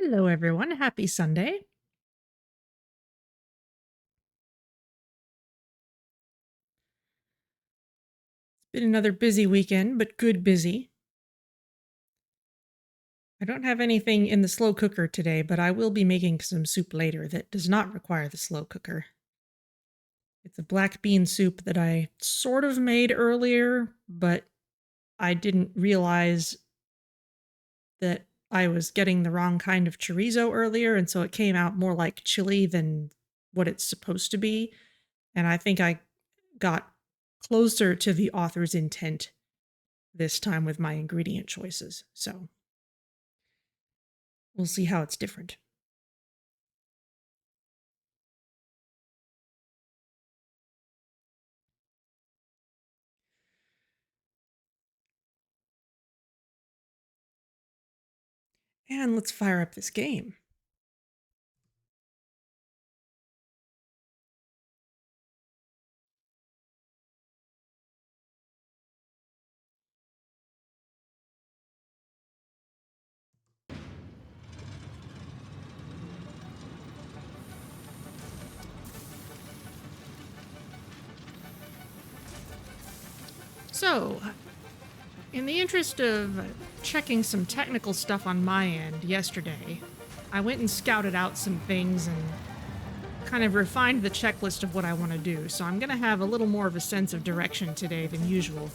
Hello, everyone. Happy Sunday. Been another busy weekend, but good busy. I don't have anything in the slow cooker today, but I will be making some soup later that does not require the slow cooker. It's a black bean soup that I sort of made earlier, but I didn't realize that I was getting the wrong kind of chorizo earlier, and so it came out more like chili than what it's supposed to be. And I think I got closer to the author's intent this time with my ingredient choices. So we'll see how it's different. And let's fire up this game. So, in the interest of checking some technical stuff on my end yesterday, I went and scouted out some things and kind of refined the checklist of what I want to do. So I'm going to have a little more of a sense of direction today than usual.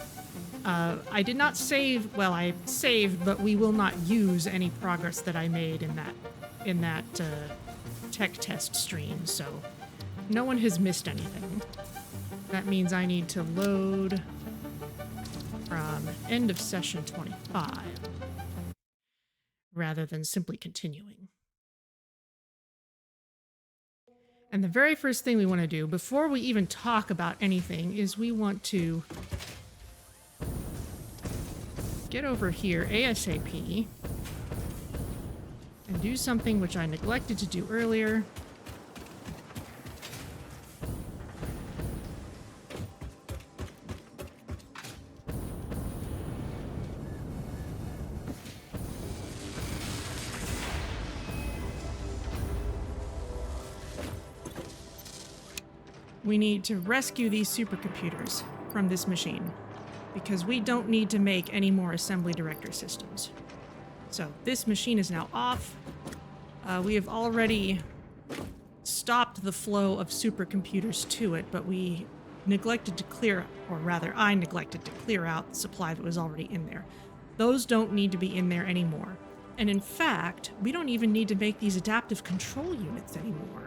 I did not save, well, I saved, but we will not use any progress that I made in that tech test stream. So no one has missed anything. That means I need to load from end of session 25 rather than simply continuing. And the very first thing we want to do before we even talk about anything is we want to get over here ASAP and do something which I neglected to do earlier. We need to rescue these supercomputers from this machine because we don't need to make any more assembly director systems. So this machine is now off. We have already stopped the flow of supercomputers to it, but we neglected to clear, or rather I neglected to clear out the supply that was already in there. Those don't need to be in there anymore. And in fact, we don't even need to make these adaptive control units anymore.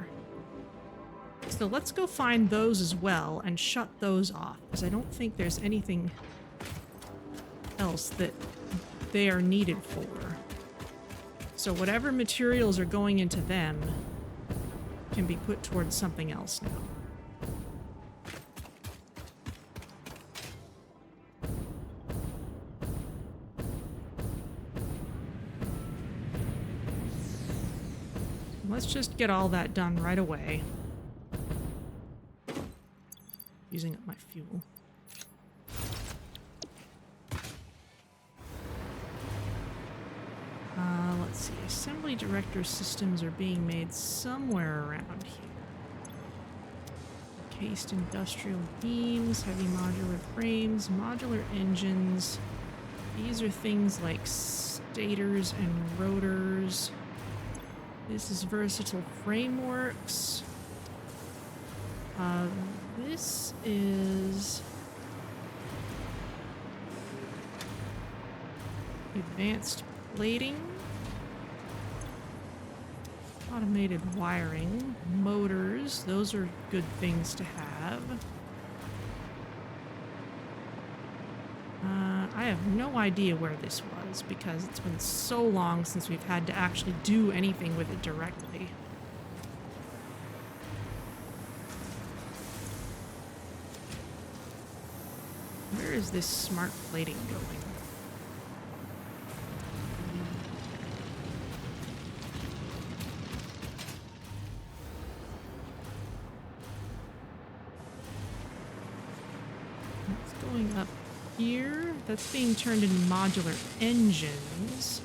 So let's go find those as well and shut those off, because I don't think there's anything else that they are needed for. So whatever materials are going into them can be put towards something else now. Let's just get all that done right away. Using up my fuel. Let's see. Assembly director systems are being made somewhere around here. Cased industrial beams, heavy modular frames, modular engines. These are things like stators and rotors. This is versatile frameworks. This is advanced plating, automated wiring, motors. Those are good things to have. I have no idea where this was because it's been so long since we've had to actually do anything with it directly. Where is this smart plating going? It's going up here. That's being turned into modular engines.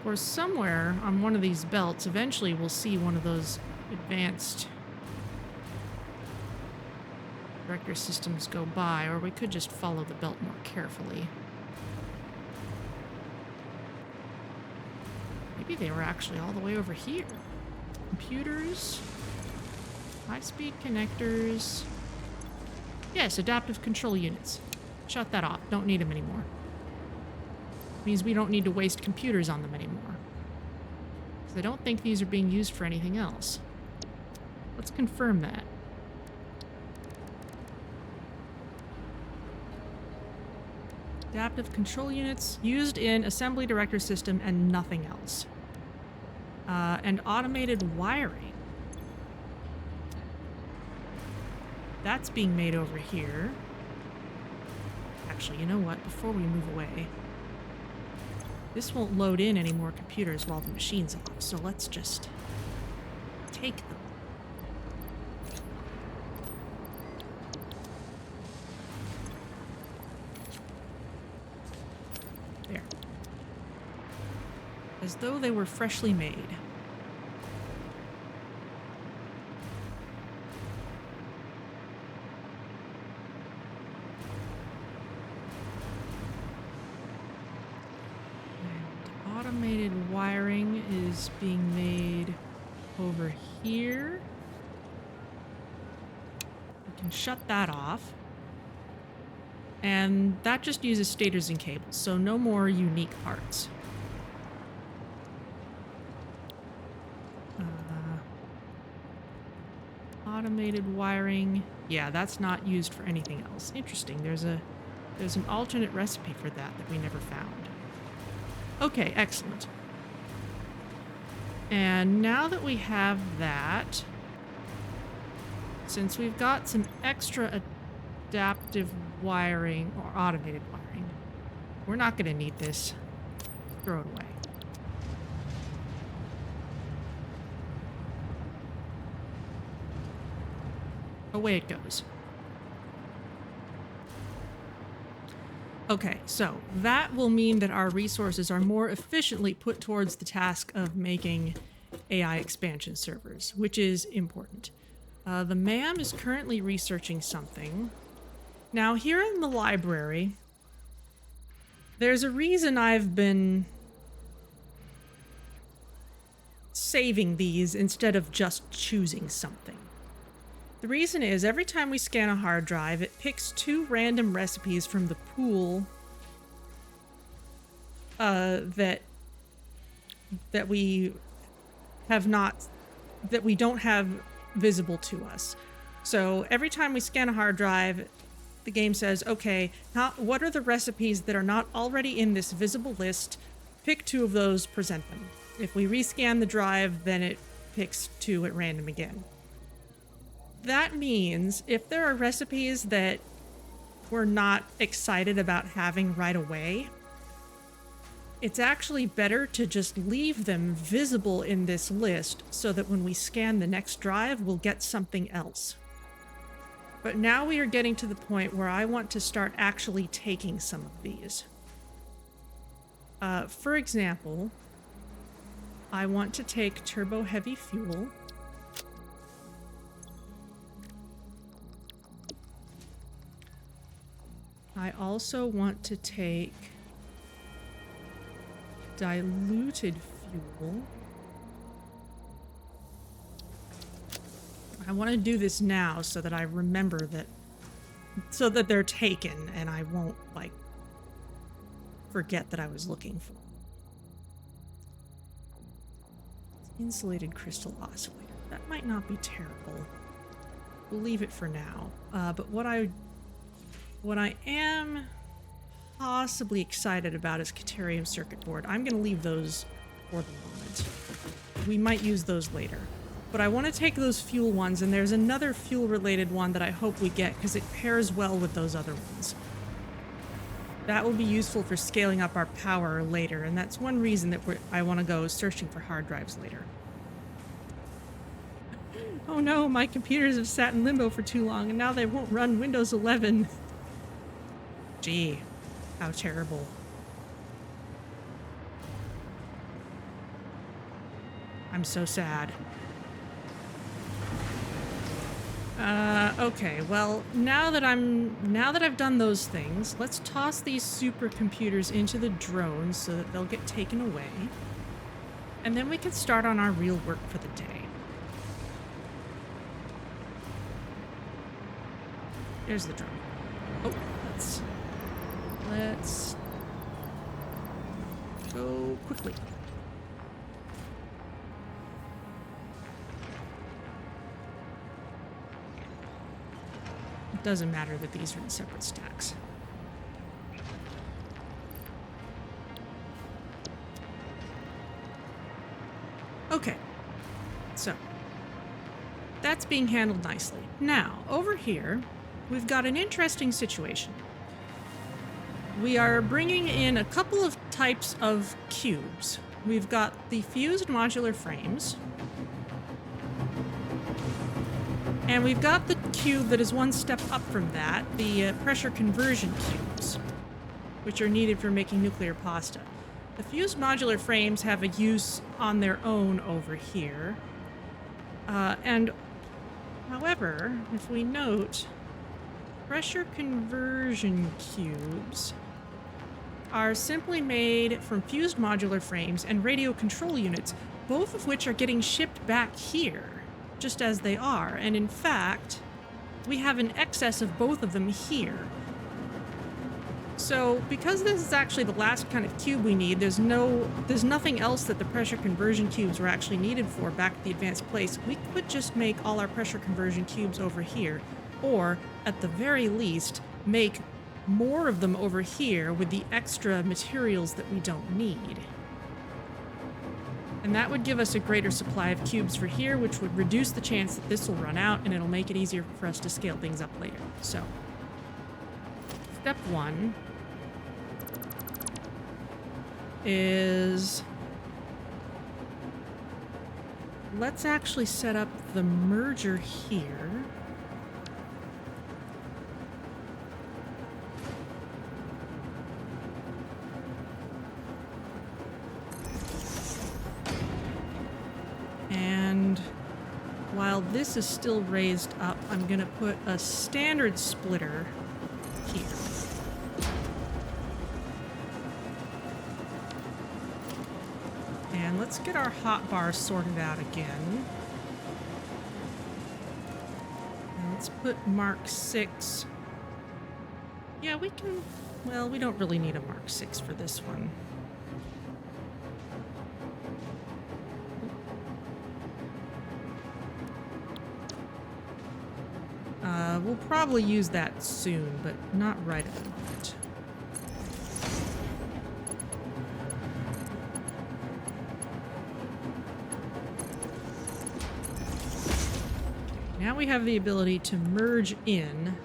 course, somewhere on one of these belts, eventually we'll see one of those advanced director systems go by, or we could just follow the belt more carefully. Maybe they were actually all the way over here. Computers, high-speed connectors. Yes, adaptive control units. Shut that off. Don't need them anymore. Means we don't need to waste computers on them anymore. Because I don't think these are being used for anything else. Let's confirm that. Adaptive control units used in assembly director system and nothing else. And automated wiring. That's being made over here. Actually, you know what? Before we move away, this won't load in any more computers while the machine's off, so let's just take them. There. As though they were freshly made. Automated wiring is being made over here. We can shut that off. And that just uses stators and cables, so no more unique parts. Automated wiring. Yeah, that's not used for anything else. Interesting. There's an alternate recipe for that we never found. Okay, excellent. And now that we have that, since we've got some extra adaptive wiring or automated wiring, we're not going to need this. Throw it away. Away it goes. Okay, so that will mean that our resources are more efficiently put towards the task of making AI expansion servers, which is important. The ma'am is currently researching something. Now, here in the library, there's a reason I've been saving these instead of just choosing something. The reason is, every time we scan a hard drive, it picks 2 random recipes from the pool that we don't have visible to us. So every time we scan a hard drive, the game says, okay, what are the recipes that are not already in this visible list? Pick 2 of those, present them. If we rescan the drive, then it picks 2 at random again. That means if there are recipes that we're not excited about having right away, it's actually better to just leave them visible in this list so that when we scan the next drive, we'll get something else. But now we are getting to the point where I want to start actually taking some of these. For example, I want to take turbo heavy fuel. I also want to take diluted fuel. I want to do this now so that I remember that, so that they're taken and I won't, like, forget that I was looking for them. Insulated crystal oscillator. That might not be terrible. We'll leave it for now. But what I am possibly excited about is Caterium circuit board. I'm going to leave those for the moment. We might use those later. But I want to take those fuel ones, and there's another fuel-related one that I hope we get because it pairs well with those other ones. That will be useful for scaling up our power later, and that's one reason that I want to go searching for hard drives later. Oh no, my computers have sat in limbo for too long, and now they won't run Windows 11. Gee, how terrible. I'm so sad. Okay, well, now that I've done those things, let's toss these supercomputers into the drones so that they'll get taken away. And then we can start on our real work for the day. There's the drone. Oh, let's go quickly. It doesn't matter that these are in separate stacks. Okay, so that's being handled nicely. Now, over here, we've got an interesting situation. We are bringing in a couple of types of cubes. We've got the fused modular frames, and we've got the cube that is one step up from that, the pressure conversion cubes, which are needed for making nuclear pasta. The fused modular frames have a use on their own over here. However, if we note, pressure conversion cubes are simply made from fused modular frames and radio control units, both of which are getting shipped back here, just as they are. And in fact, we have an excess of both of them here. So, because this is actually the last kind of cube we need, there's nothing else that the pressure conversion cubes were actually needed for back at the advanced place. We could just make all our pressure conversion cubes over here, or, at the very least, make more of them over here with the extra materials that we don't need. And that would give us a greater supply of cubes for here, which would reduce the chance that this will run out, and it'll make it easier for us to scale things up later. So, step one is, let's actually set up the merger here. And while this is still raised up, I'm going to put a standard splitter here. And let's get our hotbar sorted out again. And let's put Mark 6. Yeah, we can... Well, we don't really need a Mark 6 for this one. We'll probably use that soon, but not right at the moment. Now we have the ability to merge in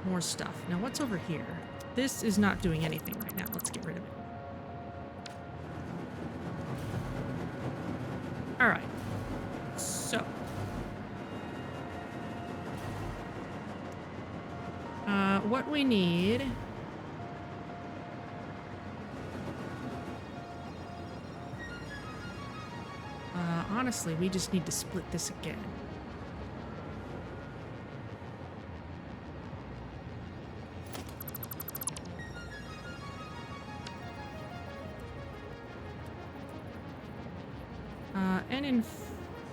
more stuff. Now what's over here? This is not doing anything right now. Let's get rid of it. All right. So. What we need... honestly, we just need to split this again. And in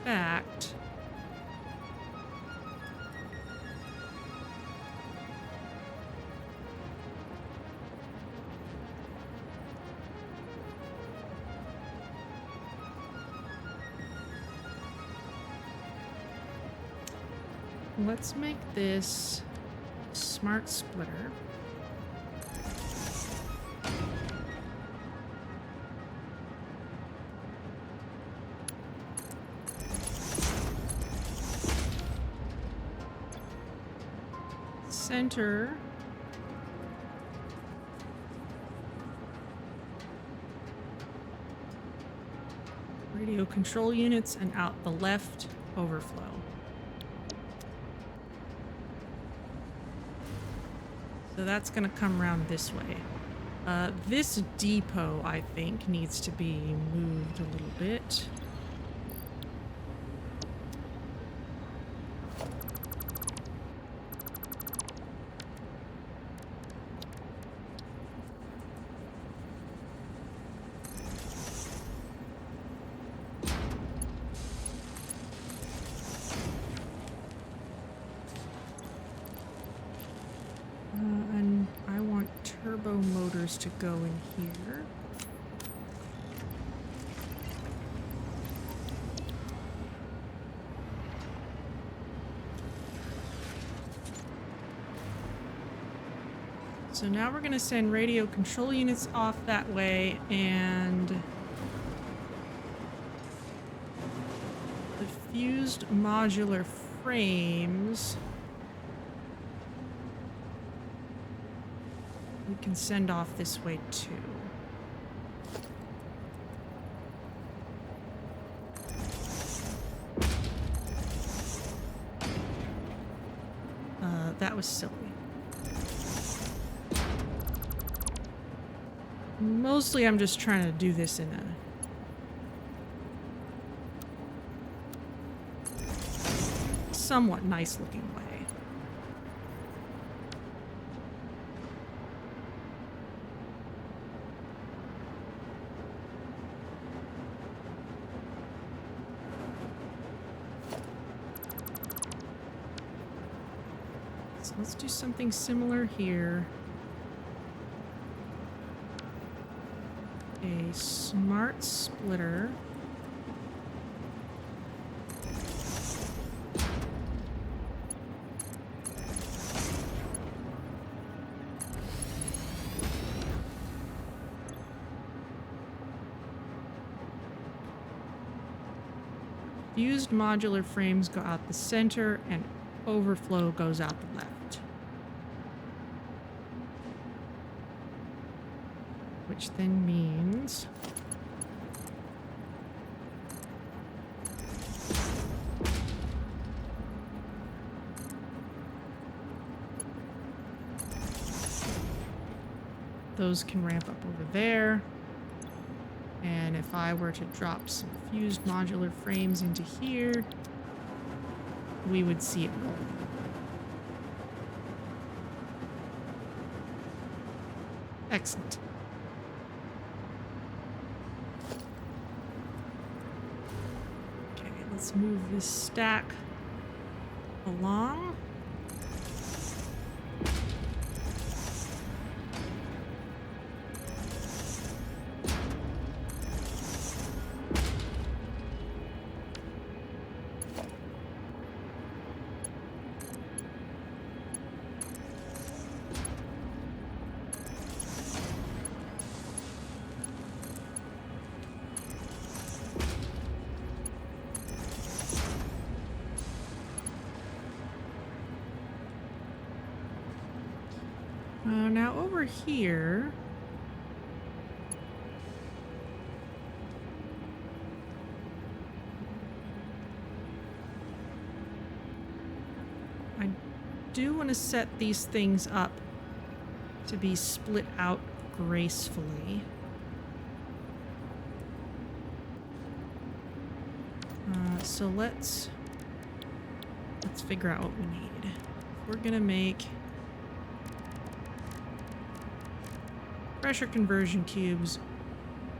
fact... let's make this smart splitter. Center. Radio control units, and out the left overflow. So that's going to come around this way. This depot, I think, needs to be moved a little bit. servo motors to go in here. So now we're going to send radio control units off that way, and the fused modular frames we can send off this way too. That was silly. Mostly I'm just trying to do this in a somewhat nice looking way. So let's do something similar here. A smart splitter. Fused modular frames go out the center and overflow goes out the left. Which then means those can ramp up over there. And if I were to drop some fused modular frames into here, we would see it roll. Excellent. Let's move this stack along. Now over here, I do want to set these things up to be split out gracefully. So let's figure out what we need. We're gonna make pressure conversion cubes,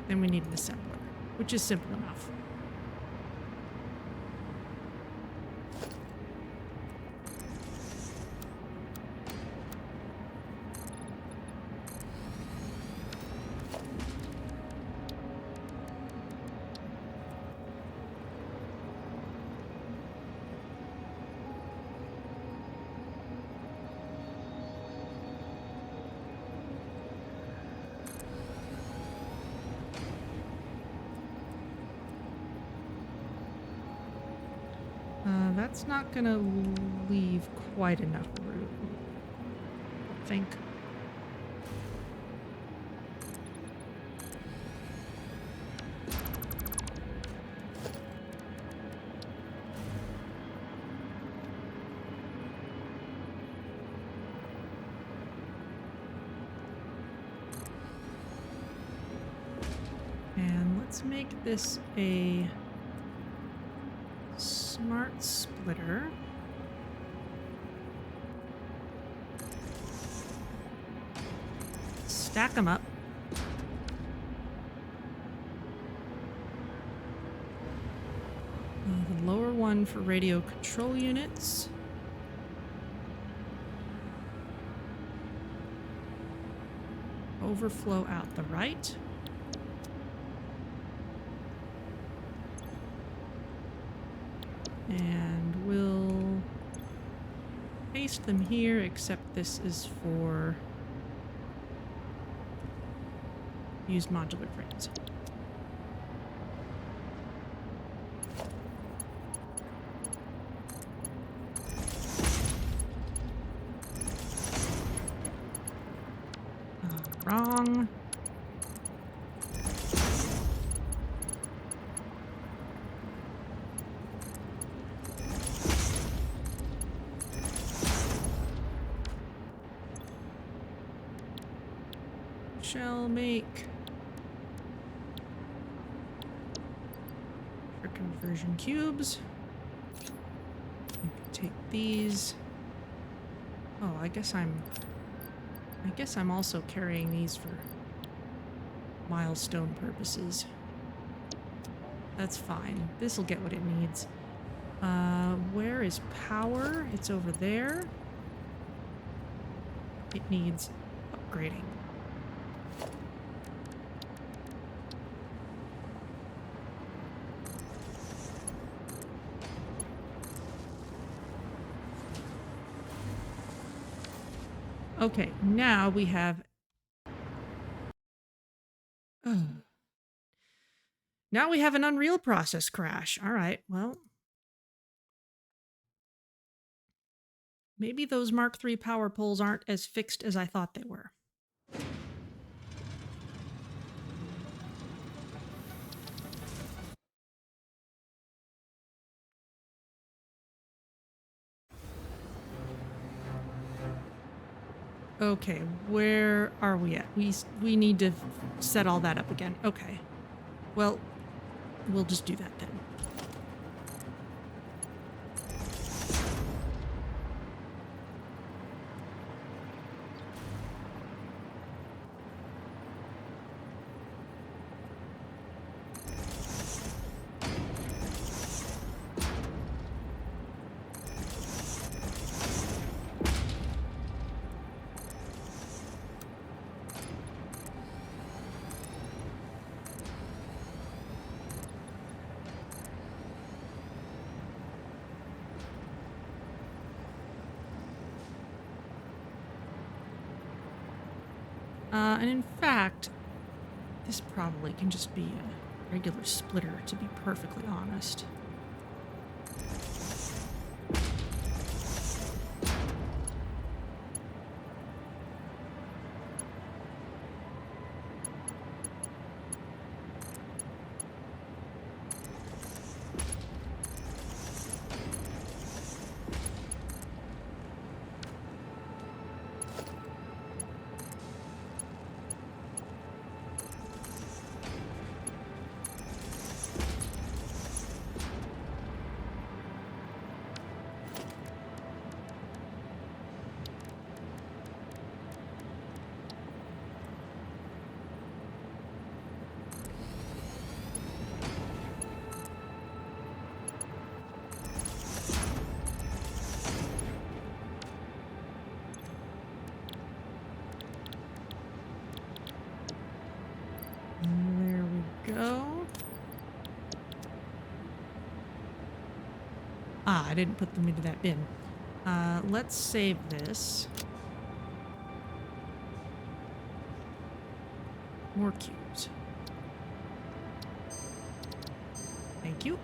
then we need an assembler, which is simple enough. That's not gonna leave quite enough room, I think. And let's make this a smart splitter. Stack them up. The lower one for radio control units. overflow out the right. And we'll paste them here, except this is for used modular frames. Wrong. Shall make for conversion cubes. You can take these. Oh, I guess I'm also carrying these for milestone purposes. That's fine. This'll get what it needs. Where is power? It's over there. It needs upgrading. Okay, now we have... Now we have an Unreal process crash. All right, well... Maybe those Mark III power poles aren't as fixed as I thought they were. Okay, where are we at? We need to set all that up again. Okay. Well, we'll just do that then. And in fact, this probably can just be a regular splitter, to be perfectly honest. There we go. Ah, I didn't put them into that bin. Let's save this. More cubes. Thank you.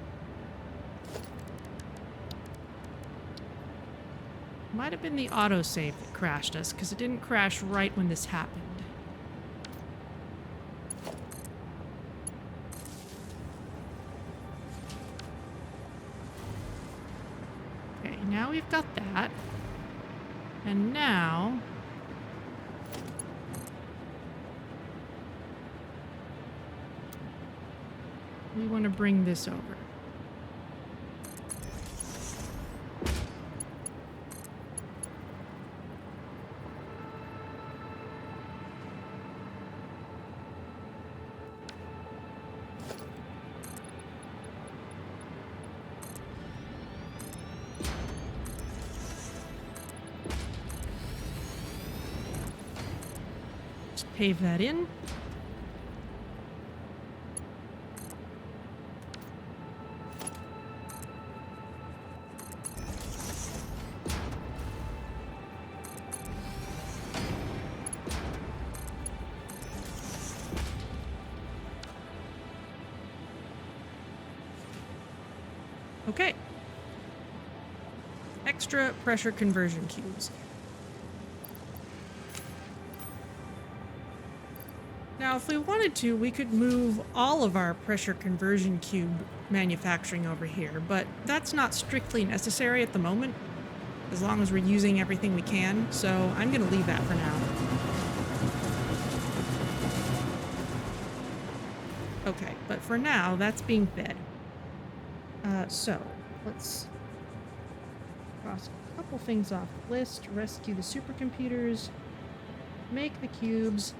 Might have been the autosave that crashed us, because it didn't crash right when this happened. Okay, now we've got that. And now... we want to bring this over. pave that in. Okay. Extra pressure conversion cubes. Now, if we wanted to, we could move all of our pressure conversion cube manufacturing over here, but that's not strictly necessary at the moment, as long as we're using everything we can, so I'm going to leave that for now. Okay, but for now, that's being fed. So, let's cross a couple things off the list. Rescue the supercomputers. Make the cubes.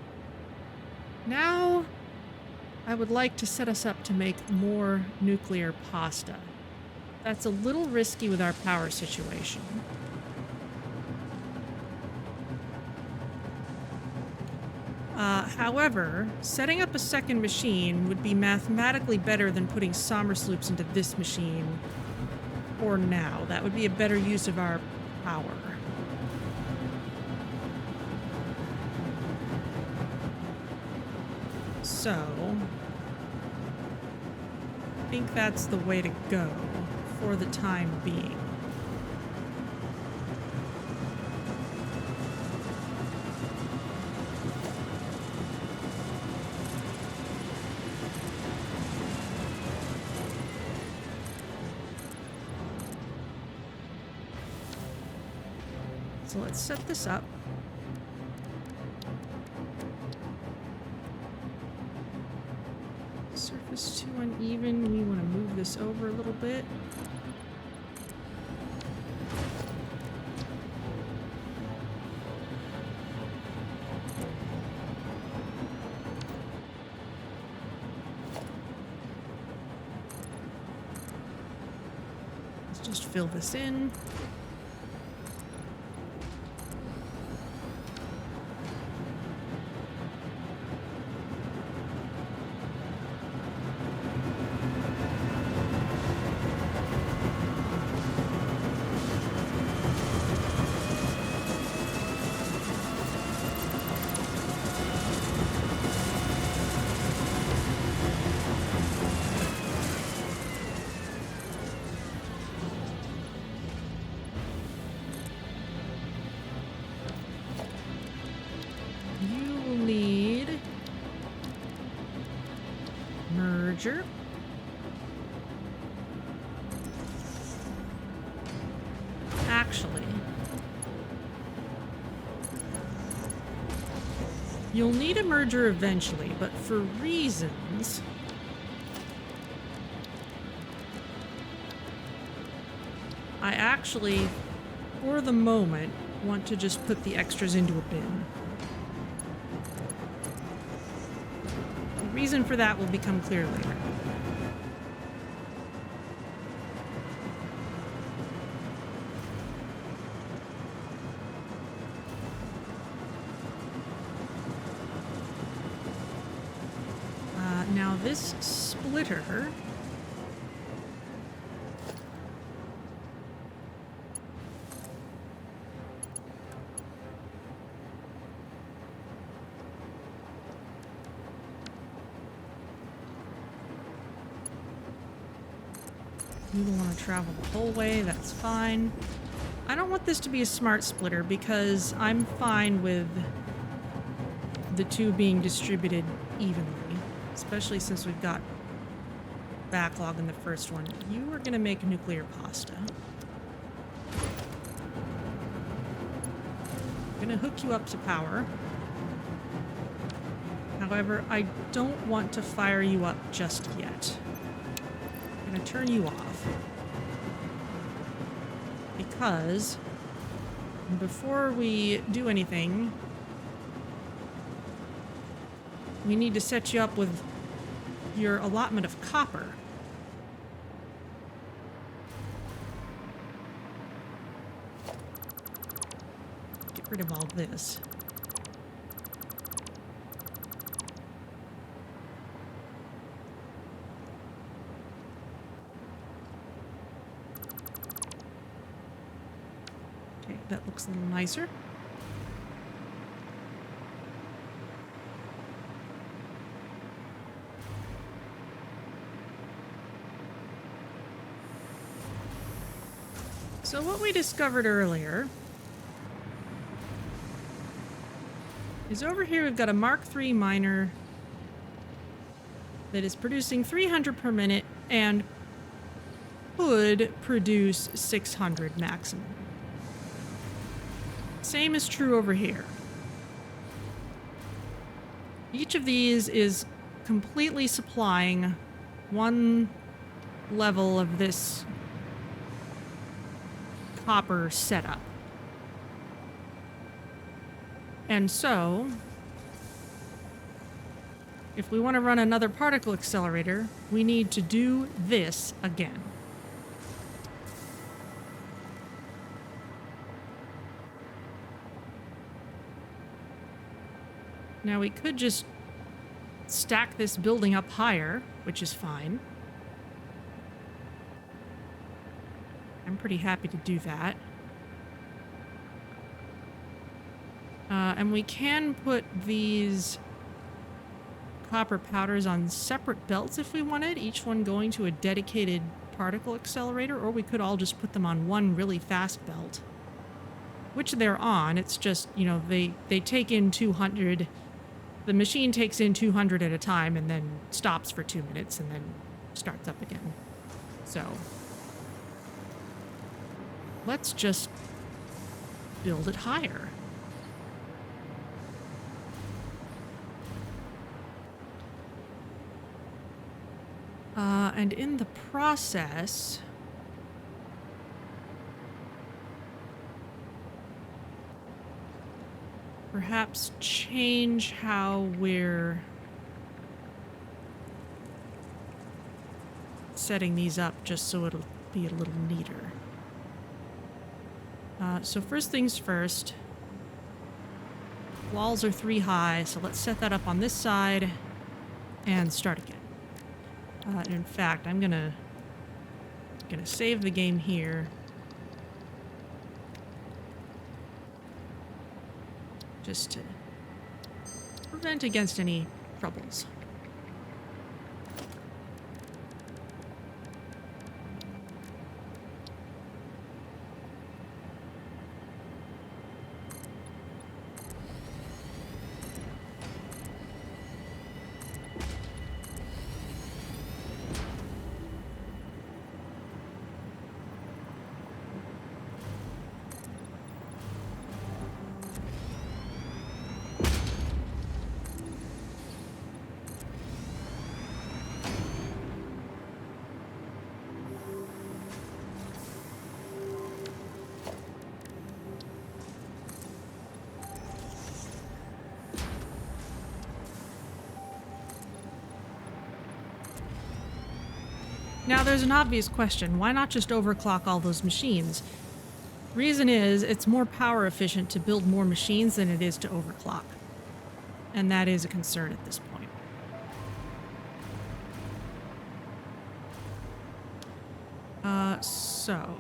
Now, I would like to set us up to make more nuclear pasta. That's a little risky with our power situation. However, setting up a second machine would be mathematically better than putting Sommersloops into this machine for now. That would be a better use of our power. So, I think that's the way to go for the time being. So let's set this up. Surface too uneven. We want to move this over a little bit. Let's just fill this in. Merger. Actually, you'll need a merger eventually, but for reasons I actually, for the moment, want to just put the extras into a bin. The reason for that will become clear later. Now this splitter you don't want to travel the whole way, that's fine. I don't want this to be a smart splitter because I'm fine with the two being distributed evenly. Especially since we've got backlog in the first one. You are going to make nuclear pasta. I'm going to hook you up to power. However, I don't want to fire you up just yet. I'm going to turn you off. Because before we do anything, we need to set you up with your allotment of copper. Get rid of all this. looks a little nicer. So what we discovered earlier is over here we've got a Mark III miner that is producing 300 per minute and could produce 600 maximum. Same is true over here. Each of these is completely supplying one level of this copper setup. And so, if we want to run another particle accelerator, we need to do this again. Now we could just stack this building up higher, which is fine. I'm pretty happy to do that. And we can put these copper powders on separate belts if we wanted, each one going to a dedicated particle accelerator, or we could all just put them on one really fast belt, which they're on. It's just, you know, they take in 200. The machine takes in 200 at a time and then stops for 2 minutes and then starts up again. So let's just build it higher. And in the process, perhaps change how we're setting these up just so it'll be a little neater. So first things first, walls are 3 high, so let's set that up on this side and start again. In fact, I'm gonna save the game here. Just to prevent against any troubles. Now there's an obvious question, why not just overclock all those machines? Reason is, it's more power efficient to build more machines than it is to overclock. And that is a concern at this point. So...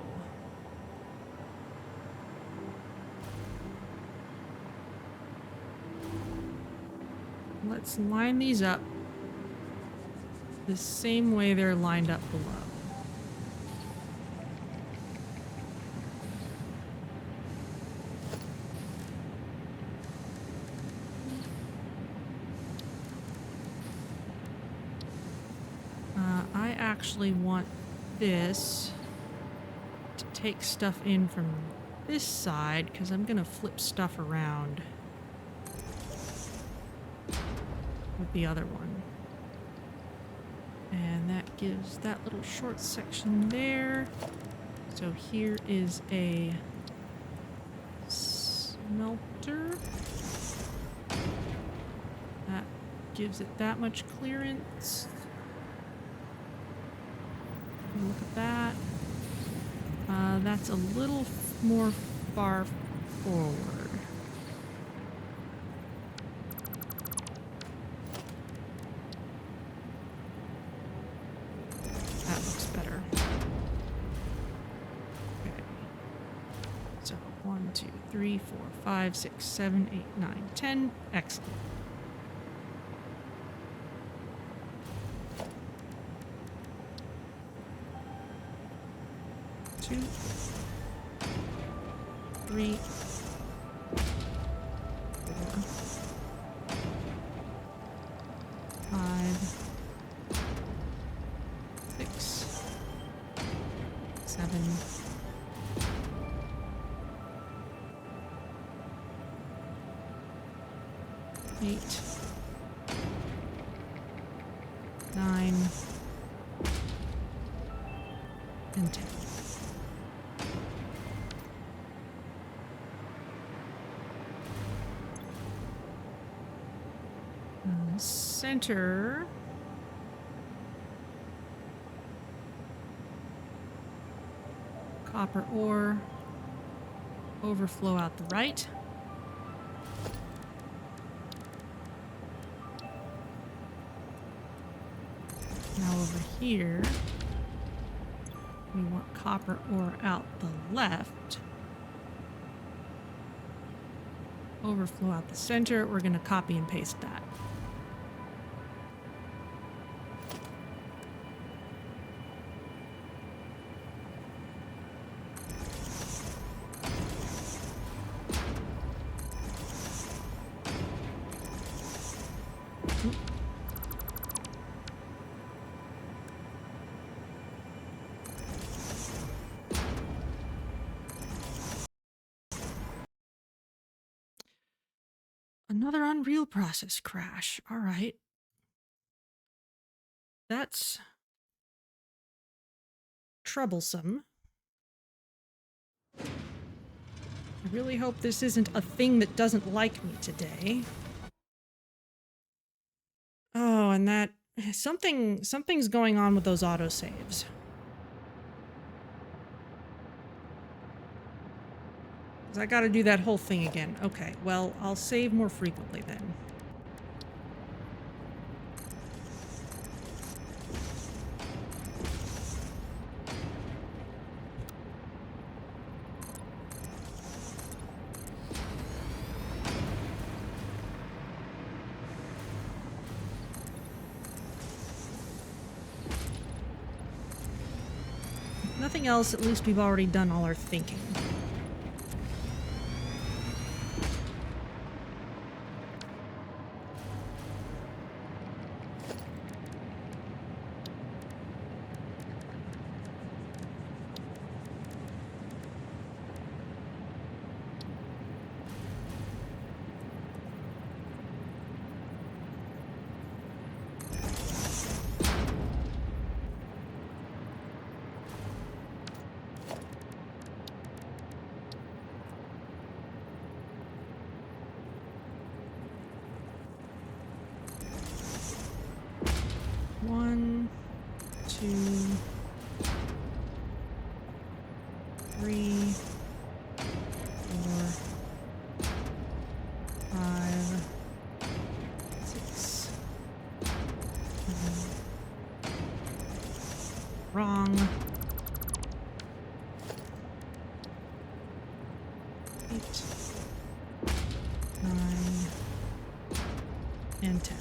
let's line these up the same way they're lined up below. I actually want this to take stuff in from this side because I'm gonna flip stuff around with the other one. And that gives that little short section there. So here is a smelter. That gives it that much clearance. Look at that. That's a little more far forward. That looks better. Okay. So 1, 2, 3, 4, 5, 6, 7, 8, 9, 10. Excellent. Two, 3, 4, 5, 6, 7, 8, 9, and 10. Center. Copper ore. Overflow out the right. Now over here, we want copper ore out the left. Overflow out the center. We're going to copy and paste that. Another Unreal process crash. All right. That's troublesome. I really hope this isn't a thing that doesn't like me today. Oh, and that something's going on with those autosaves. I gotta do that whole thing again. Okay, well, I'll save more frequently then. If nothing else, at least we've already done all our thinking. One, two, 3, 4, 5, 6, 7. Wrong. 8, 9, and 10.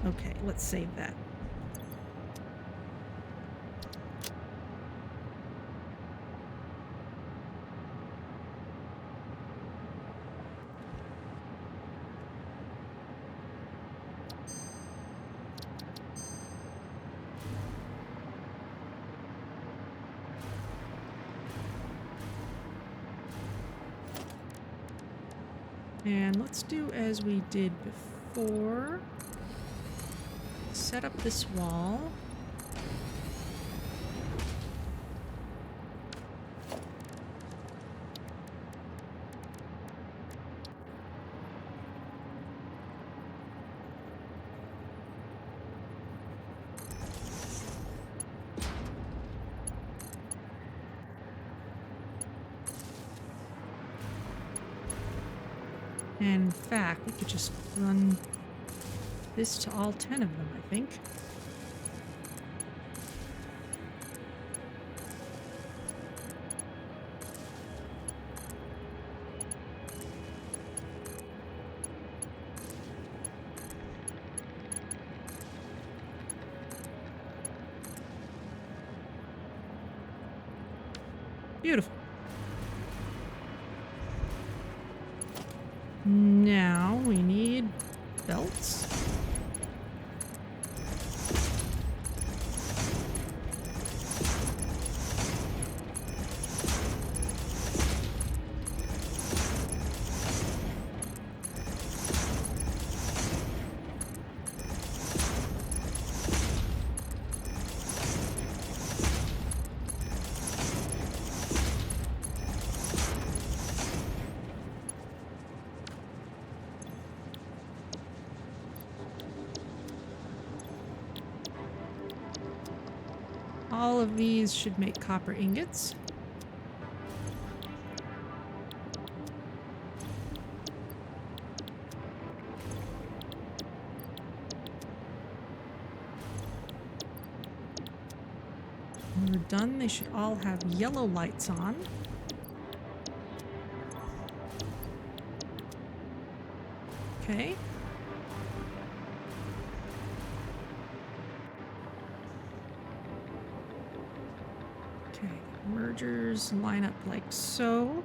Okay, let's save that. And let's do as we did before. Set up this wall. And in fact, we could just run this to all 10 of them, I think. Beautiful. Now we need belts. All of these should make copper ingots. When we're done, they should all have yellow lights on. Okay. Mergers line up like so.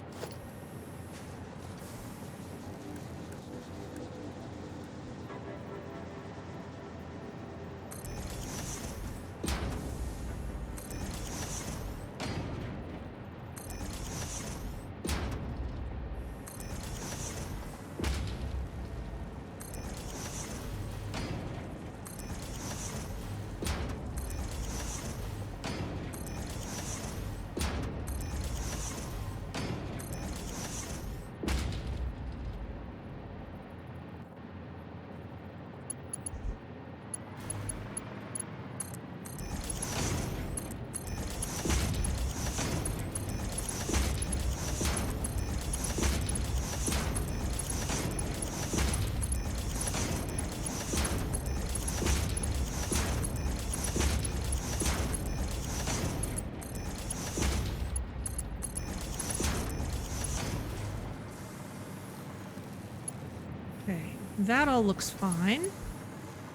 Okay, that all looks fine.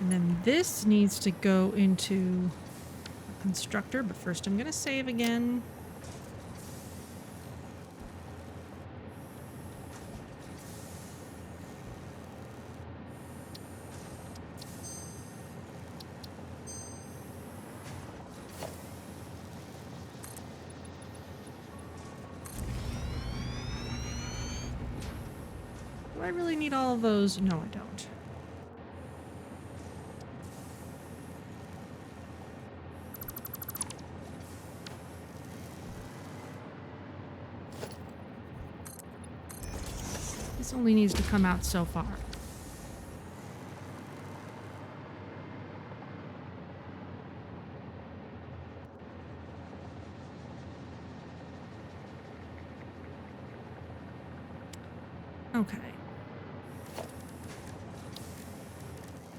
And then this needs to go into a constructor, but first I'm going to save again. Do I really need all of those? No, I don't. This only needs to come out so far. Okay.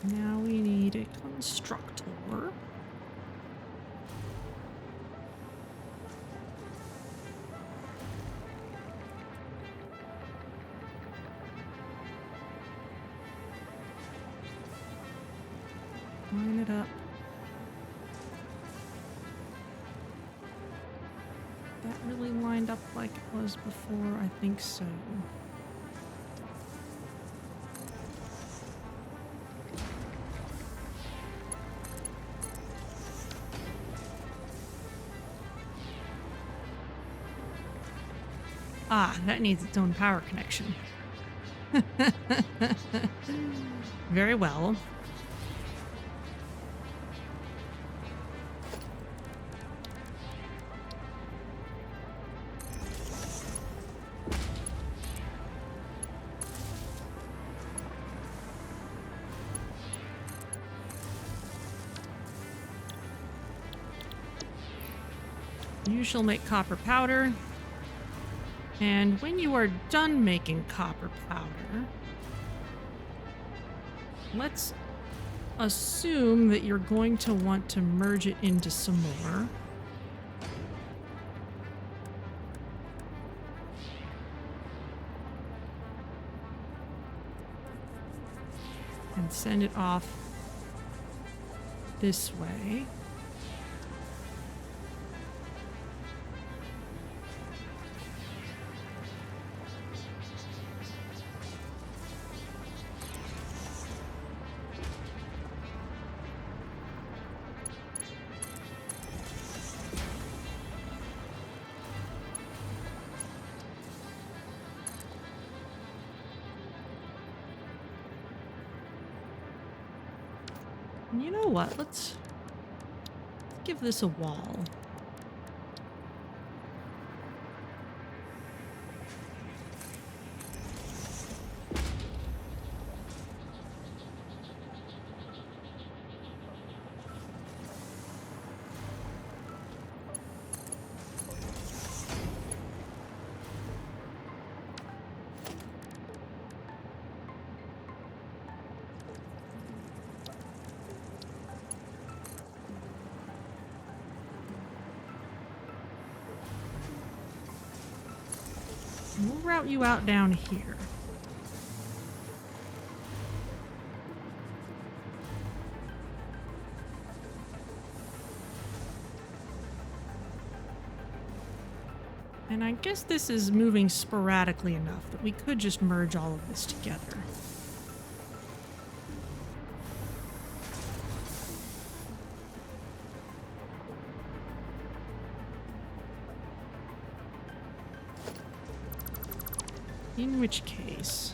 Now we need a constructor. Line it up. That really lined up like it was before? I think so. Ah, that needs its own power connection. Very well. You shall make copper powder. And when you are done making copper powder, let's assume that you're going to want to merge it into some more. And send it off this way. You know what? Let's give this a wall. We'll route you out down here. And I guess this is moving sporadically enough that we could just merge all of this together. In which case...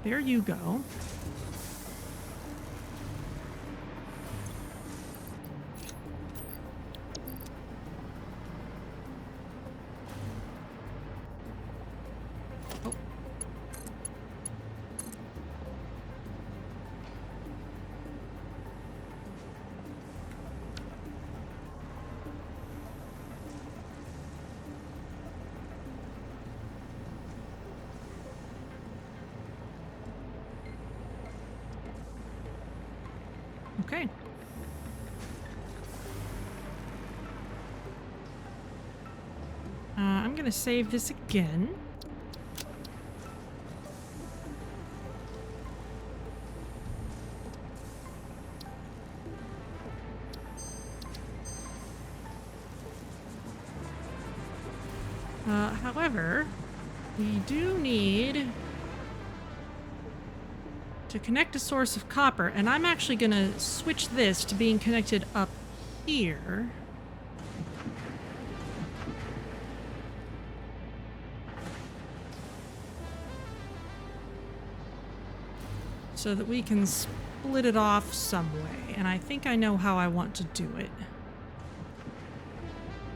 there you go. Okay. I'm gonna save this again. However, we do need to connect a source of copper, and I'm actually going to switch this to being connected up here. So that we can split it off some way, and I think I know how I want to do it.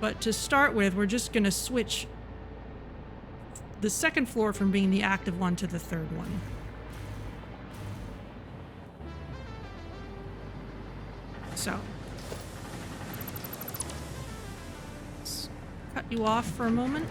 But to start with, we're just going to switch the second floor from being the active one to the third one. So, let's cut you off for a moment.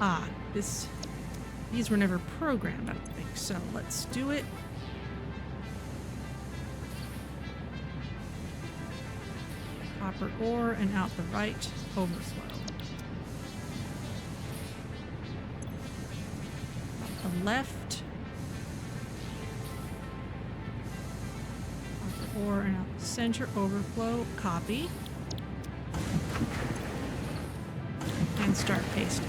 Ah, these were never programmed, I don't think. So let's do it. Copper ore and out the right overflow. Out the left. Copper ore and out the center overflow. Copy. And start pasting.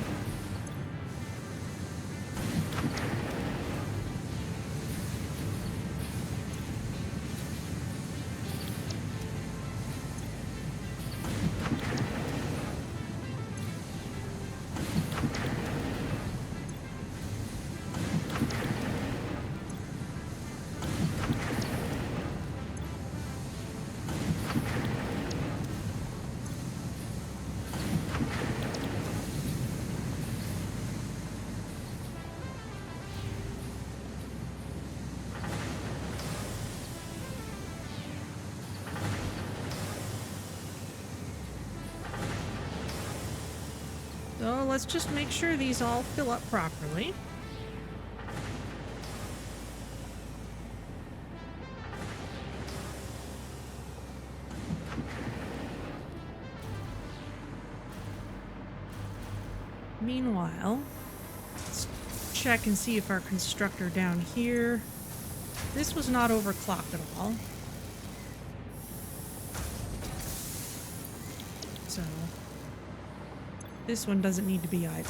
So let's just make sure these all fill up properly. Meanwhile, let's check and see if our constructor down here, this was not overclocked at all. So this one doesn't need to be either.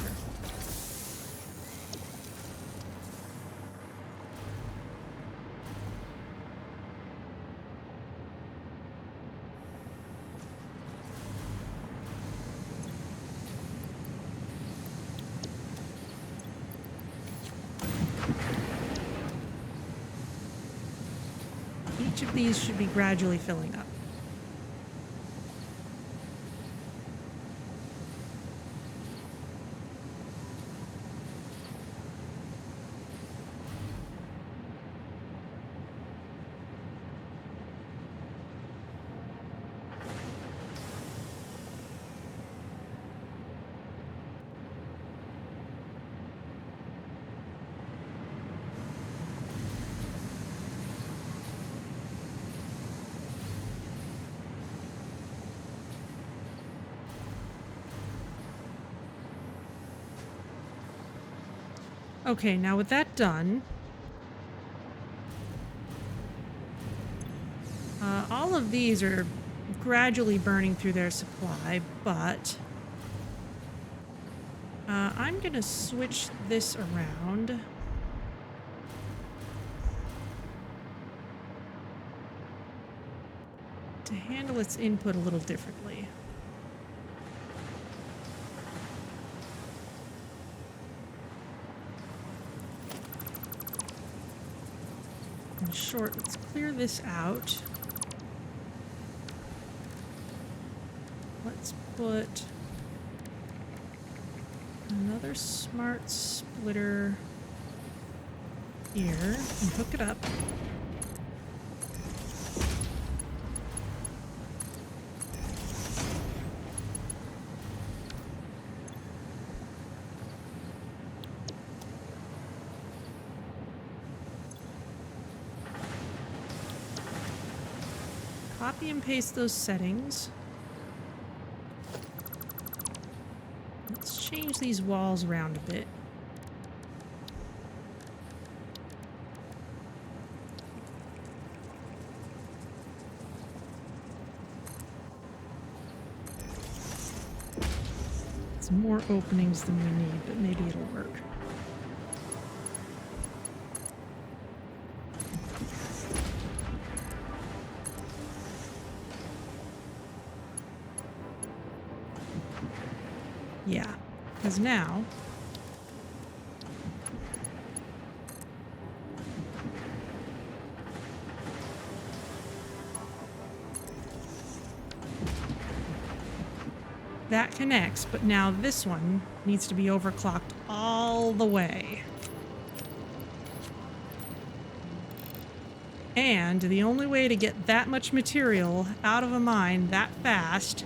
Each of these should be gradually filling up. Okay, now with that done, all of these are gradually burning through their supply, but I'm gonna switch this around. To handle its input a little differently. In short, let's clear this out. Let's put another smart splitter here and hook it up. Copy and paste those settings. Let's change these walls around a bit. It's more openings than we need, but maybe it'll work. Yeah, because now that connects, but now this one needs to be overclocked all the way. And the only way to get that much material out of a mine that fast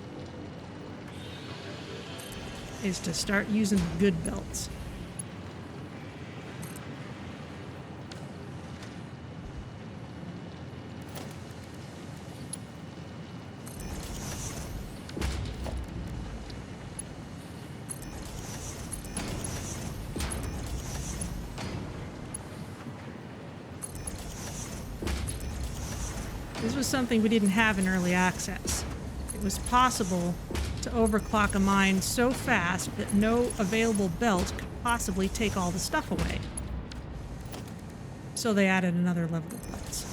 is to start using the good belts. This was something we didn't have in early access. It was possible to overclock a mine so fast that no available belt could possibly take all the stuff away. So they added another level of belts.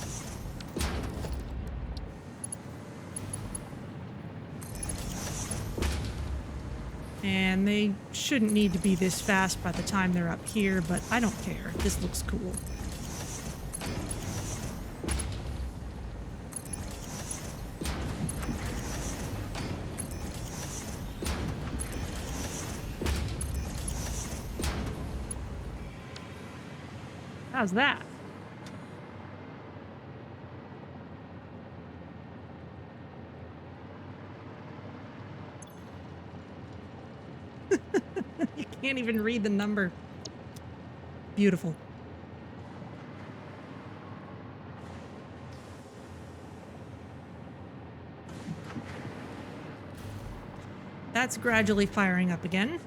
And they shouldn't need to be this fast by the time they're up here, but I don't care. This looks cool. How's that? can't even read the number. Beautiful. That's gradually firing up again.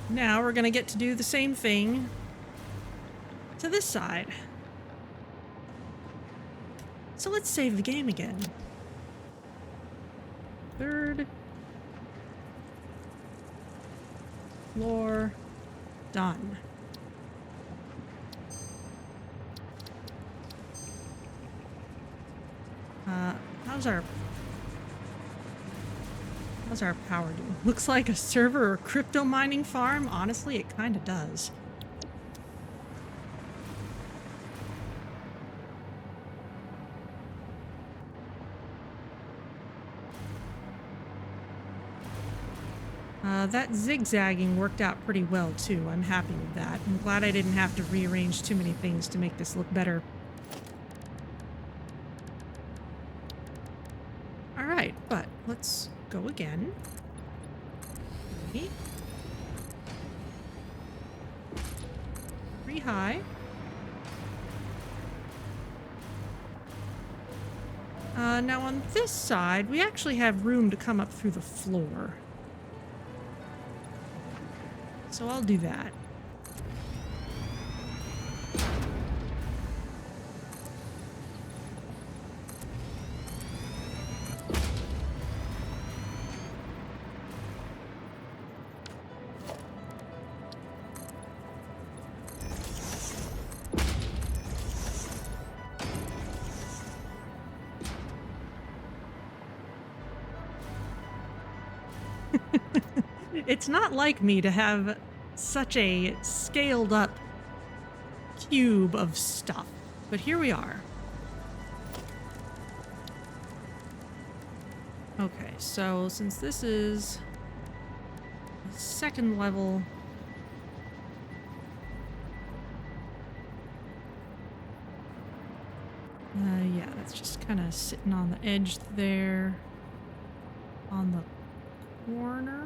Now we're gonna get to do the same thing to this side. So let's save the game again. Third floor done. How's our power doing? Looks like a server or crypto mining farm. Honestly, it kind of does. That zigzagging worked out pretty well too. I'm happy with that. I'm glad I didn't have to rearrange too many things to make this look better. Alright, but let's go again. Pretty high. Now on this side, we actually have room to come up through the floor. So I'll do that. It's not like me to have such a scaled up cube of stuff, but here we are. Okay, so since this is the second level, yeah, that's just kind of sitting on the edge there, on the corner.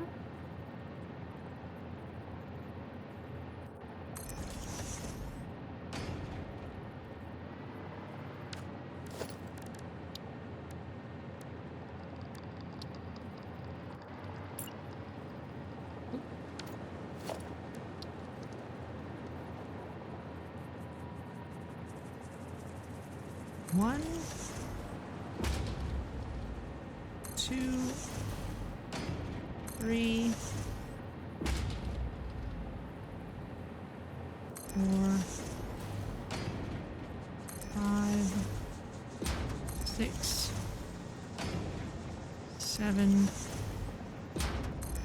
One, two, three, four, 5, 6, 7,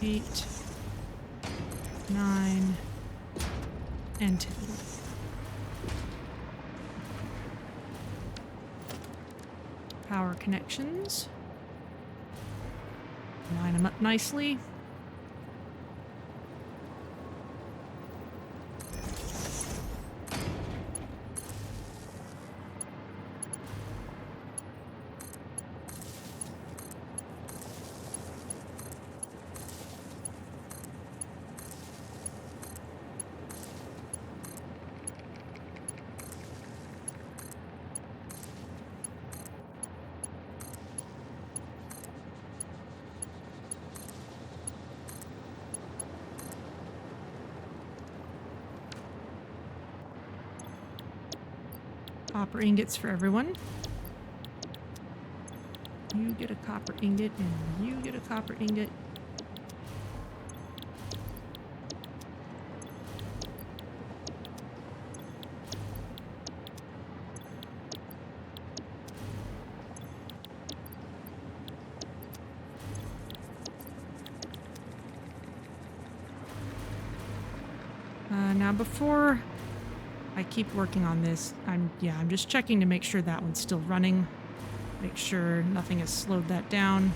8, 9, and 10. Power connections. Line them up nicely. Copper ingots for everyone. You get a copper ingot, and you get a copper ingot. Now before I keep working on this, I'm just checking to make sure that one's still running. Make sure nothing has slowed that down.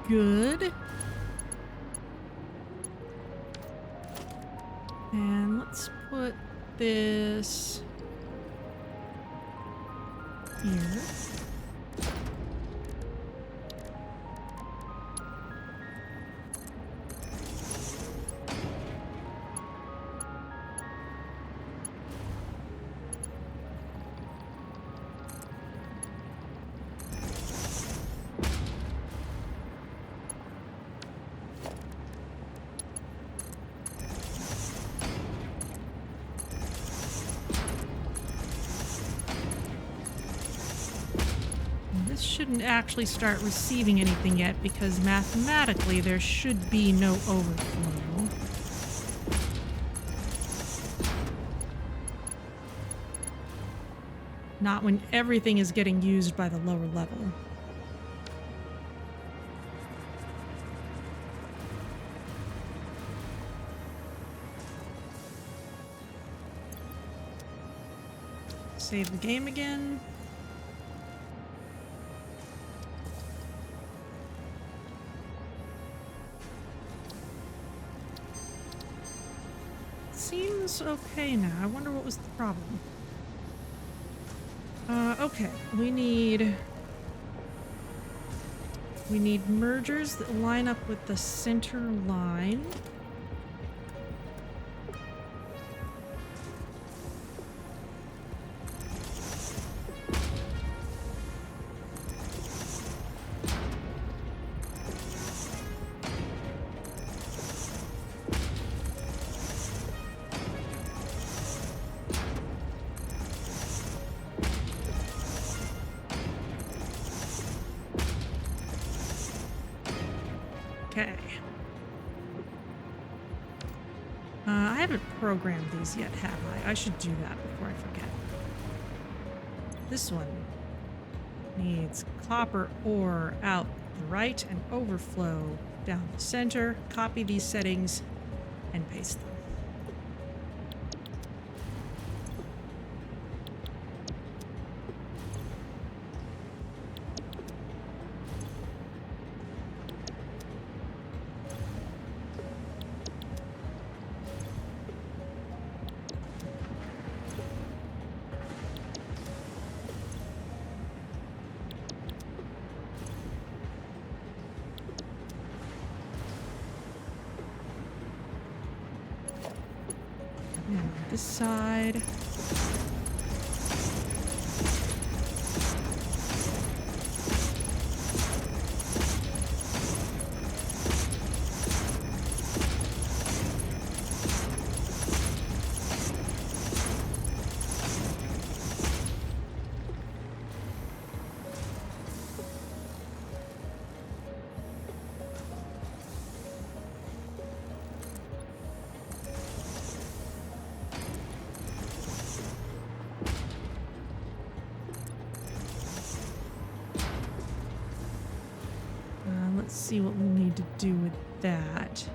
good. And let's put this here. This shouldn't actually start receiving anything yet because mathematically there should be no overflow. Not when everything is getting used by the lower level. Save the game again. Seems okay now. I wonder what was the problem. Okay. We need mergers that line up with the center line. Okay. I haven't programmed these yet, have I? I should do that before I forget. This one needs copper ore out the right and overflow down the center. Copy these settings and paste them. And this side. Let's see what we'll need to do with that.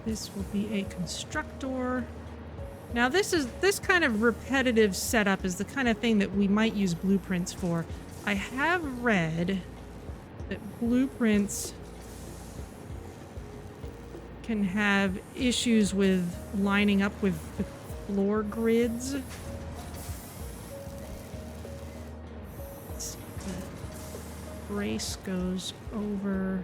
This will be a constructor. Now this kind of repetitive setup is the kind of thing that we might use blueprints for. I have read that blueprints can have issues with lining up with the floor grids. Brace goes over.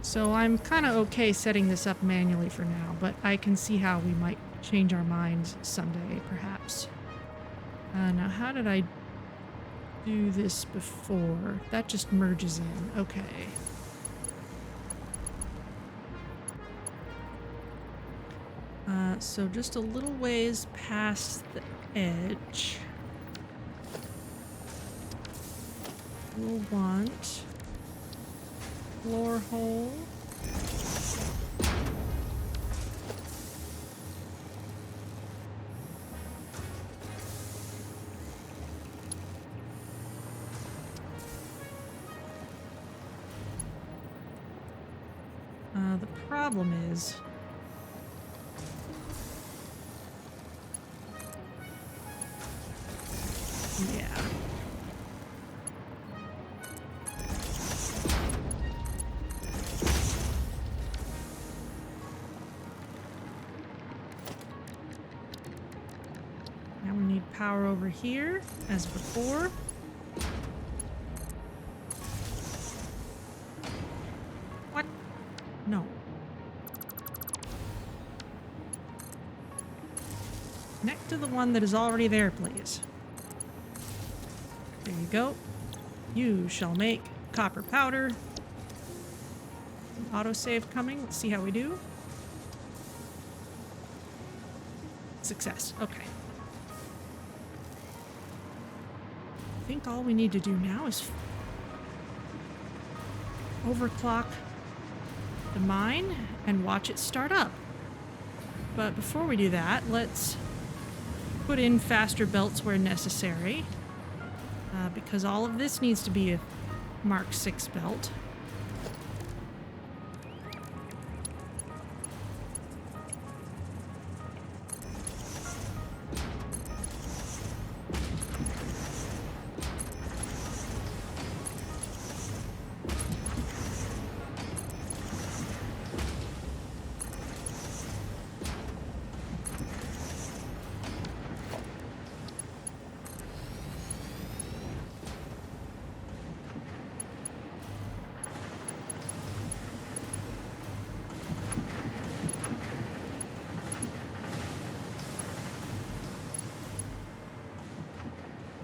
So I'm kind of okay setting this up manually for now, but I can see how we might change our minds someday, perhaps. Now, how did I do this before? That just merges in. Okay. So just a little ways past the edge. We'll want floor hole. The problem is power over here as before. What? No. Connect to the one that is already there, please. There you go. You shall make copper powder. Autosave coming. Let's see how we do. Success. Okay. I think all we need to do now is overclock the mine and watch it start up. But before we do that, let's put in faster belts where necessary, because all of this needs to be a Mark 6 belt.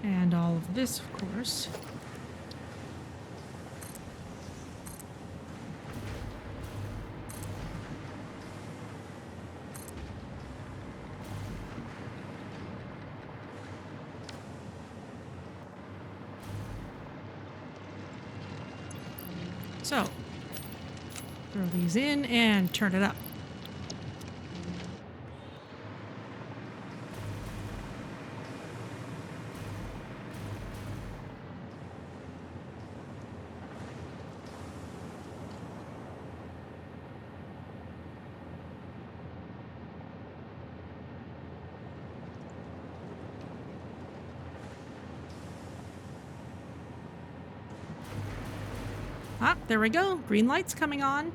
And all of this, of course. So, throw these in and turn it up. Ah, there we go. Green light's coming on.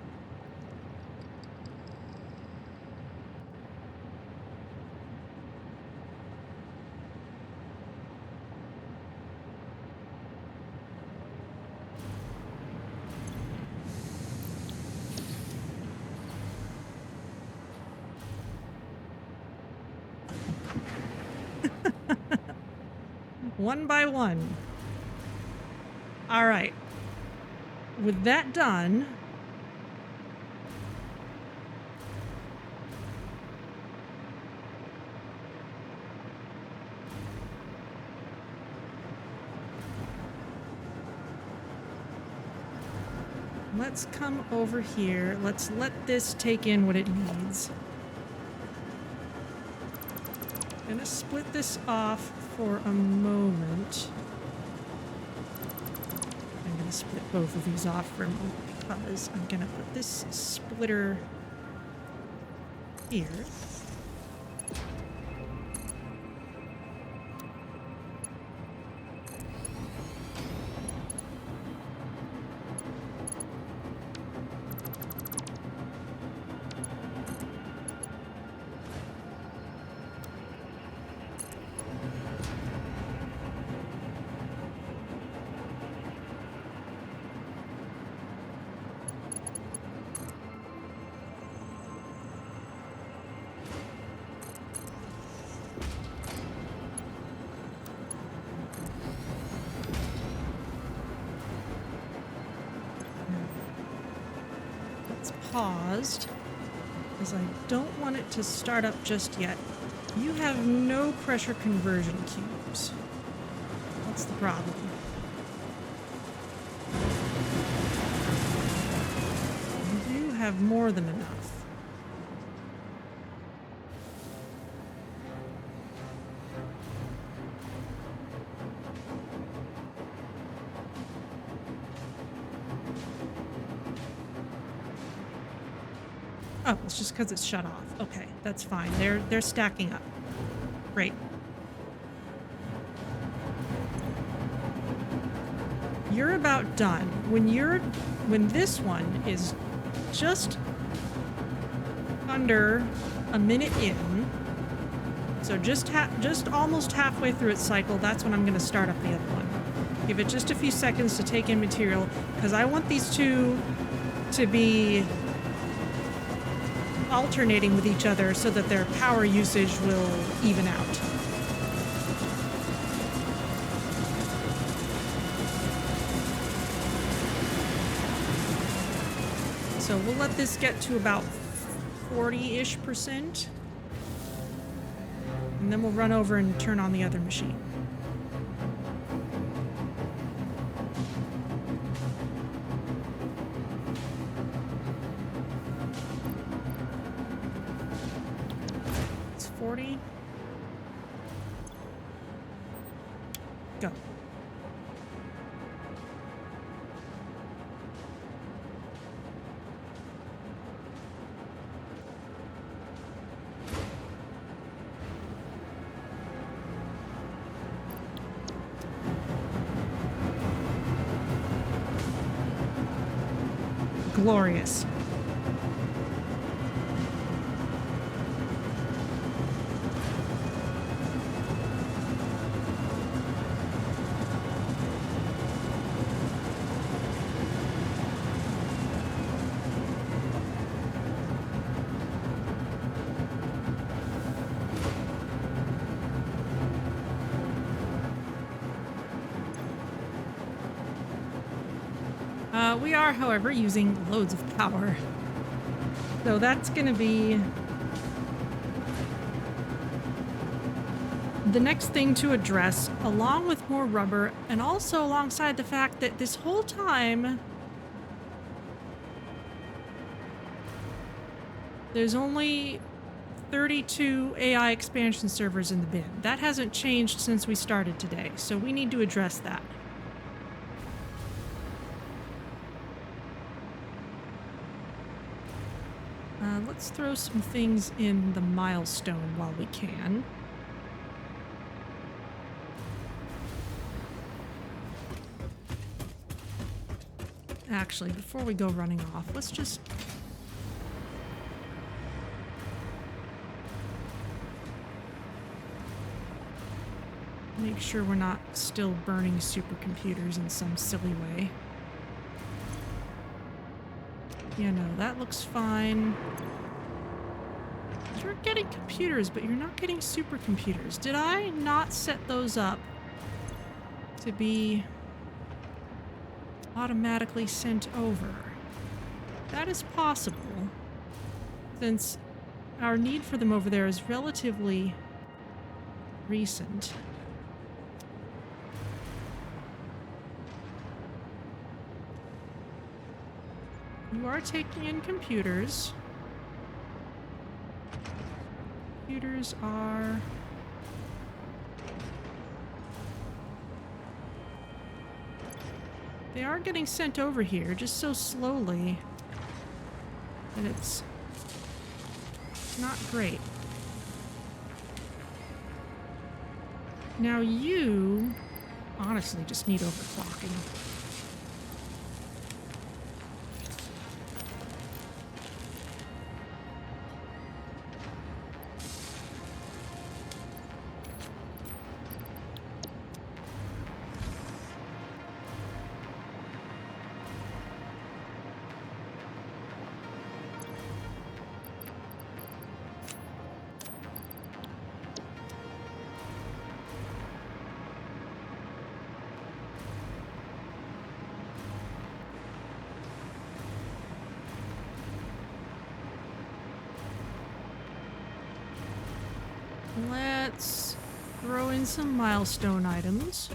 One by one. All right. With that done, let's come over here. Let's let this take in what it needs. I'm gonna split this off for a moment. I'm going to split both of these off for a moment because I'm going to put this splitter here. Paused because I don't want it to start up just yet. You have no pressure conversion cubes. That's the problem. You do have more than enough. Oh, it's just because it's shut off. Okay, that's fine. They're stacking up. Great. You're about done. When this one is just under a minute in, So just almost halfway through its cycle, that's when I'm going to start up the other one. Give it just a few seconds to take in material, because I want these two to be alternating with each other so that their power usage will even out. So we'll let this get to about 40-ish%. And then we'll run over and turn on the other machine. It's 40. Go. Glorious. We are, however, using loads of power. So that's going to be the next thing to address, along with more rubber, and also alongside the fact that this whole time there's only 32 AI expansion servers in the bin. That hasn't changed since we started today, so we need to address that. Let's throw some things in the milestone while we can. Actually, before we go running off, let's just... make sure we're not still burning supercomputers in some silly way. Yeah, no, that looks fine. You're getting computers, but you're not getting supercomputers. Did I not set those up to be automatically sent over? That is possible, since our need for them over there is relatively recent. You are taking in computers. Computers are... they are getting sent over here, just so slowly that it's not great. Now you honestly just need overclocking. Let's throw in some milestone items.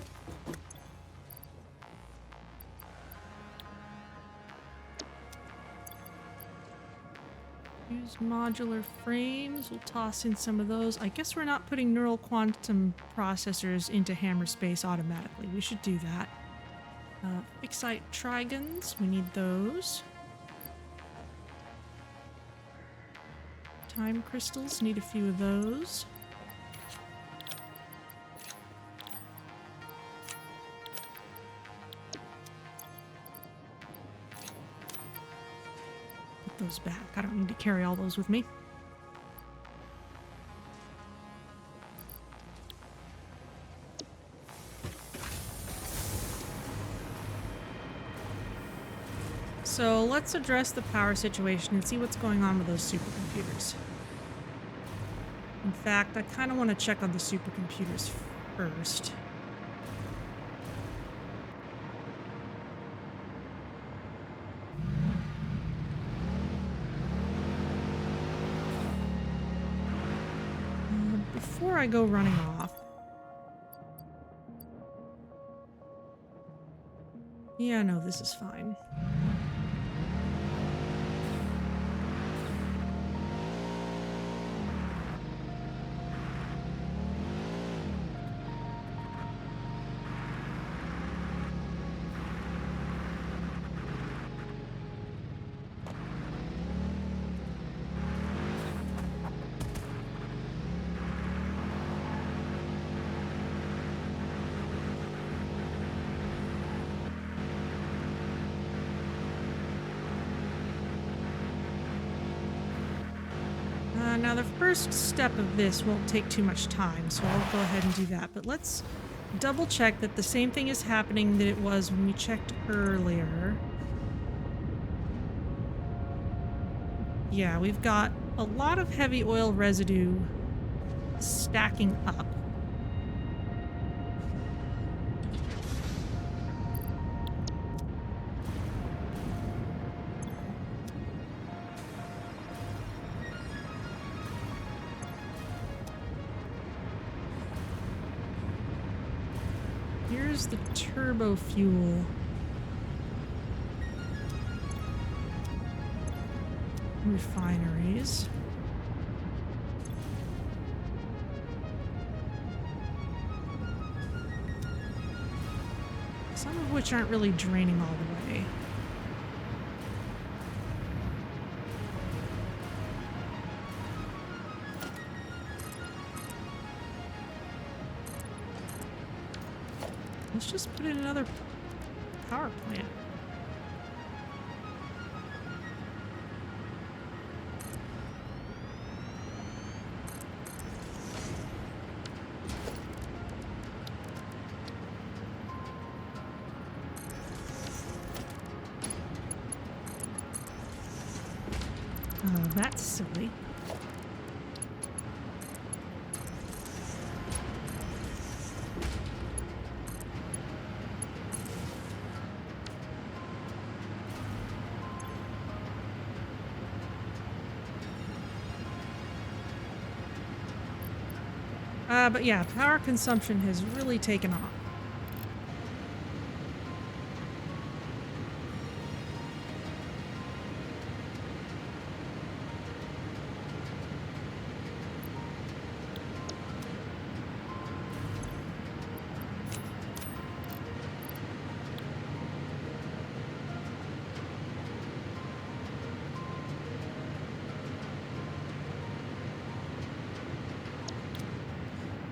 Use modular frames. We'll toss in some of those. I guess we're not putting neural quantum processors into hammer space automatically. We should do that. Fixite trigons. We need those. Time crystals. Need a few of those. Those back. I don't need to carry all those with me. So let's address the power situation and see what's going on with those supercomputers. In fact, I kind of want to check on the supercomputers first. Before I go running off. Yeah, no, this is fine. Now the first step of this won't take too much time, so I'll go ahead and do that. But let's double check that the same thing is happening that it was when we checked earlier. Yeah, we've got a lot of heavy oil residue stacking up. Here's the turbo fuel. Refineries. Some of which aren't really draining all the way. Let's just put in another power plant. Oh, that's silly. But yeah, power consumption has really taken off.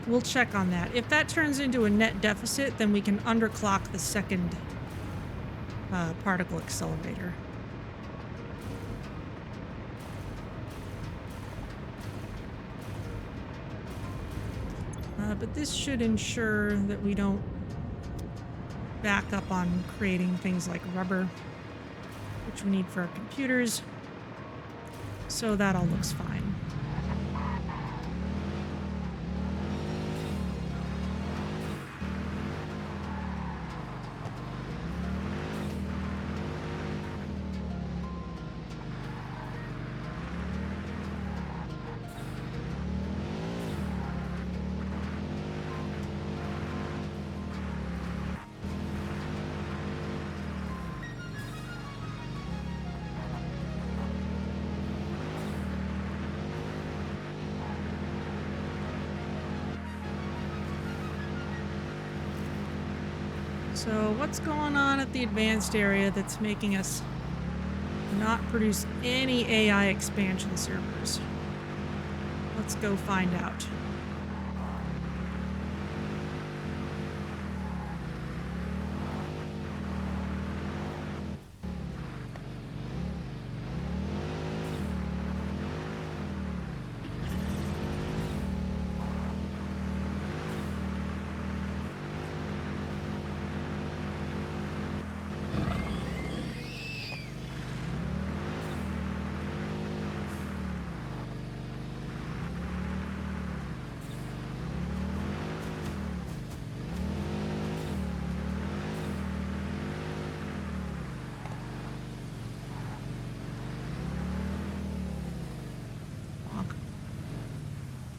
We'll check on that. If that turns into a net deficit, then we can underclock the second particle accelerator. But this should ensure that we don't back up on creating things like rubber, which we need for our computers. So that all looks fine. So what's going on at the advanced area that's making us not produce any AI expansion servers? Let's go find out.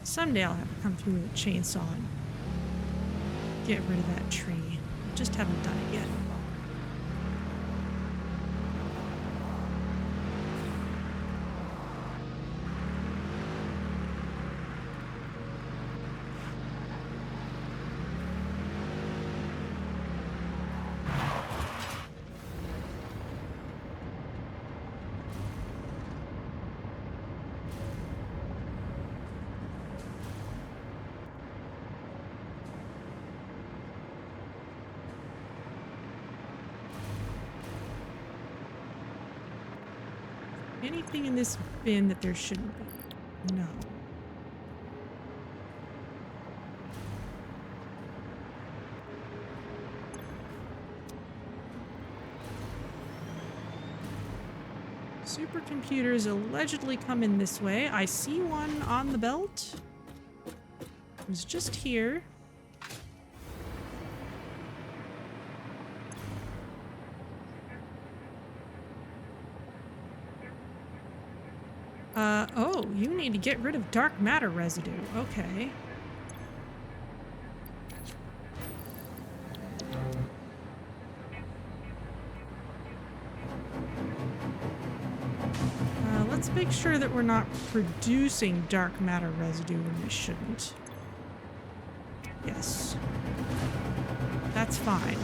Someday I'll have to come through with a chainsaw and get rid of that tree. Just haven't done it yet. Anything in this bin that there shouldn't be? No. Supercomputers allegedly come in this way. I see one on the belt. It was just here. Oh, you need to get rid of dark matter residue. Okay. Let's make sure that we're not producing dark matter residue when we shouldn't. Yes. That's fine.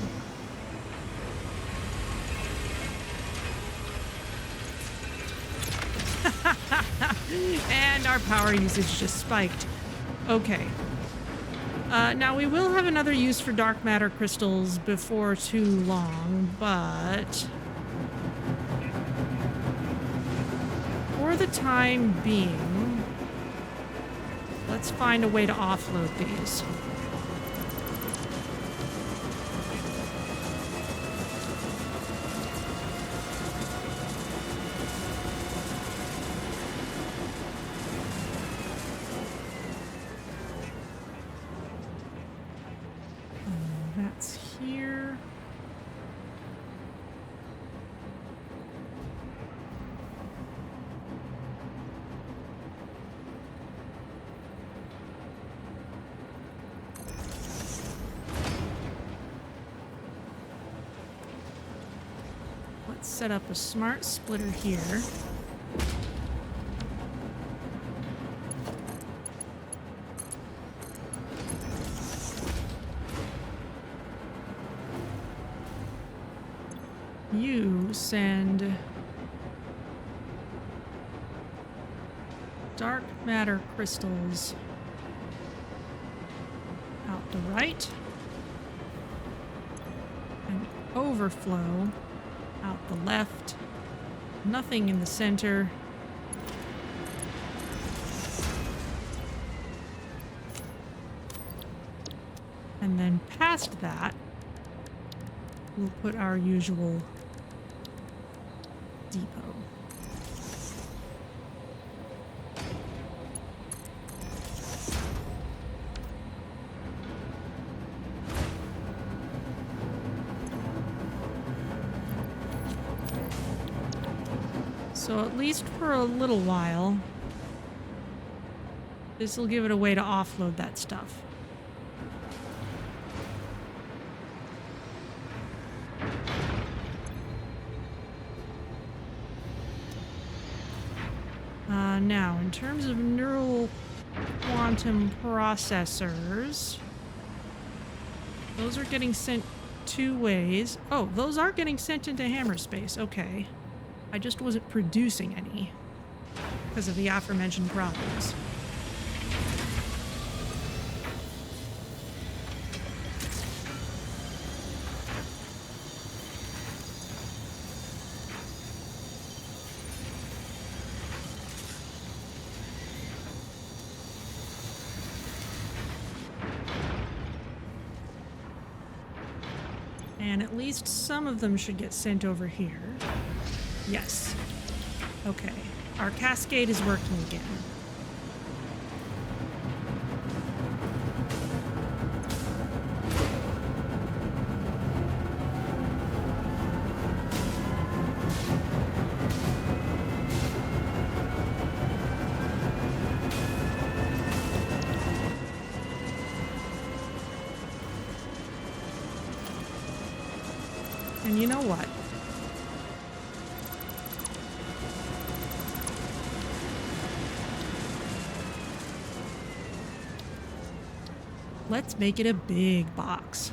And our power usage just spiked. Okay. Now we will have another use for dark matter crystals before too long, but for the time being, let's find a way to offload these. That's here. Let's set up a smart splitter here. You send dark matter crystals out the right and overflow out the left. Nothing in the center. And then past that, we'll put our usual depot. So at least for a little while, this will give it a way to offload that stuff. Now, in terms of neural quantum processors, those are getting sent two ways. Oh, those are getting sent into hammer space. Okay. I just wasn't producing any because of the aforementioned problems. And at least some of them should get sent over here. Yes. Okay. Our cascade is working again. you know what? Let's make it a big box.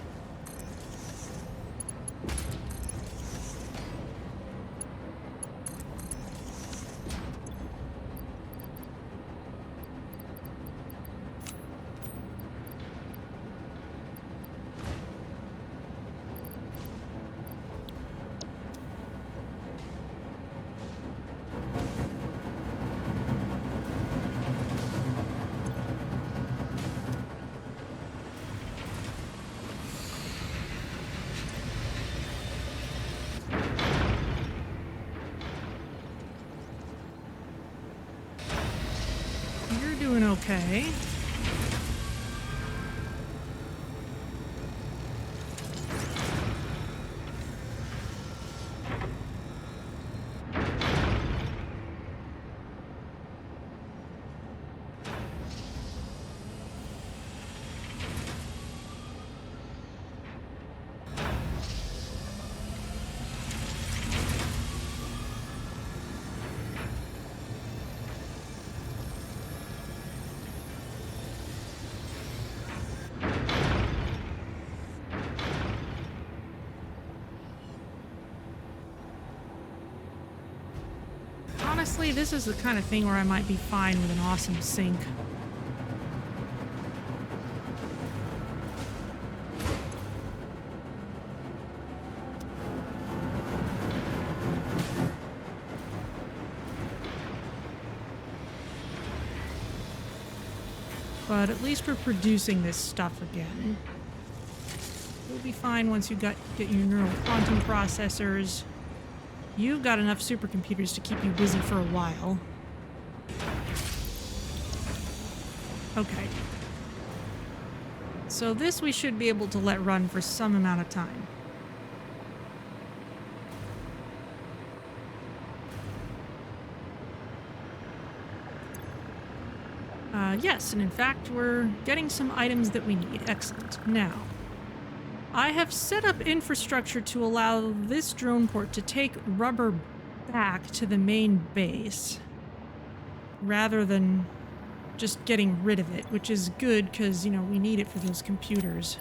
Doing okay. Honestly, this is the kind of thing where I might be fine with an awesome sink. But at least we're producing this stuff again. We'll be fine once you get your neural quantum processors. You've got enough supercomputers to keep you busy for a while. Okay. So this we should be able to let run for some amount of time. Yes, and in fact, we're getting some items that we need. Excellent. Now, I have set up infrastructure to allow this drone port to take rubber back to the main base rather than just getting rid of it, which is good because, you know, we need it for those computers.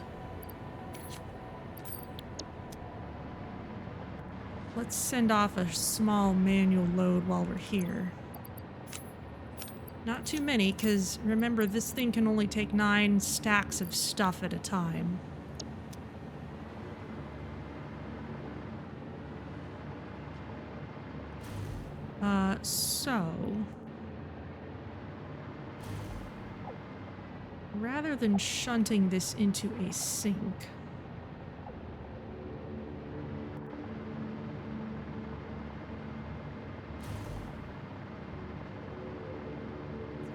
Let's send off a small manual load while we're here. Not too many, because remember, this thing can only take 9 stacks of stuff at a time. So rather than shunting this into a sink,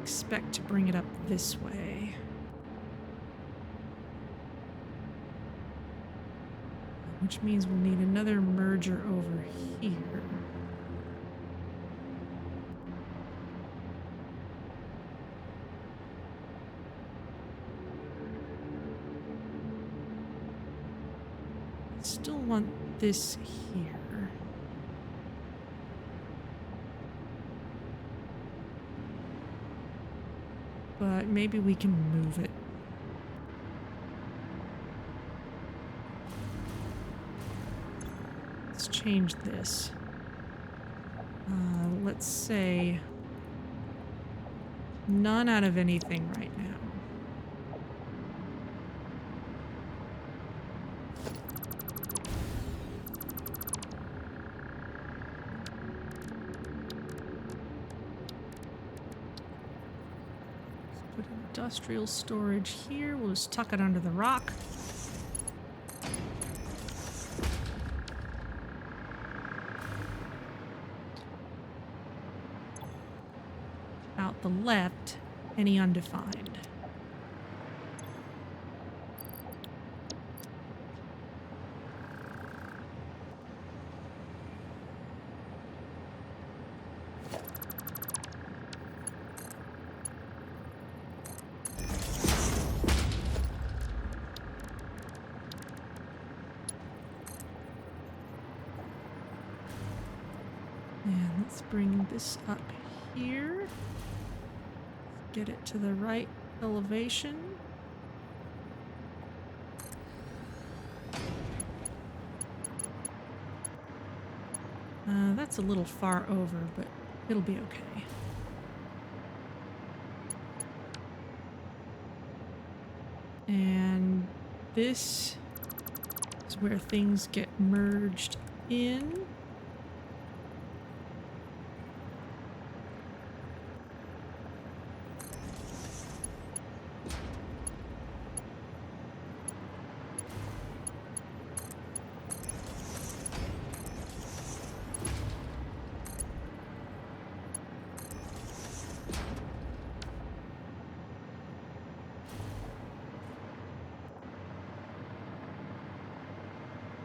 expect to bring it up this way. Which means we'll need another merger over here. Still want this here. But maybe we can move it. Let's change this. Let's say none out of anything right now. Industrial storage here. We'll just tuck it under the rock. Out the left, any undefined. And let's bring this up here. Get it to the right elevation. That's a little far over, but it'll be okay. And this is where things get merged in.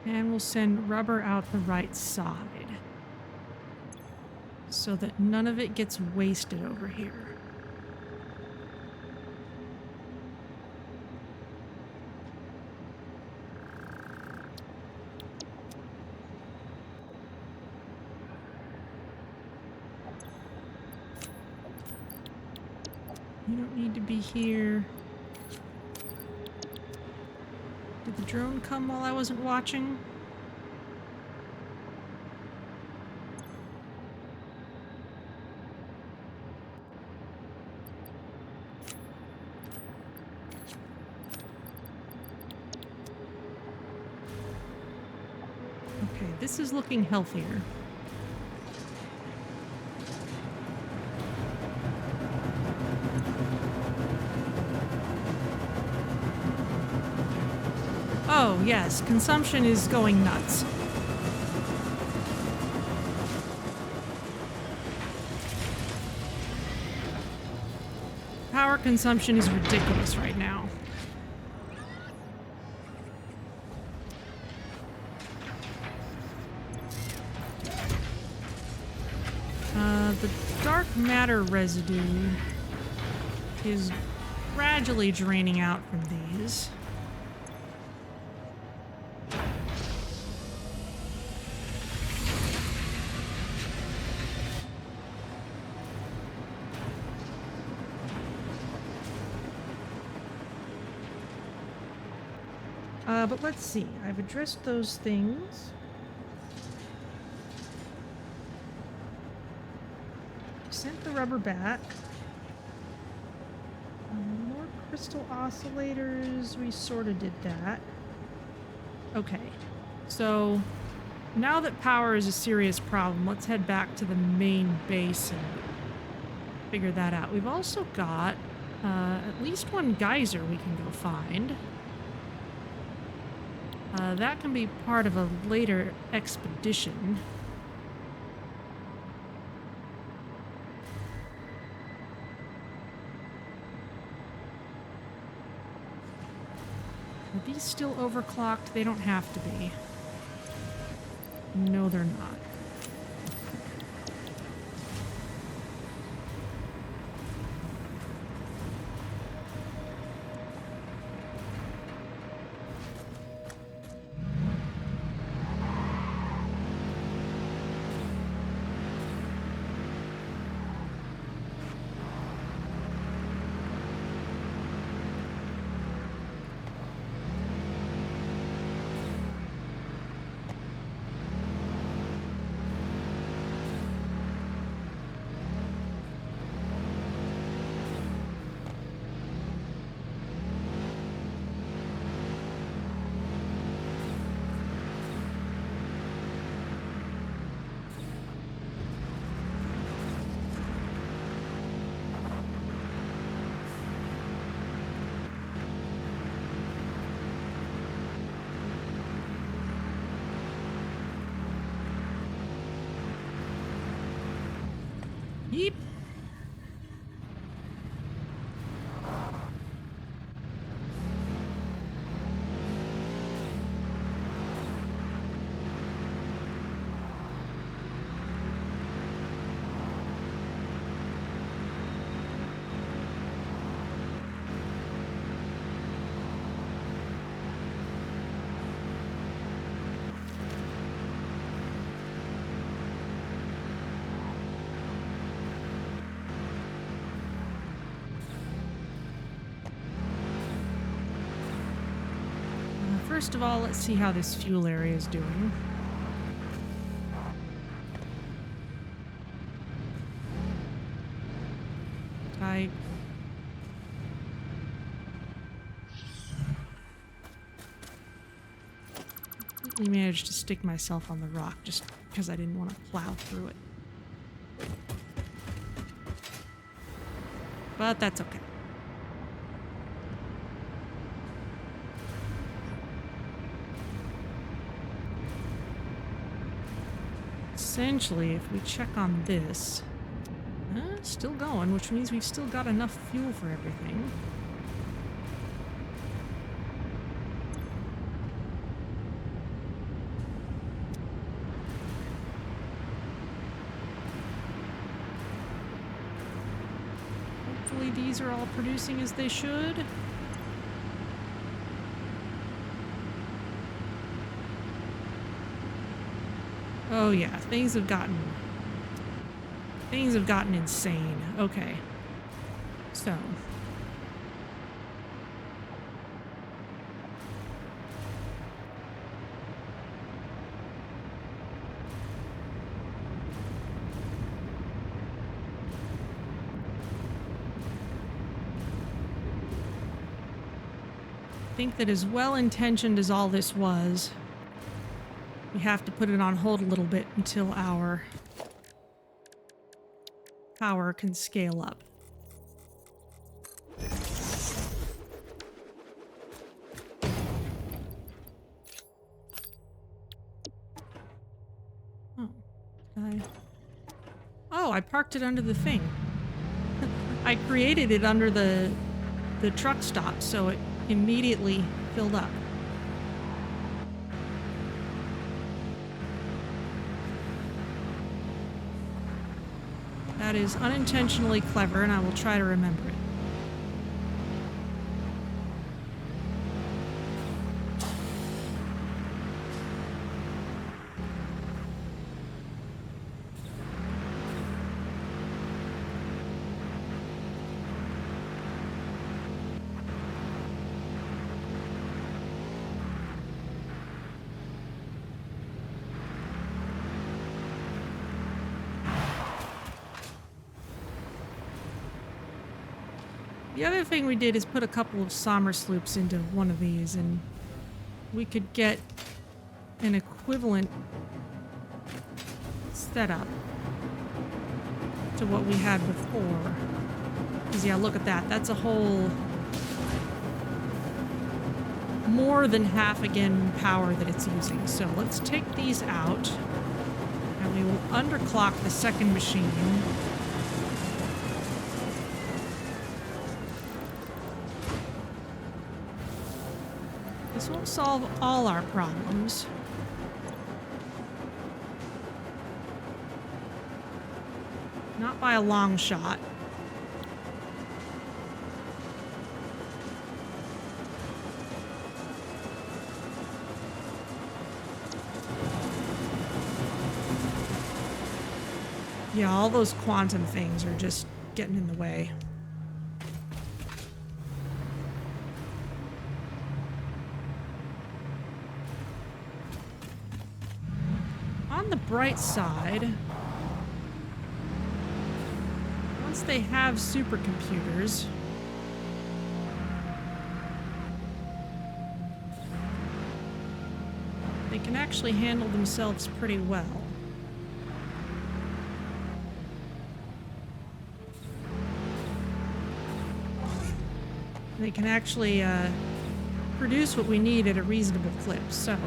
And we'll send rubber out the right side so that none of it gets wasted over here. You don't need to be here. Did the drone come while I wasn't watching? Okay, this is looking healthier. Oh, yes, consumption is going nuts. Power consumption is ridiculous right now. The dark matter residue is gradually draining out from these. But let's see. I've addressed those things. Sent the rubber back. More crystal oscillators. We sort of did that. Okay. So now that power is a serious problem, let's head back to the main base and figure that out. We've also got at least one geyser we can go find. That can be part of a later expedition. Are these still overclocked? They don't have to be. No, they're not. Yeep. first of all, let's see how this fuel area is doing. I managed to stick myself on the rock just because I didn't want to plow through it. But that's okay. Essentially, if we check on this, still going, which means we've still got enough fuel for everything. Hopefully these are all producing as they should. Oh yeah, things have gotten insane. Okay. So. I think that as well-intentioned as all this was, we have to put it on hold a little bit until our power can scale up. Oh, I parked it under the thing. I created it under the truck stop, so it immediately filled up. That is unintentionally clever, and I will try to remember it. The other thing we did is put a couple of Sommer sloops into one of these, and we could get an equivalent setup to what we had before. Because yeah, look at that. That's a whole more than half again power that it's using. So let's take these out, and we will underclock the second machine. This won't solve all our problems. Not by a long shot. Yeah, all those quantum things are just getting in the way. On the bright side, once they have supercomputers, they can actually handle themselves pretty well. They can actually produce what we need at a reasonable clip, so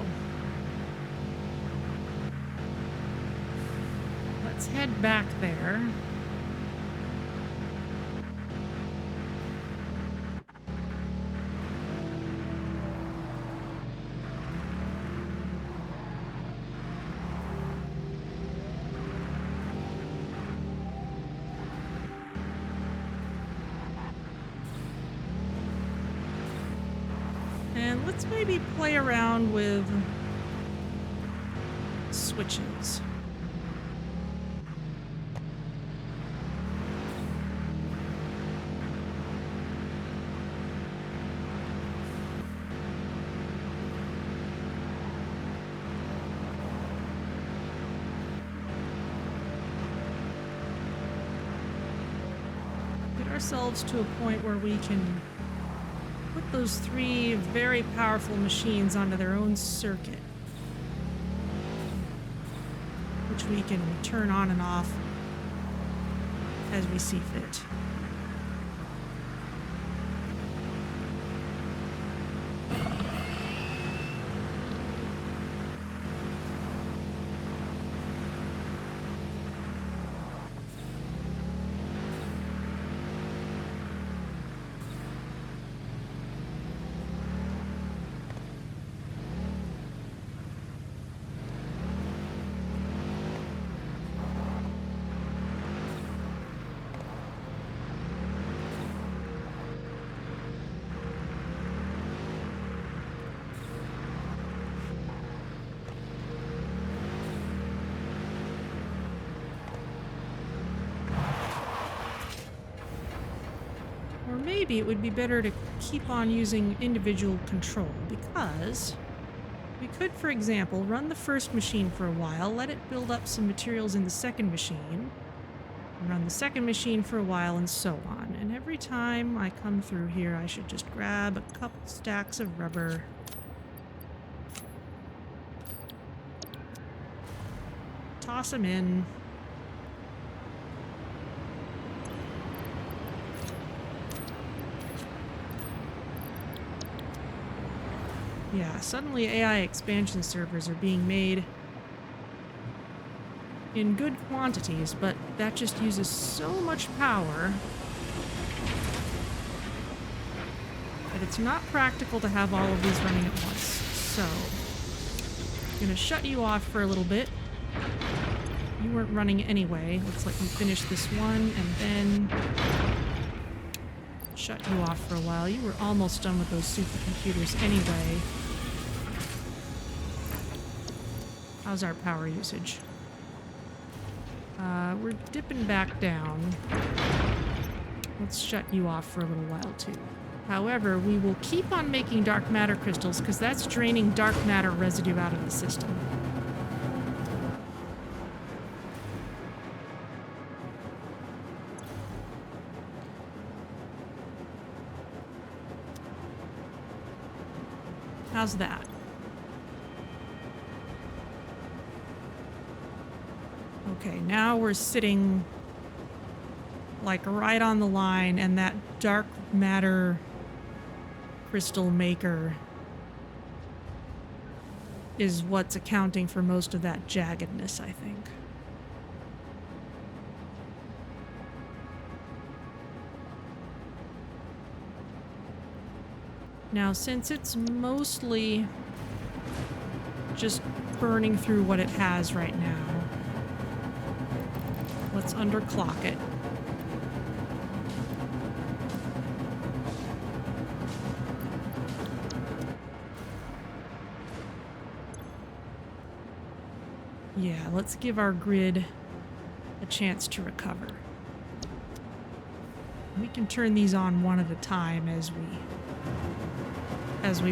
let's head back there. And let's maybe play around with switches. ourselves to a point where we can put those 3 very powerful machines onto their own circuit, which we can turn on and off as we see fit. Or maybe it would be better to keep on using individual control, because we could, for example, run the first machine for a while, let it build up some materials in the second machine, and run the second machine for a while, and so on. And every time I come through here, I should just grab a couple stacks of rubber. Toss them in. Yeah, suddenly AI expansion servers are being made in good quantities, but that just uses so much power that it's not practical to have all of these running at once. So, I'm gonna shut you off for a little bit. You weren't running anyway. Looks like we finished this one, and then shut you off for a while. You were almost done with those supercomputers anyway. How's our power usage? We're dipping back down. Let's shut you off for a little while too. However, we will keep on making dark matter crystals because that's draining dark matter residue out of the system. How's that? Okay, now we're sitting like right on the line, and that dark matter crystal maker is what's accounting for most of that jaggedness, I think. Now, since it's mostly just burning through what it has right now, let's underclock it. Yeah, let's give our grid a chance to recover. We can turn these on one at a time as we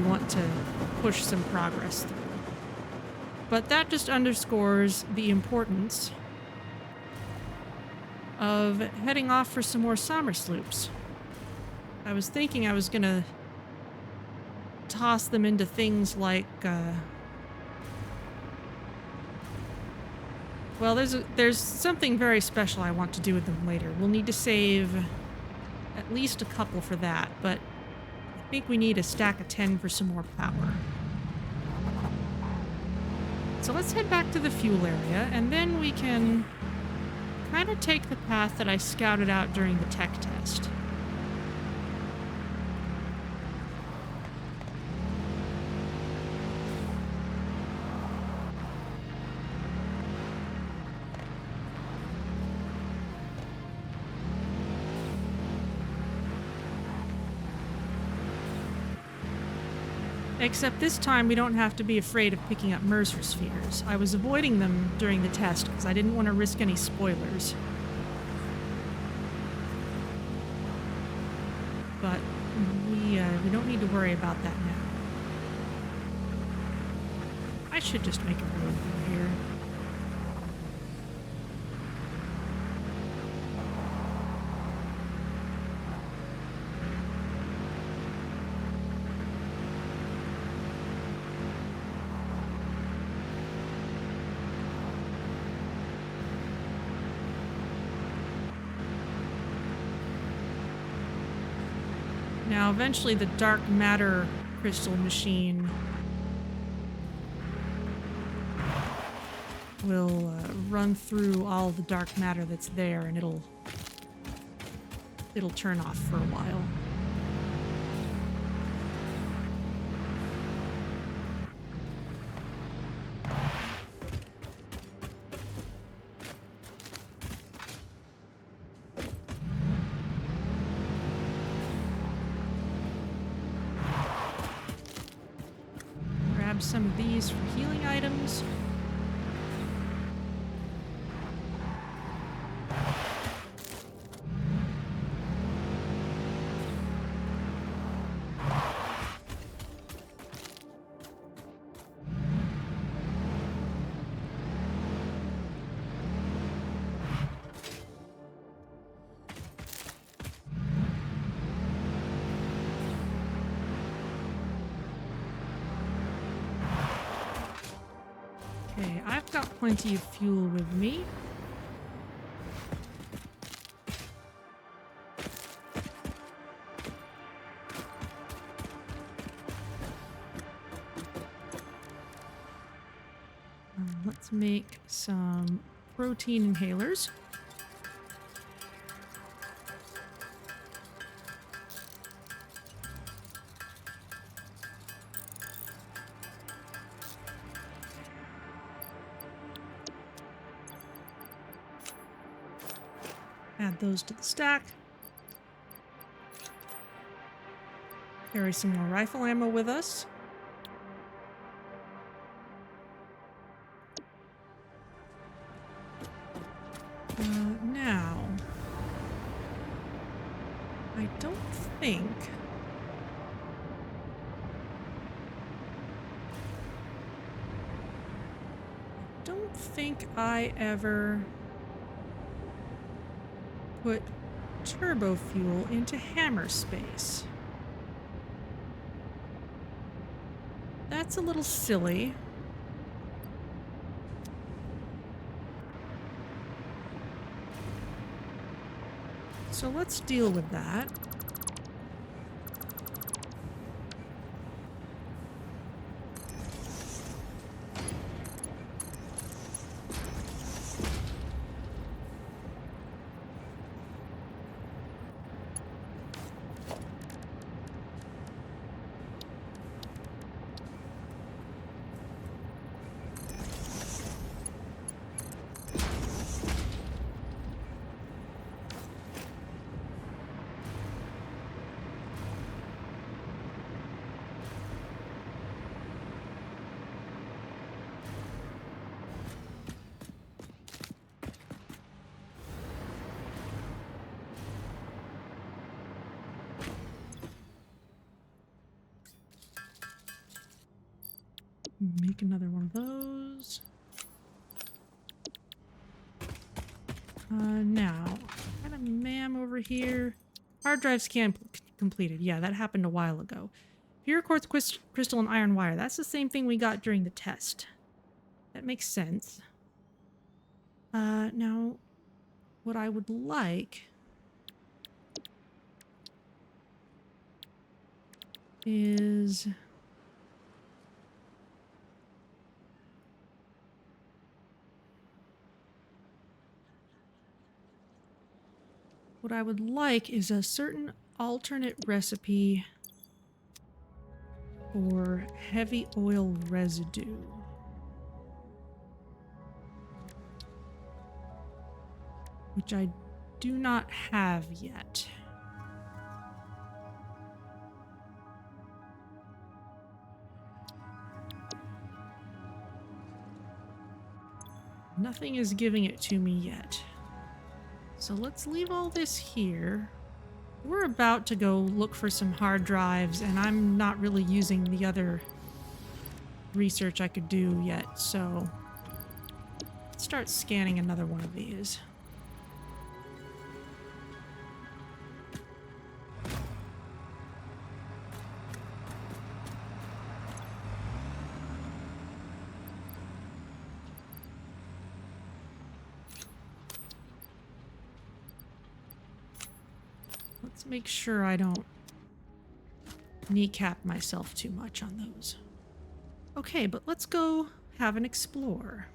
want to push some progress through. But that just underscores the importance of heading off for some more Sommer sloops. I was thinking I was gonna toss them into things like, well, there's something very special I want to do with them later. We'll need to save at least a couple for that, but I think we need a stack of 10 for some more power. So let's head back to the fuel area, and then we can kind of take the path that I scouted out during the tech test. Except this time we don't have to be afraid of picking up Mercer spheres. I was avoiding them during the test because I didn't want to risk any spoilers. But we don't need to worry about that now. I should just make a road through here. Now, eventually the dark matter crystal machine will run through all the dark matter that's there, and it'll turn off for a while. Grab some of these for healing items. Okay, I've got plenty of fuel with me. Let's make some protein inhalers. Add those to the stack. Carry some more rifle ammo with us. Now, I don't think I ever put turbo fuel into hammer space. That's a little silly. So let's deal with that. Make another one of those. Now, got a MAM over here. Hard drive scan completed. Yeah, that happened a while ago. Pure quartz crystal and iron wire. That's the same thing we got during the test. That makes sense. Now, what I would like is... What I would like is a certain alternate recipe for heavy oil residue. Which I do not have yet. Nothing is giving it to me yet. So let's leave all this here. We're about to go look for some hard drives, and I'm not really using the other research I could do yet, so let's start scanning another one of these. Let's make sure I don't kneecap myself too much on those. Okay, but let's go have an explore.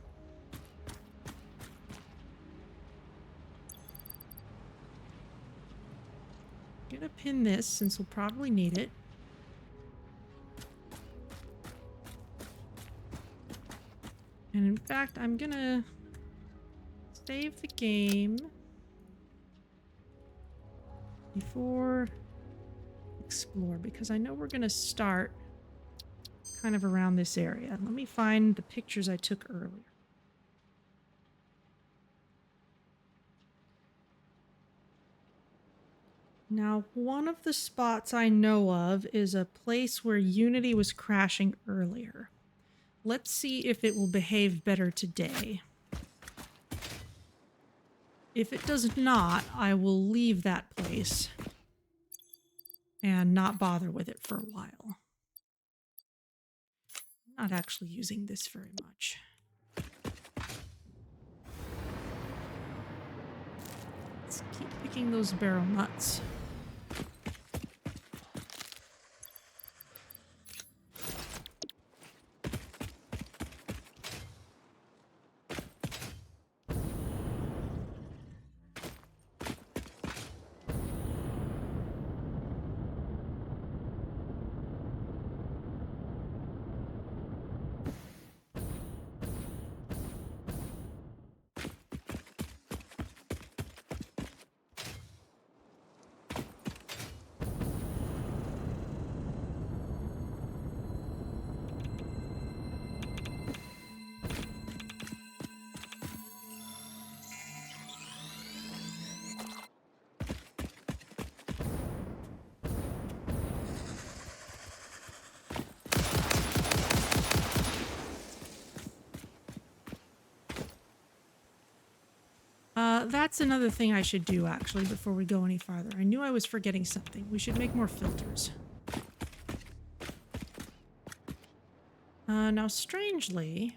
Gonna pin this since we'll probably need it. And in fact, I'm gonna save the game before explore, because I know we're gonna start kind of around this area. Let me find the pictures I took earlier. Now, one of the spots I know of is a place where Unity was crashing earlier. Let's see if it will behave better today. If it does not, I will leave that place and not bother with it for a while. I'm not actually using this very much. Let's keep picking those barrel nuts. That's another thing I should do, actually, before we go any farther. I knew I was forgetting something. We should make more filters. Now, strangely,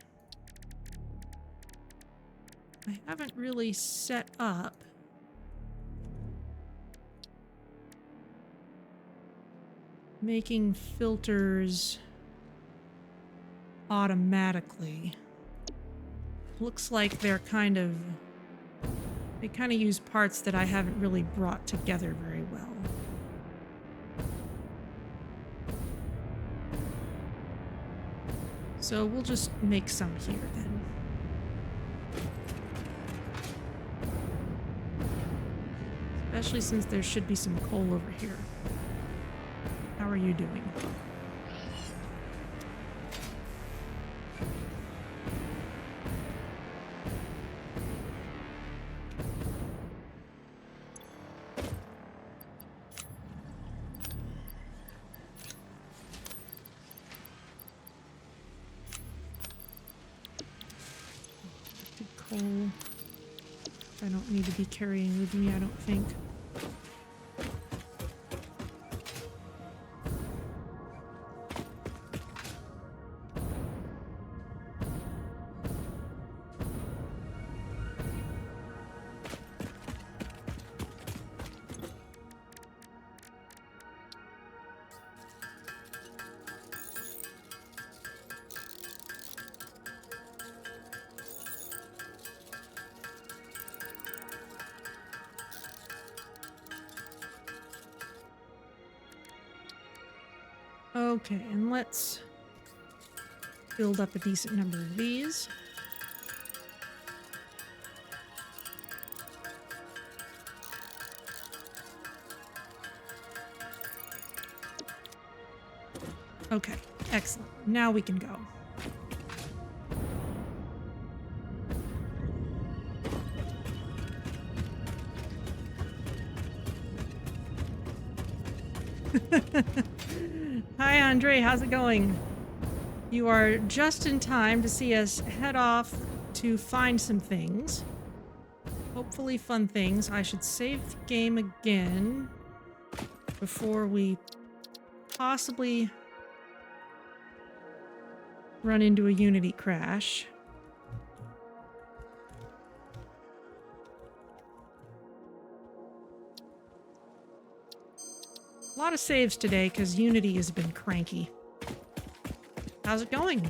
I haven't really set up making filters automatically. Looks like they're they kind of use parts that I haven't really brought together very well. So we'll just make some here then. Especially since there should be some coal over here. How are you doing? Coal. I don't need to be carrying with me, I don't think. Okay, and let's build up a decent number of these. Okay, excellent. Now we can go. Hi, Andre. How's it going? You are just in time to see us head off to find some things. Hopefully fun things. I should save the game again before we possibly run into a Unity crash. A lot of saves today because Unity has been cranky. How's it going?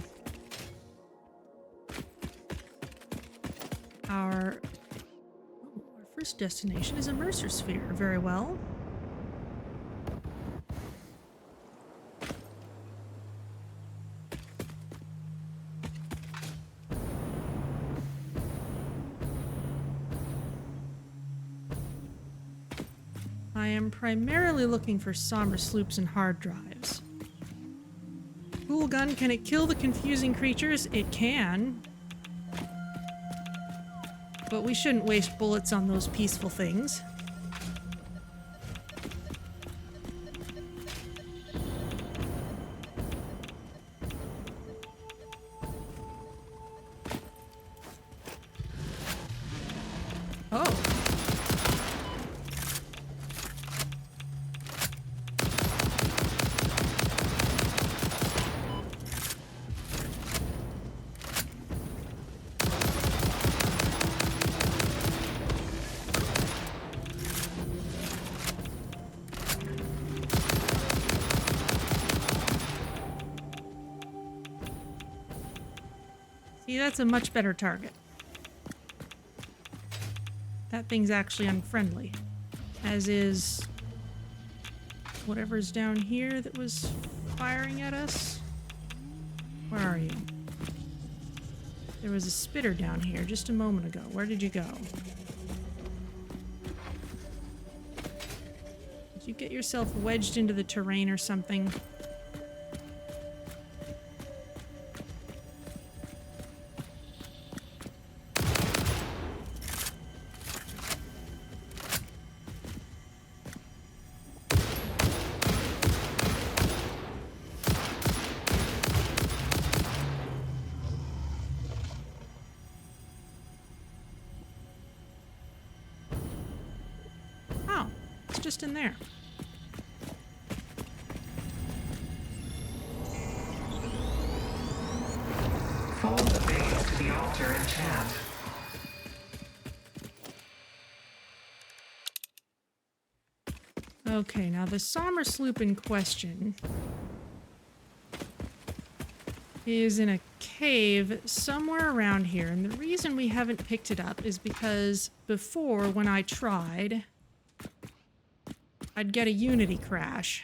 Our first destination is a Mercer Sphere. Very well. I am primarily looking for somber sloops and hard drives. Cool gun, can it kill the confusing creatures? It can. But we shouldn't waste bullets on those peaceful things. Oh. See, that's a much better target. That thing's actually unfriendly. As is whatever's down here that was firing at us. Where are you? There was a spitter down here just a moment ago. Where did you go? Did you get yourself wedged into the terrain or something? Just in there. Follow the base to the altar and chant. Okay, now the Sommer sloop in question is in a cave somewhere around here, and the reason we haven't picked it up is because before, when I tried, I'd get a Unity crash.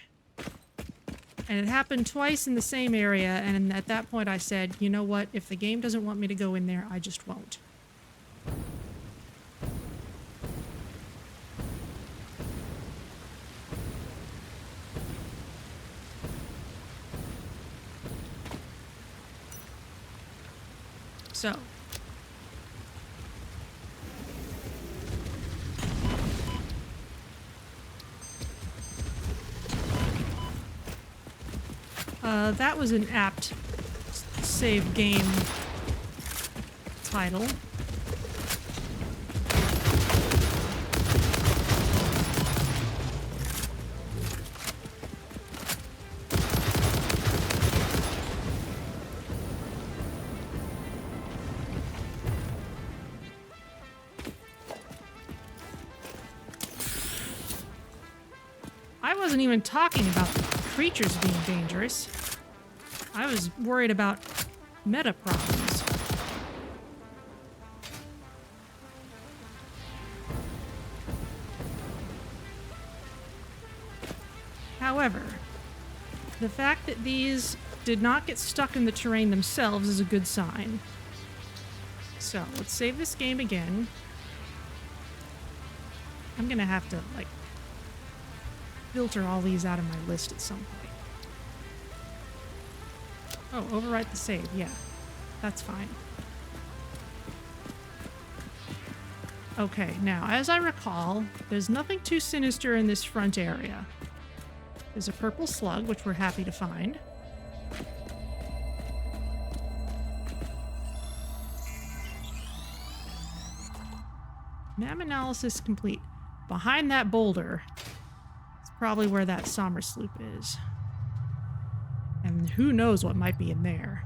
And it happened twice in the same area, and at that point I said, you know what, if the game doesn't want me to go in there, I just won't. So. That was an apt save game title. I wasn't even talking about the creatures being dangerous. I was worried about meta problems. However, the fact that these did not get stuck in the terrain themselves is a good sign. So, let's save this game again. I'm gonna have to, like, filter all these out of my list at some point. Oh, overwrite the save. Yeah, that's fine. Okay, now, as I recall, there's nothing too sinister in this front area. There's a purple slug, which we're happy to find. Map analysis complete. Behind that boulder is probably where that Sommer sloop is. And who knows what might be in there.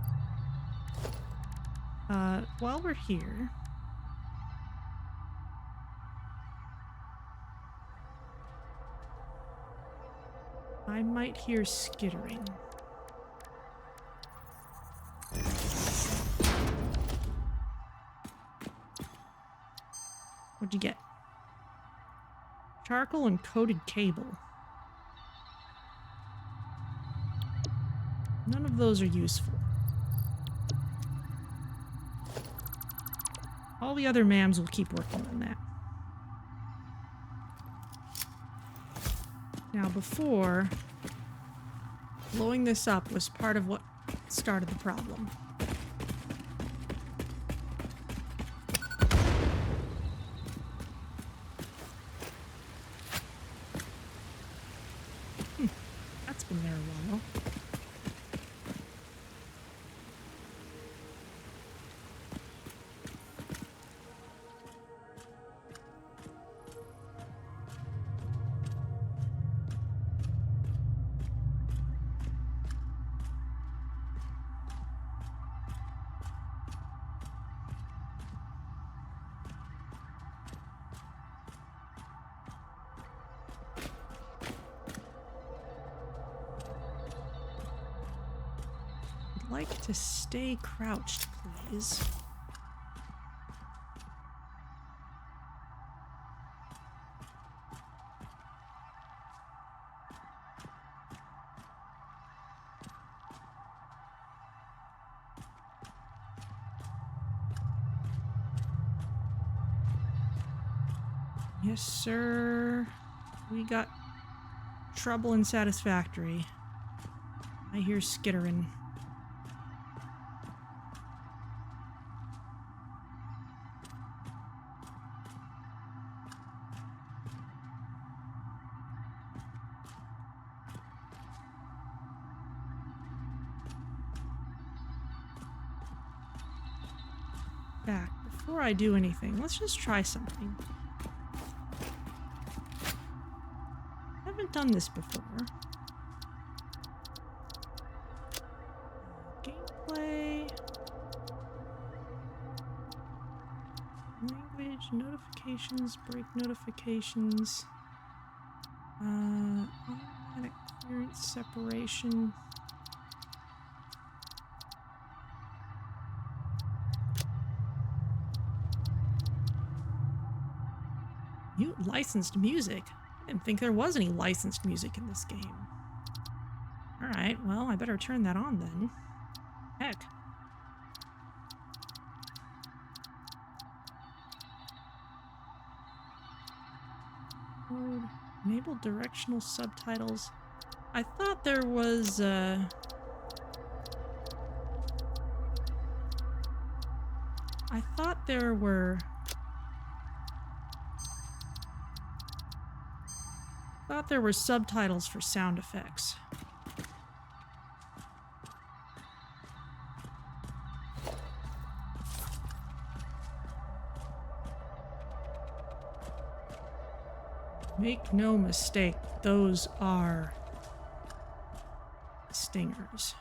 While we're here... I might hear skittering. What'd you get? Charcoal and coated cable. None of those are useful. All the other mams will keep working on that. Now before, blowing this up was part of what started the problem. That's been there a while. Like to stay crouched, please. Yes, sir. We got trouble in Satisfactory. I hear skittering. Back. Before I do anything, let's just try something. I haven't done this before. Gameplay. Language, notifications, break notifications. Automatic clearance separation. Mute licensed music? I didn't think there was any licensed music in this game. Alright, well, I better turn that on then. Heck. Mode. Enable directional subtitles. I thought there was, I thought there were... thought there were subtitles for sound effects. Make no mistake, those are stingers.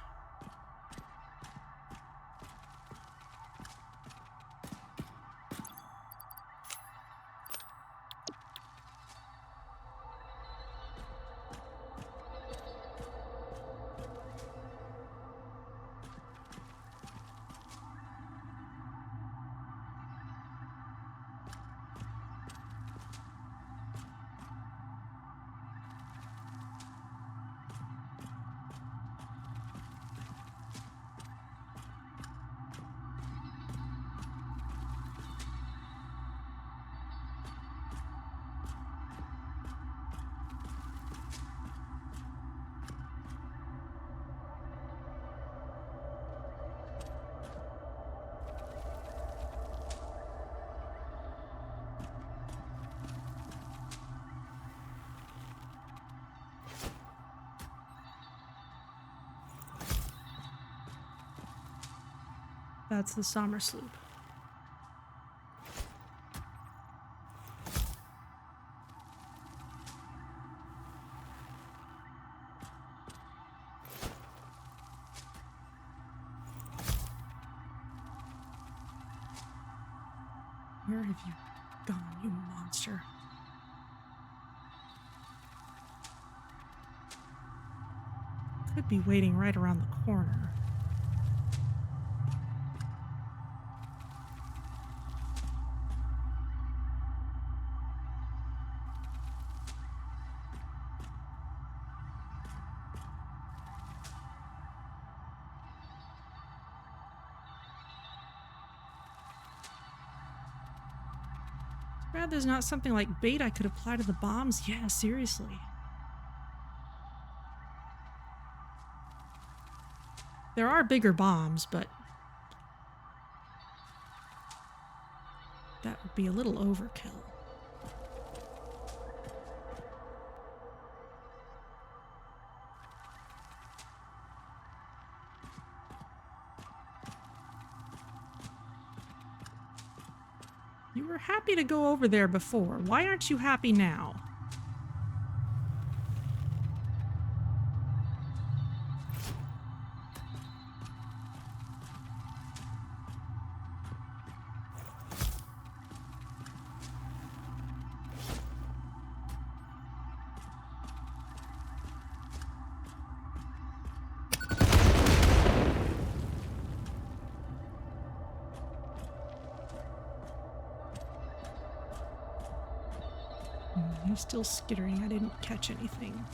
That's the Sommer sloop. Where have you gone, you monster? could be waiting right around the corner. Glad there's not something like bait I could apply to the bombs. Yeah, seriously. There are bigger bombs, but that would be a little overkill. You were happy to go over there before. Why aren't you happy now? He's still skittering. I didn't catch anything.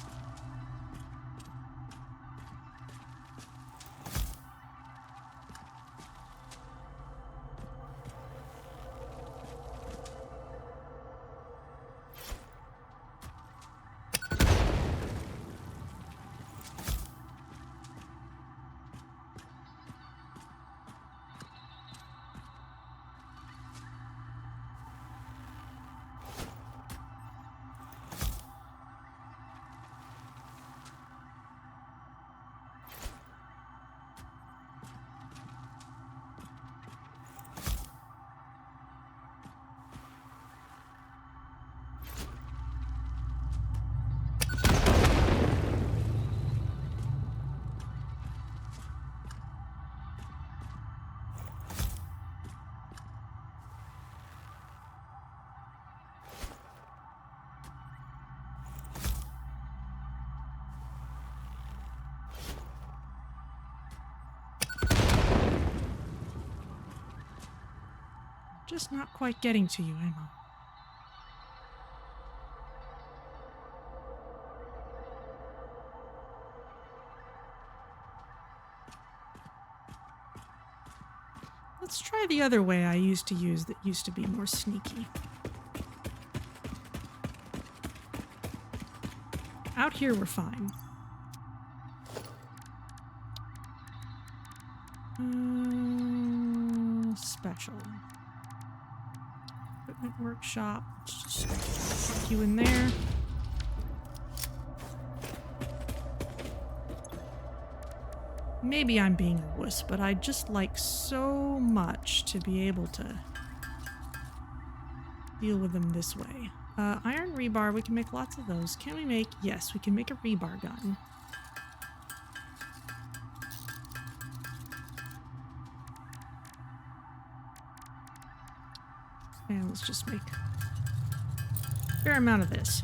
Just not quite getting to you, am I? Let's try the other way I used to use that used to be more sneaky. Out here we're fine. Special. Equipment workshop. Let's just put you in there. Maybe I'm being a wuss, but I'd just like so much to be able to deal with them this way. Iron rebar, we can make lots of those. Can we make? Yes, we can make a rebar gun. And let's just make a fair amount of this.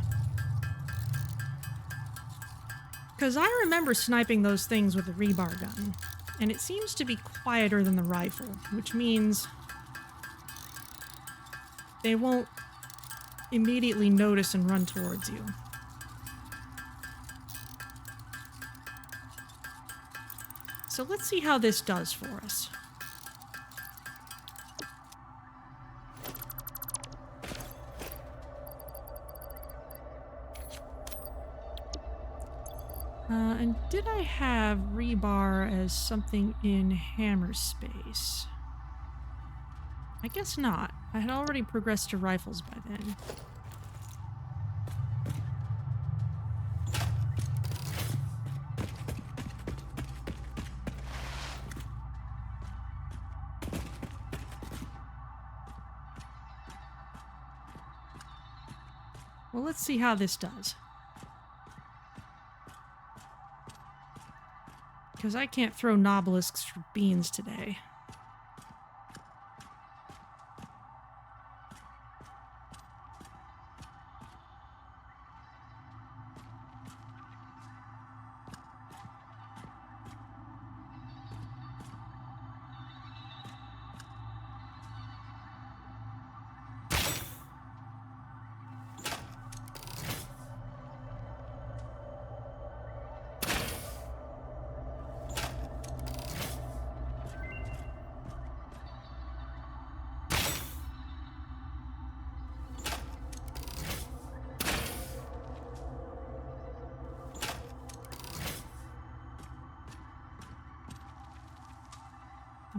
Because I remember sniping those things with a rebar gun, and it seems to be quieter than the rifle, which means they won't immediately notice and run towards you. So let's see how this does for us. And did I have rebar as something in hammer space? I guess not. I had already progressed to rifles by then. Well, let's see how this does. Because I can't throw nobelisks for beans today.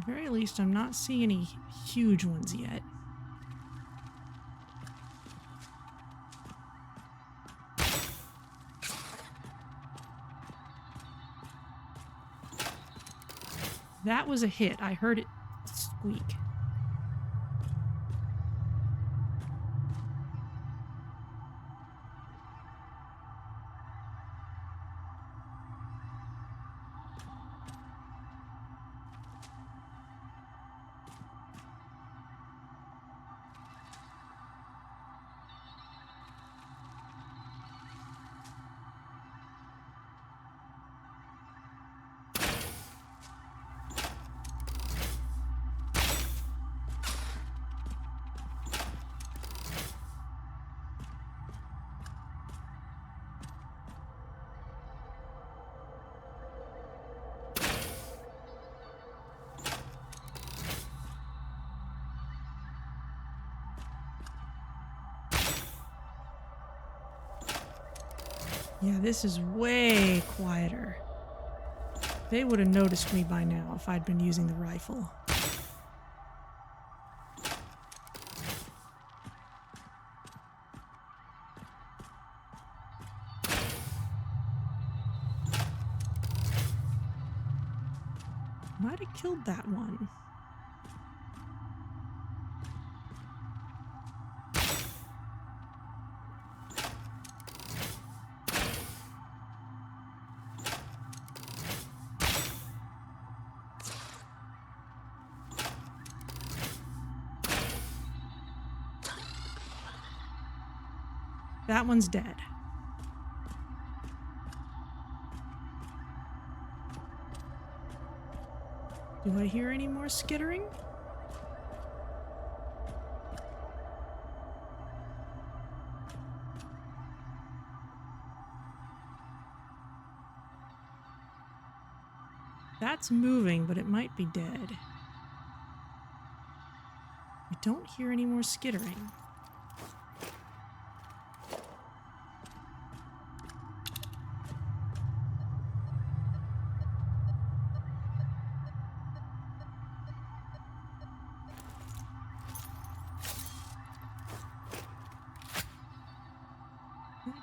At the very least, I'm not seeing any huge ones yet. That was a hit. I heard it squeak. Yeah, this is way quieter. They would have noticed me by now if I'd been using the rifle. Might have killed that one. That one's dead. Do I hear any more skittering? That's moving, but it might be dead. I don't hear any more skittering.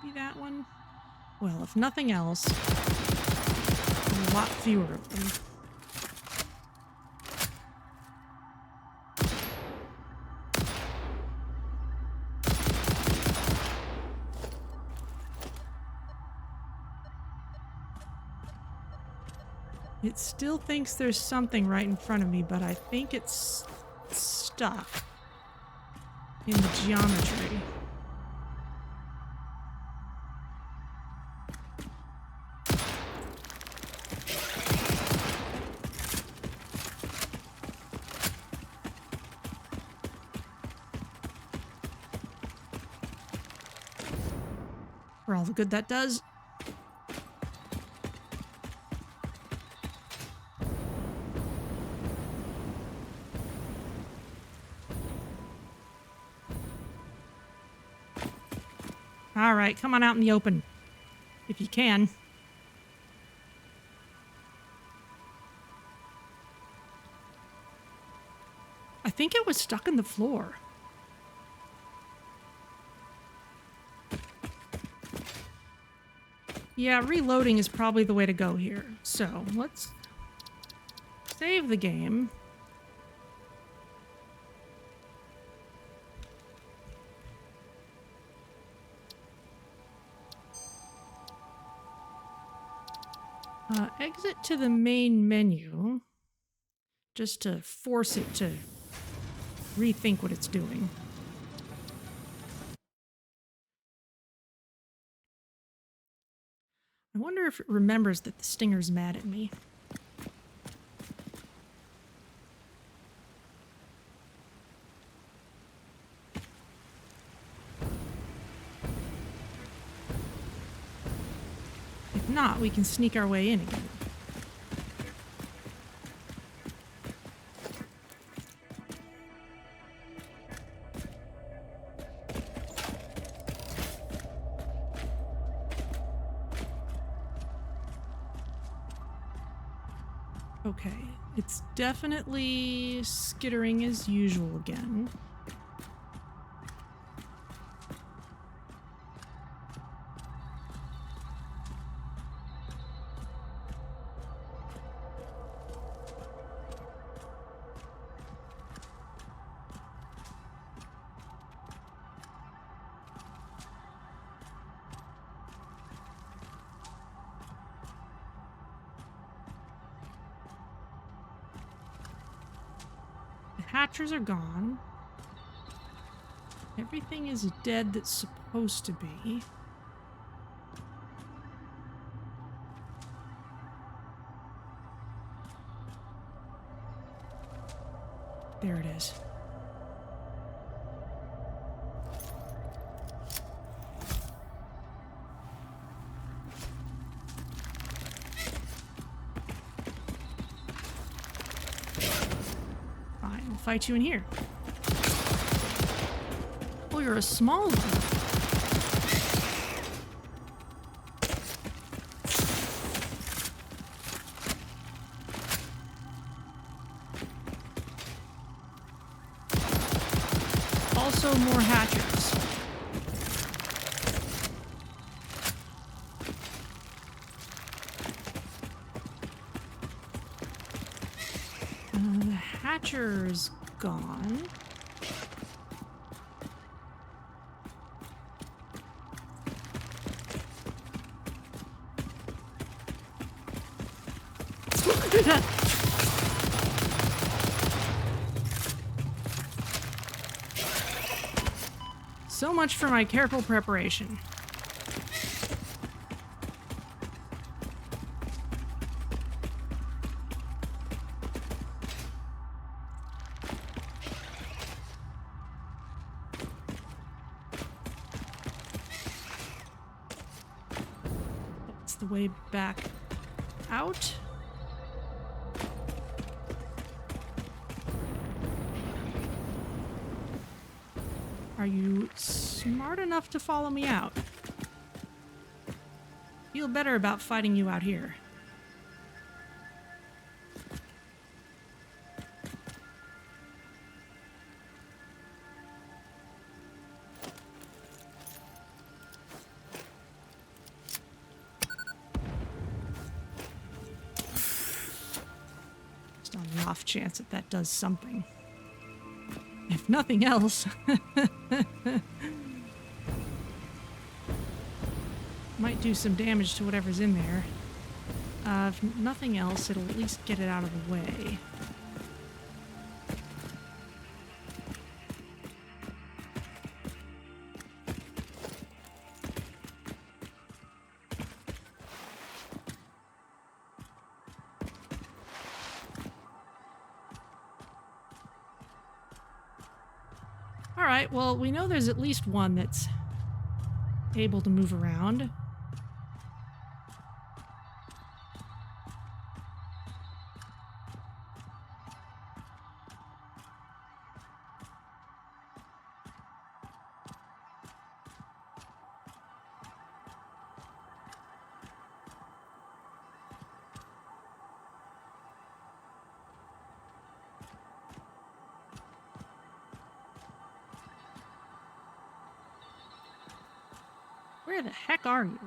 Maybe that one? Well, if nothing else, a lot fewer of them. It still thinks there's something right in front of me, but I think it's stuck in the geometry. For all the good that does. All right, come on out in the open, if you can. I think it was stuck in the floor. Yeah, reloading is probably the way to go here. So, let's save the game. Exit to the main menu, just to force it to rethink what it's doing. I wonder if it remembers that the stinger's mad at me. If not, we can sneak our way in again. Okay, it's definitely skittering as usual again. The hatchers are gone. Everything is dead that's supposed to be. There it is. Fine, I'll fight you in here. Oh, you're a small one. Also more hatchers. The hatcher's gone. So much for my careful preparation. That's the way back out. Are you smart enough to follow me out? Feel better about fighting you out here. Just on the off chance that that does something. If nothing else. Might do some damage to whatever's in there. If nothing else, it'll at least get it out of the way. Alright, well, we know there's at least one that's able to move around. Where the heck are you?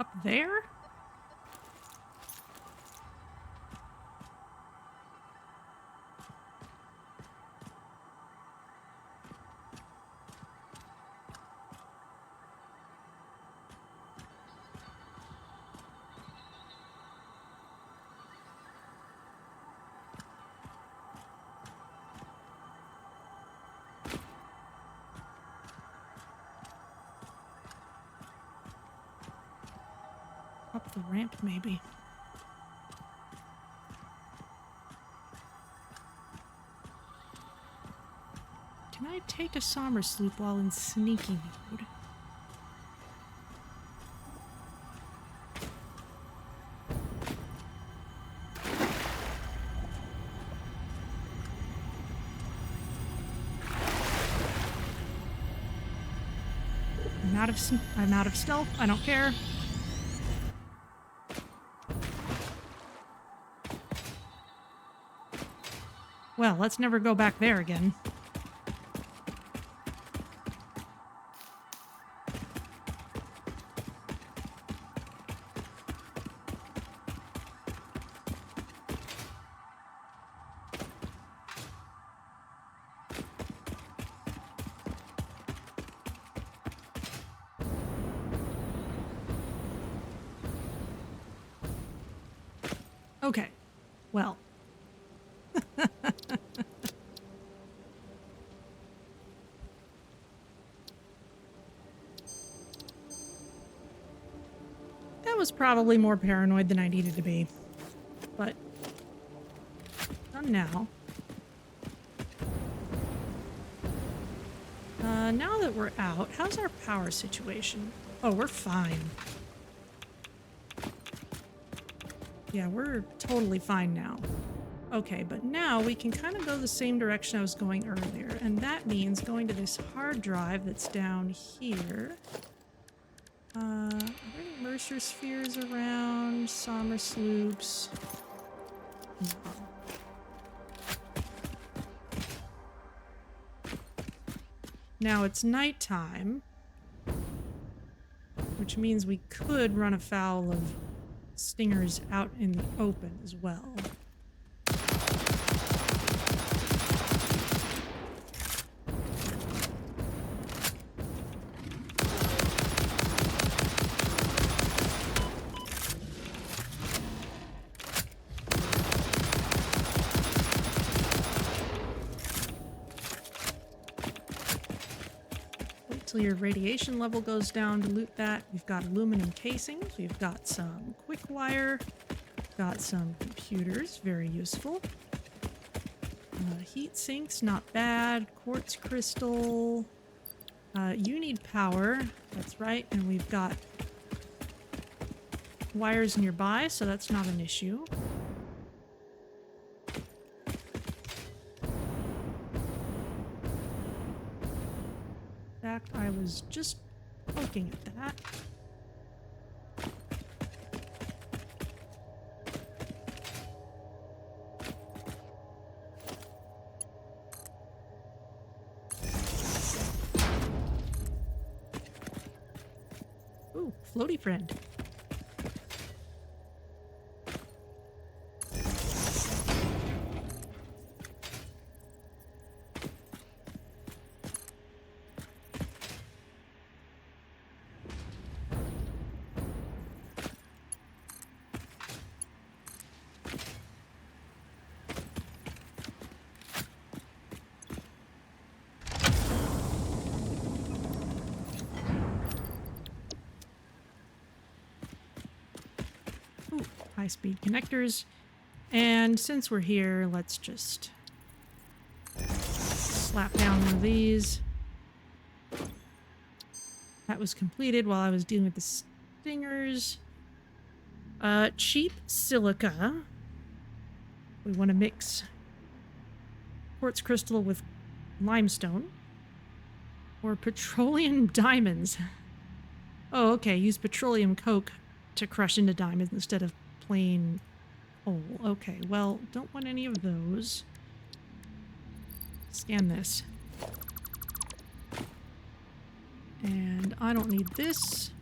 Up there? Up the ramp, maybe. Can I take a somber sloop while in sneaking mode? I'm out of stealth. I don't care. Well, let's never go back there again. Okay, well. That was probably more paranoid than I needed to be. But, done now. Now that we're out, how's our power situation? Oh, we're fine. Yeah, we're totally fine now. Okay, but now we can kind of go the same direction I was going earlier, and that means going to this hard drive that's down here. Are there any Mercer spheres around? Sommer sloops? No. Now it's nighttime, which means we could run afoul of stingers out in the open as well. Your radiation level goes down to loot that. We've got aluminum casings. We've got some quick wire. Got some computers, very useful. Heat sinks, not bad. Quartz crystal. You need power. That's right. And we've got wires nearby, so that's not an issue. I was just poking at that. Ooh, floaty friend. High-speed connectors. And since we're here, let's just slap down one of these. That was completed while I was dealing with the stingers. Cheap silica. We want to mix quartz crystal with limestone. Or petroleum diamonds. Oh, okay. Use petroleum coke to crush into diamonds instead of plain coal. Okay, well, don't want any of those. Scan this. And I don't need this.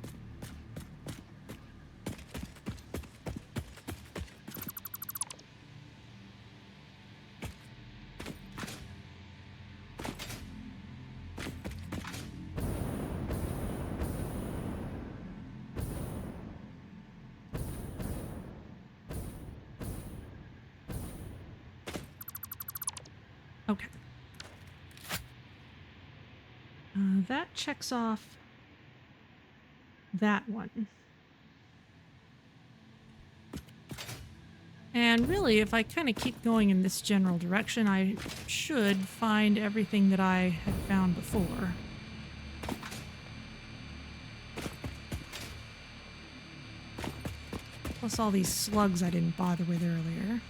Okay. That checks off that one. And really, if I kind of keep going in this general direction, I should find everything that I had found before. Plus all these slugs I didn't bother with earlier.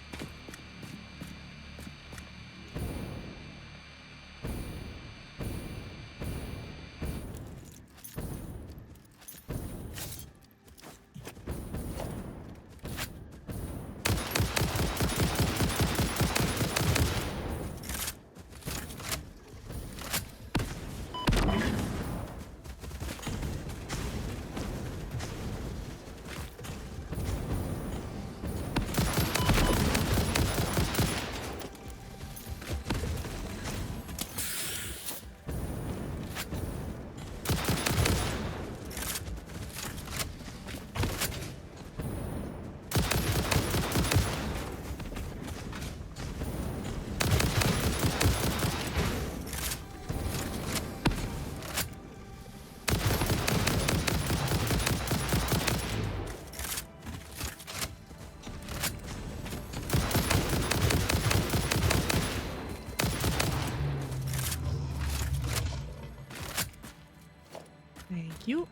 Thank you.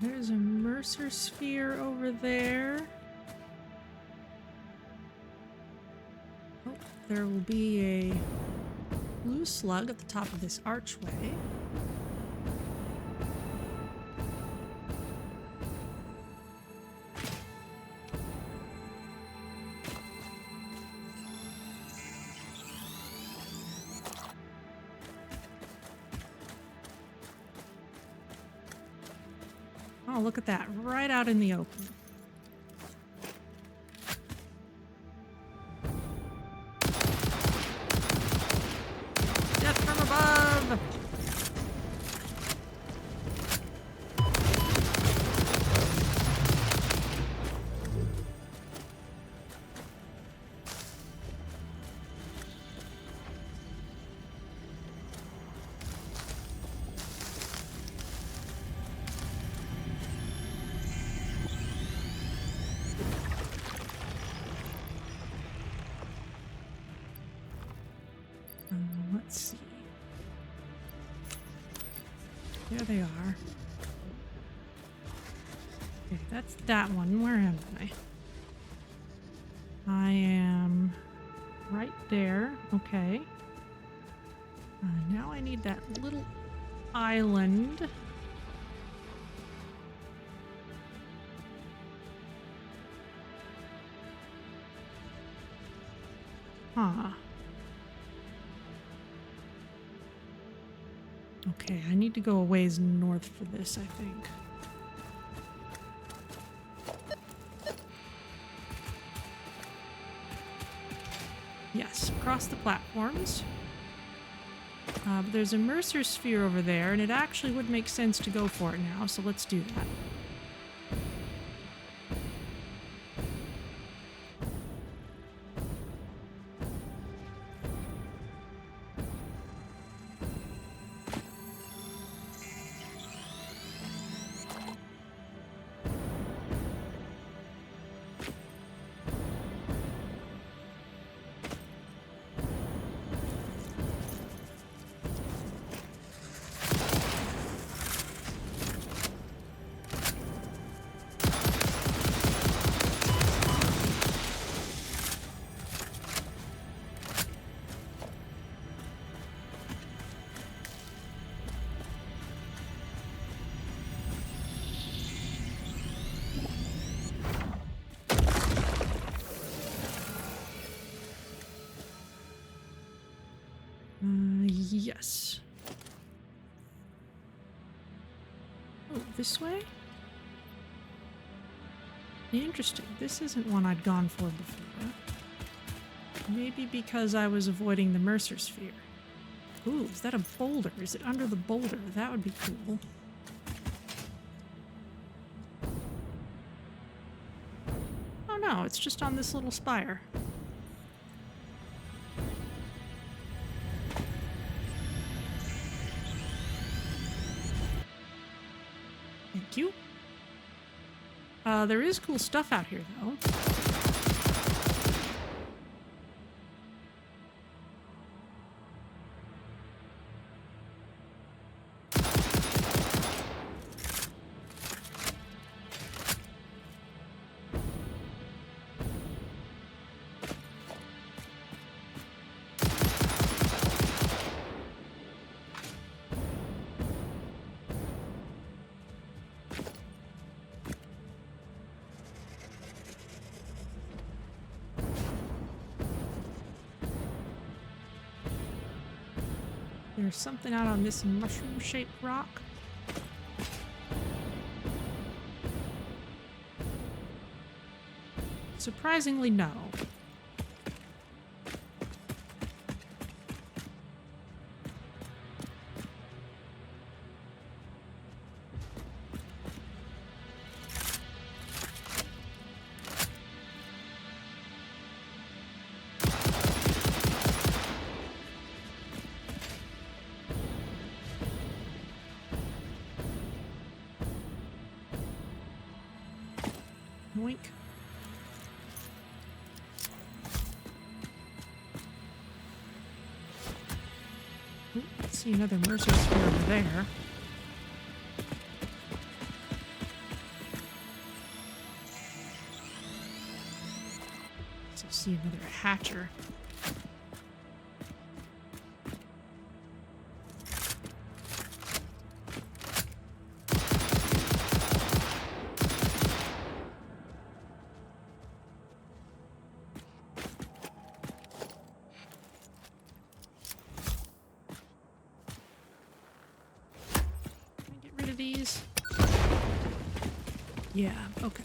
There's a Mercer sphere over there. Oh, there will be a blue slug at the top of this archway. Oh, look at that, right out in the open. Death from above! Let's see. There they are. Okay, that's that one. Where am I? I am right there. Okay. Now I need that little island. Huh. Okay, I need to go a ways north for this, I think. Yes, across the platforms. But there's a Mercer sphere over there, and it actually would make sense to go for it now, so let's do that. Yes. Oh, this way? Interesting. This isn't one I'd gone for before. Maybe because I was avoiding the Mercer sphere. Ooh, is that a boulder? Is it under the boulder? That would be cool. Oh no, it's just on this little spire. Thank you. There is cool stuff out here, though. There's something out on this mushroom-shaped rock. Surprisingly, no. Yoink. Ooh, see another Mercer sphere over there. So see another hatcher. These? Yeah, okay.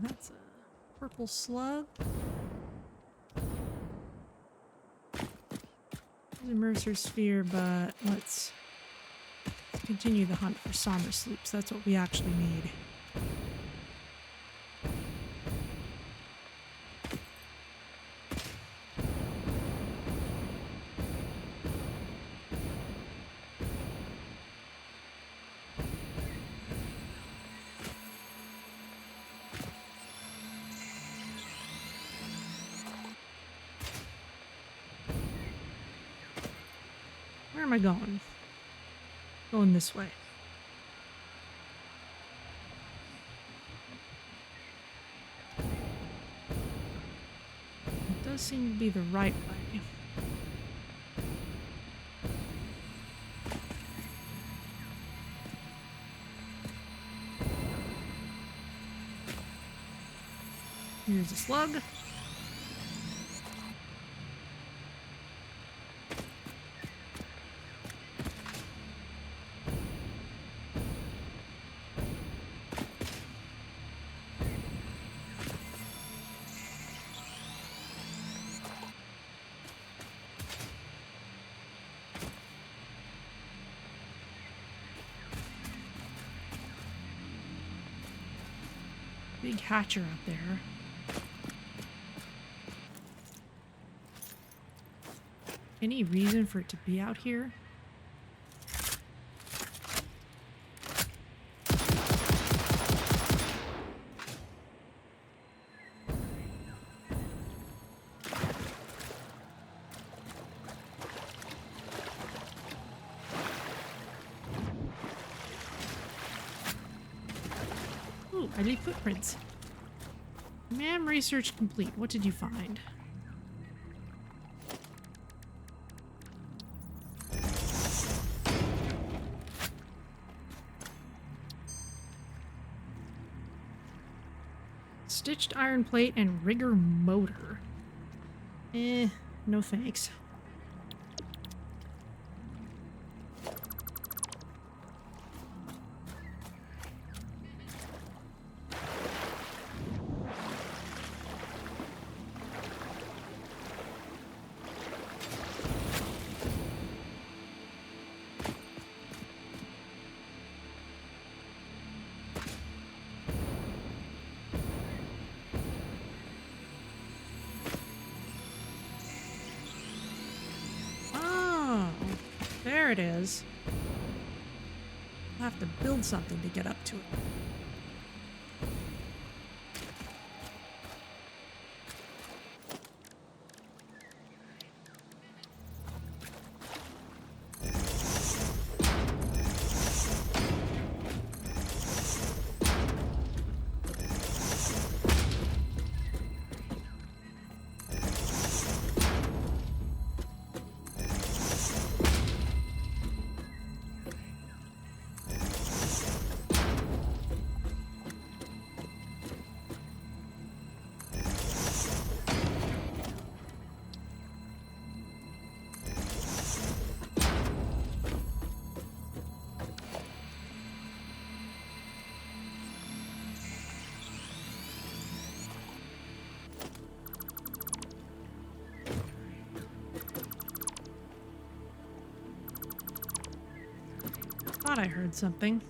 That's a purple slug. There's a Mercer sphere, but let's continue the hunt for somber sloops. That's what we actually need. Where am I going? Going this way. It does seem to be the right way. Here's a slug. Big hatcher up there. Any reason for it to be out here? Ooh, I leave footprints. Ma'am, research complete. What did you find? Stitched iron plate and rigger motor. No thanks. There it is. I'll have to build something to get up to it. Thought I heard something.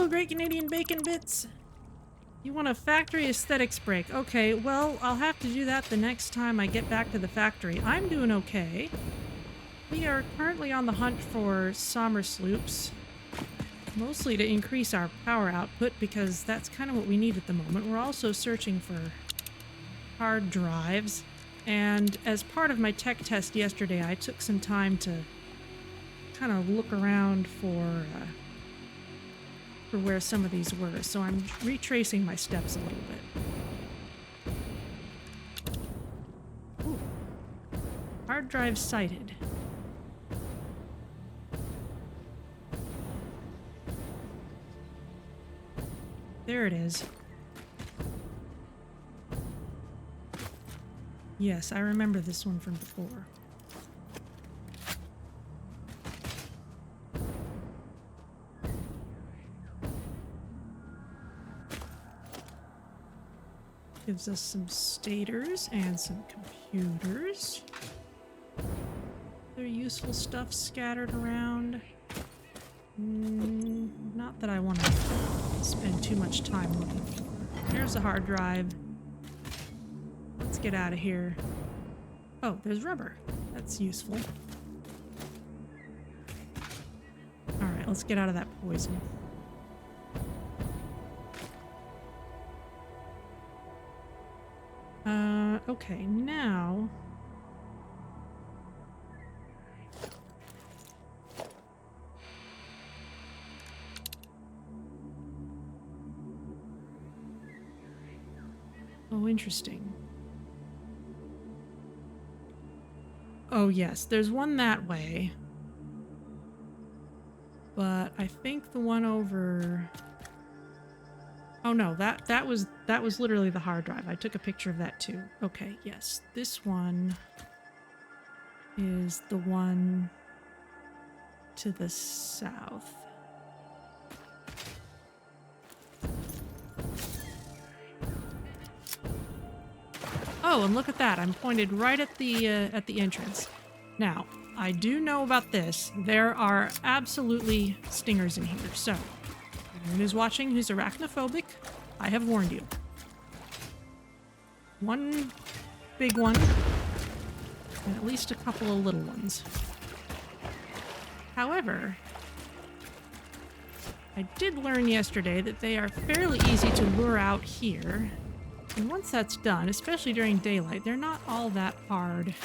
Great Canadian Bacon Bits. You want a factory aesthetics break. Okay, well, I'll have to do that the next time I get back to the factory. I'm doing okay. We are currently on the hunt for Sommer sloops, mostly to increase our power output because that's kind of what we need at the moment. We're also searching for hard drives, and as part of my tech test yesterday, I took some time to kind of look around for where some of these were, so I'm retracing my steps a little bit. Ooh. Hard drive sighted. There it is. Yes, I remember this one from before. Gives us some stators and some computers. Other useful stuff scattered around. Not that I want to spend too much time looking for. There's a hard drive. Let's get out of here. Oh, there's rubber. That's useful. Alright, let's get out of that poison. Okay, now... Oh, interesting. Oh, yes, there's one that way. But I think the one over... Oh no, that was literally the hard drive. I took a picture of that too. Okay, yes. This one is the one to the south. Oh, and look at that. I'm pointed right at the entrance. Now, I do know about this. There are absolutely stingers in here, so anyone who's watching who's arachnophobic, I have warned you. One big one, and at least a couple of little ones. However, I did learn yesterday that they are fairly easy to lure out here. And once that's done, especially during daylight, they're not all that hard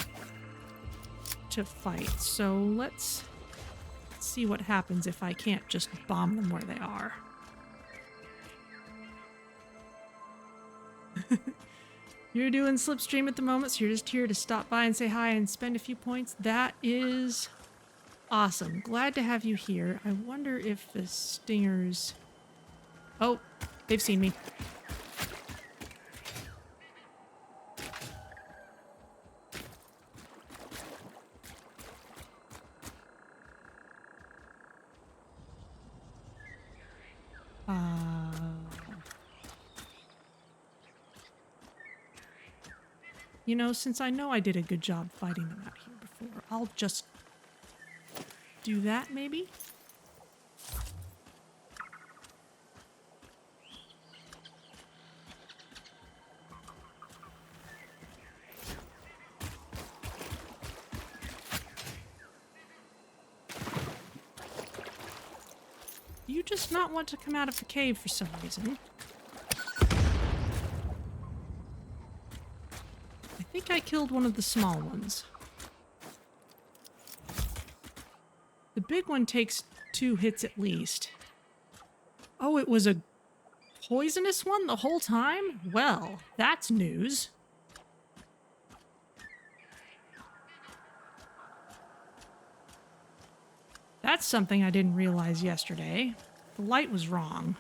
to fight. So let's see what happens if I can't just bomb them where they are. You're doing Slipstream at the moment, so you're just here to stop by and say hi and spend a few points. That is awesome. Glad to have you here. I wonder if the stingers... Oh, they've seen me. You know, since I know I did a good job fighting them out here before, I'll just do that, maybe? You just not want to come out of the cave for some reason. I think I killed one of the small ones. The big one takes 2 hits at least. Oh, it was a poisonous one the whole time? Well, that's news. That's something I didn't realize yesterday. The light was wrong.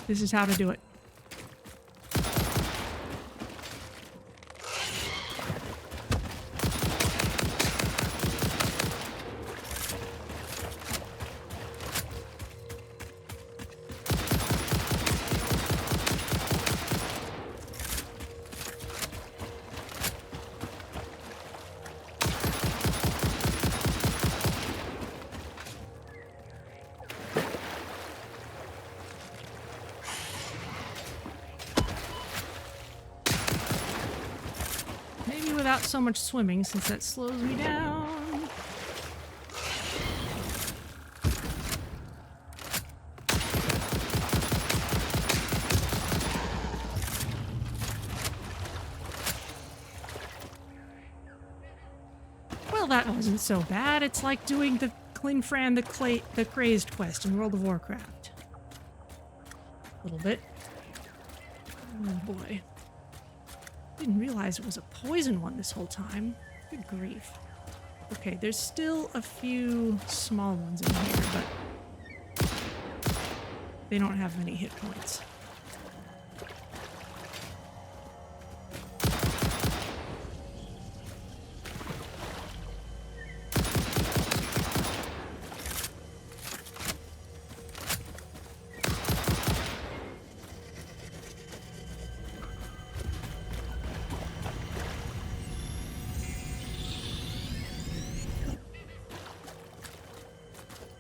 This is how to do it. do without so much swimming since that slows me down. Well, that wasn't so bad. It's like doing the Clinfran the Crazed quest in World of Warcraft. A little bit. Oh boy. Didn't realize it was a poison one this whole time. Good grief. Okay, there's still a few small ones in here, but they don't have many hit points.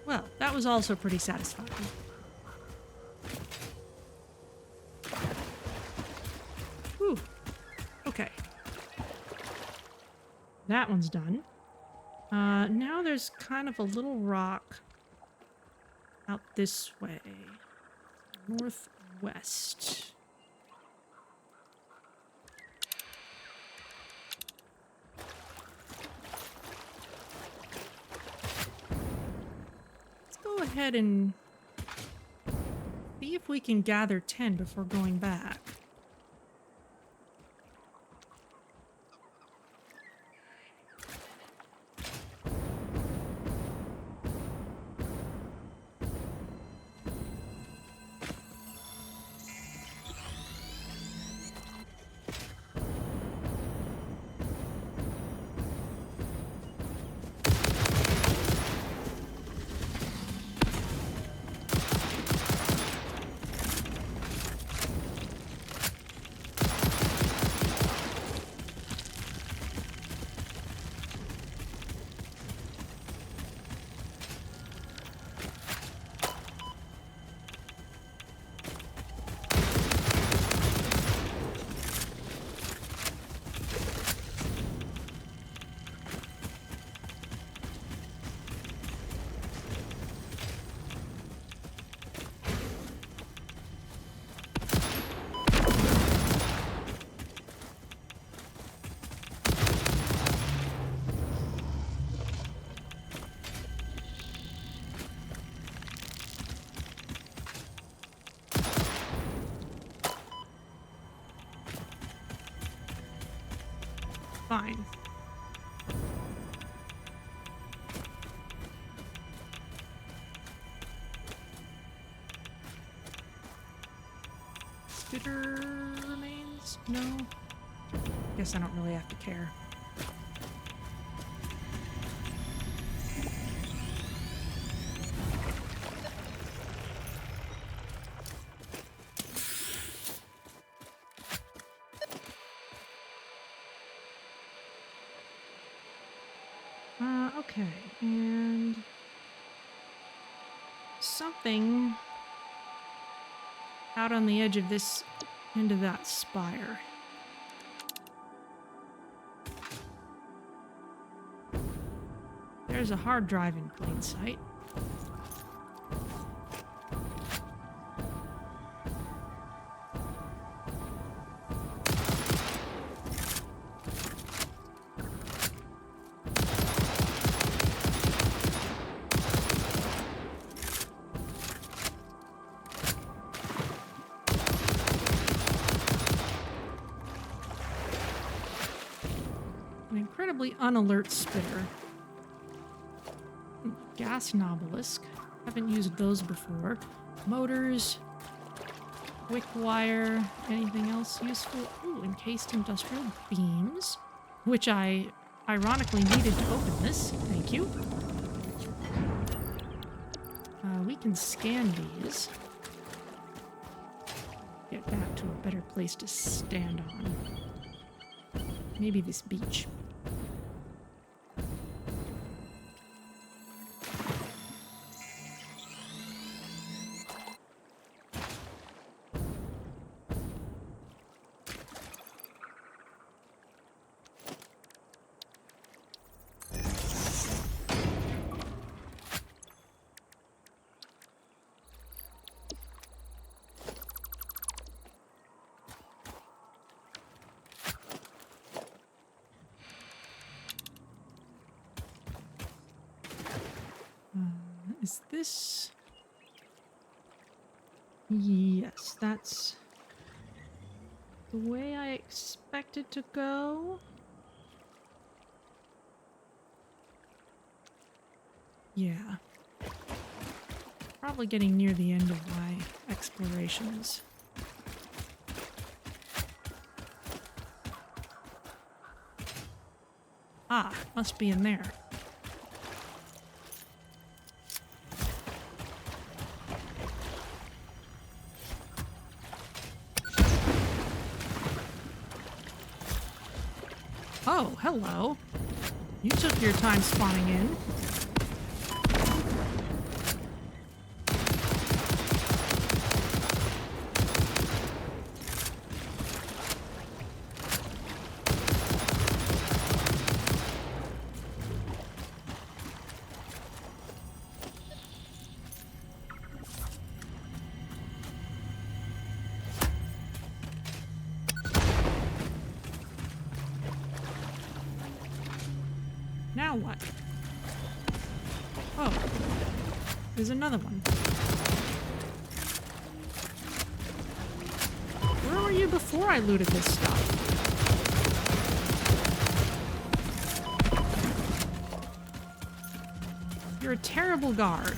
Well, that was also pretty satisfying. Whew. Okay. That one's done. Now there's kind of a little rock out this way. Northwest. Go ahead and see if we can gather 10 before going back. Fine. Spitter remains? No? Guess I don't really have to care. Okay, and something out on the edge of this end of that spire. There's a hard drive in plain sight. An incredibly unalert spitter. Gas Nobelisk. Haven't used those before. Motors. Wick wire. Anything else useful? Ooh, encased industrial beams. Which I ironically needed to open this. Thank you. We can scan these. Get back to a better place to stand on. Maybe this beach. Is this... Yes, that's the way I expect it to go. Yeah. Probably getting near the end of my explorations. Ah, must be in there. Oh, hello. You took your time spawning in. Now what? Oh, there's another one. Where were you before I looted this stuff? You're a terrible guard.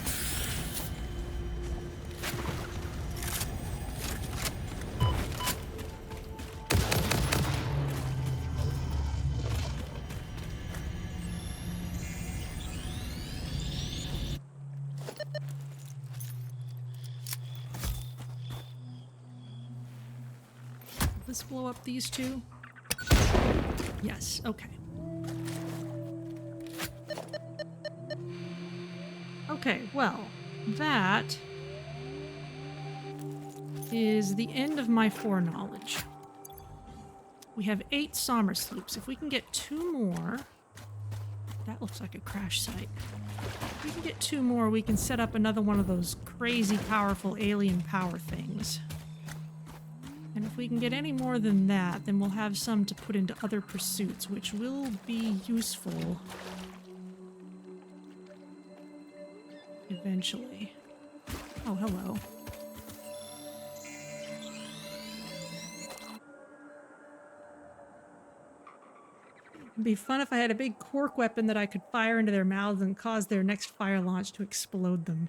Let's blow up these two. Yes, okay. Okay, well, that is the end of my foreknowledge. We have 8 Sommersloops. If we can get 2 more... That looks like a crash site. If we can get 2 more, we can set up another one of those crazy powerful alien power things. And if we can get any more than that, then we'll have some to put into other pursuits, which will be useful eventually. Oh, hello. It'd be fun if I had a big cork weapon that I could fire into their mouths and cause their next fire launch to explode them.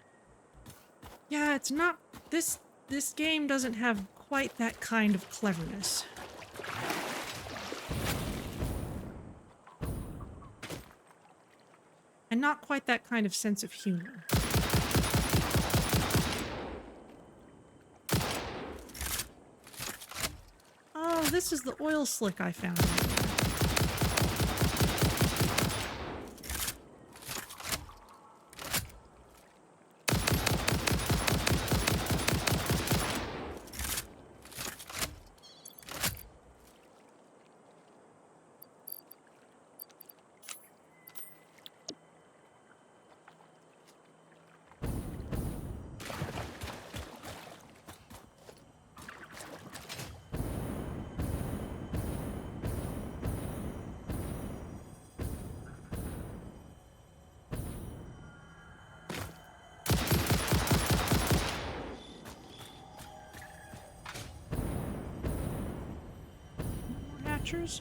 Yeah, it's not... This game doesn't have quite that kind of cleverness. And not quite that kind of sense of humor. Oh, this is the oil slick I found.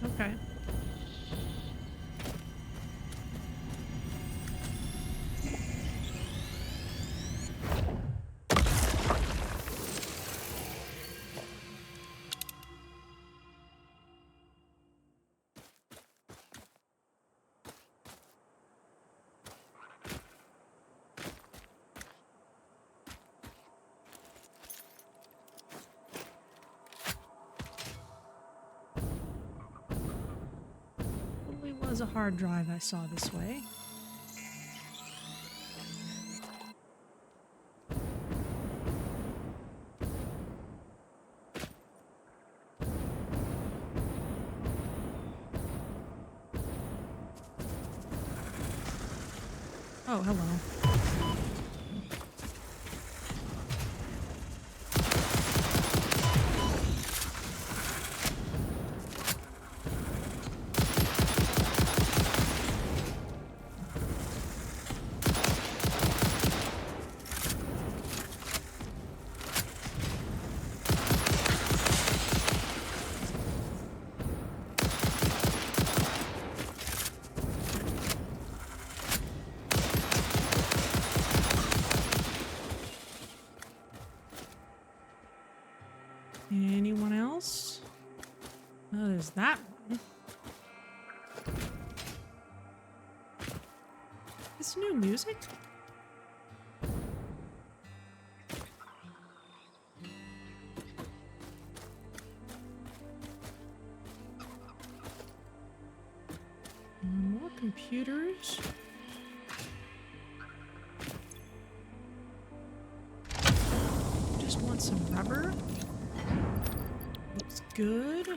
Okay. Was a hard drive I saw this way. Oh, hello. Anyone else? Oh, there's that one. This new music? More computers. Just want some rubber. Looks good.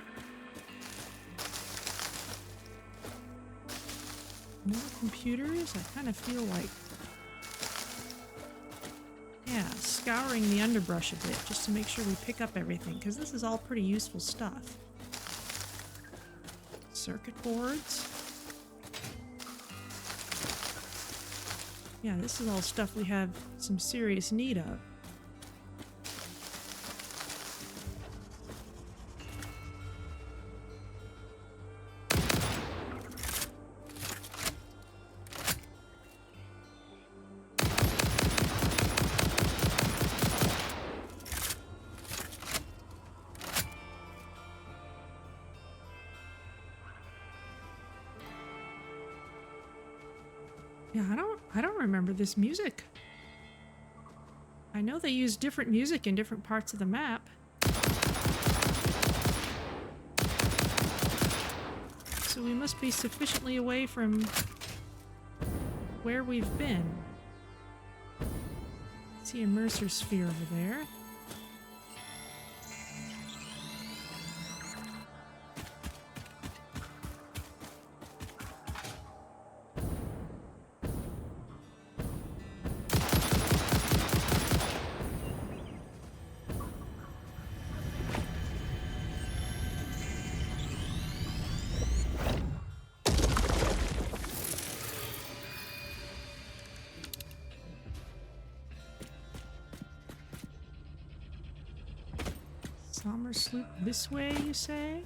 More computers. I kind of feel like, yeah, scouring the underbrush a bit just to make sure we pick up everything, because this is all pretty useful stuff. Circuit boards. Yeah, this is all stuff we have some serious need of. Yeah, I don't remember this music. I know they use different music in different parts of the map. So we must be sufficiently away from where we've been. See a Mercer sphere over there. Summer sloop this way, you say?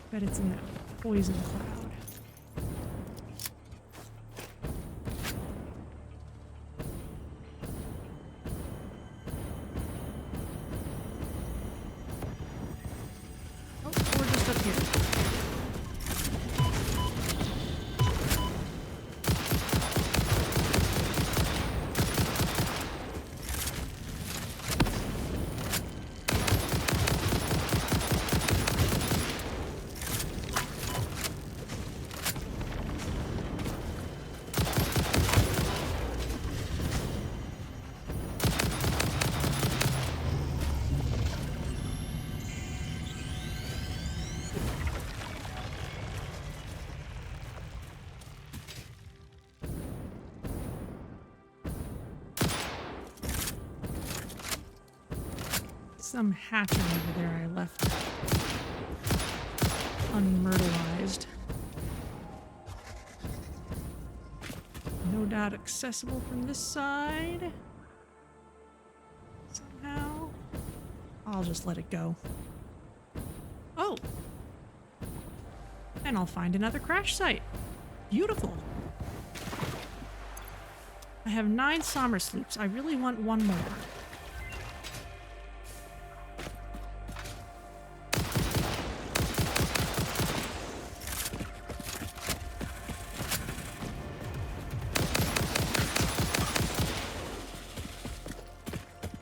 Bet it's in that poison cloud. Oh, we're just up here. Some hatcher over there I left unmyrtleized. No doubt accessible from this side. Somehow. I'll just let it go. Oh! And I'll find another crash site. Beautiful. I have 9 Sommer sloops. I really want one more.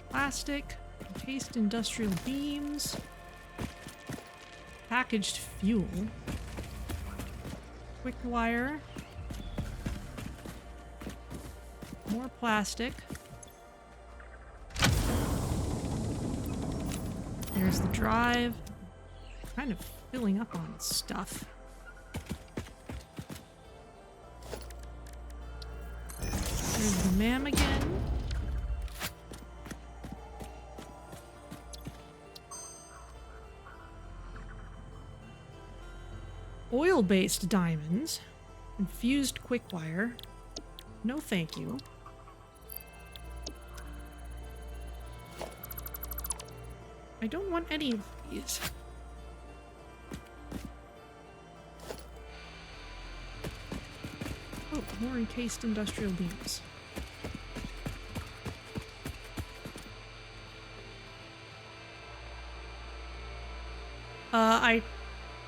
Plastic, encased industrial beams, packaged fuel, quick wire, more plastic, There's the drive. Kind of filling up on stuff. There's the MAM again. Oil-based diamonds. Infused quickwire. No thank you. I don't want any of these. Oh, more encased industrial beams.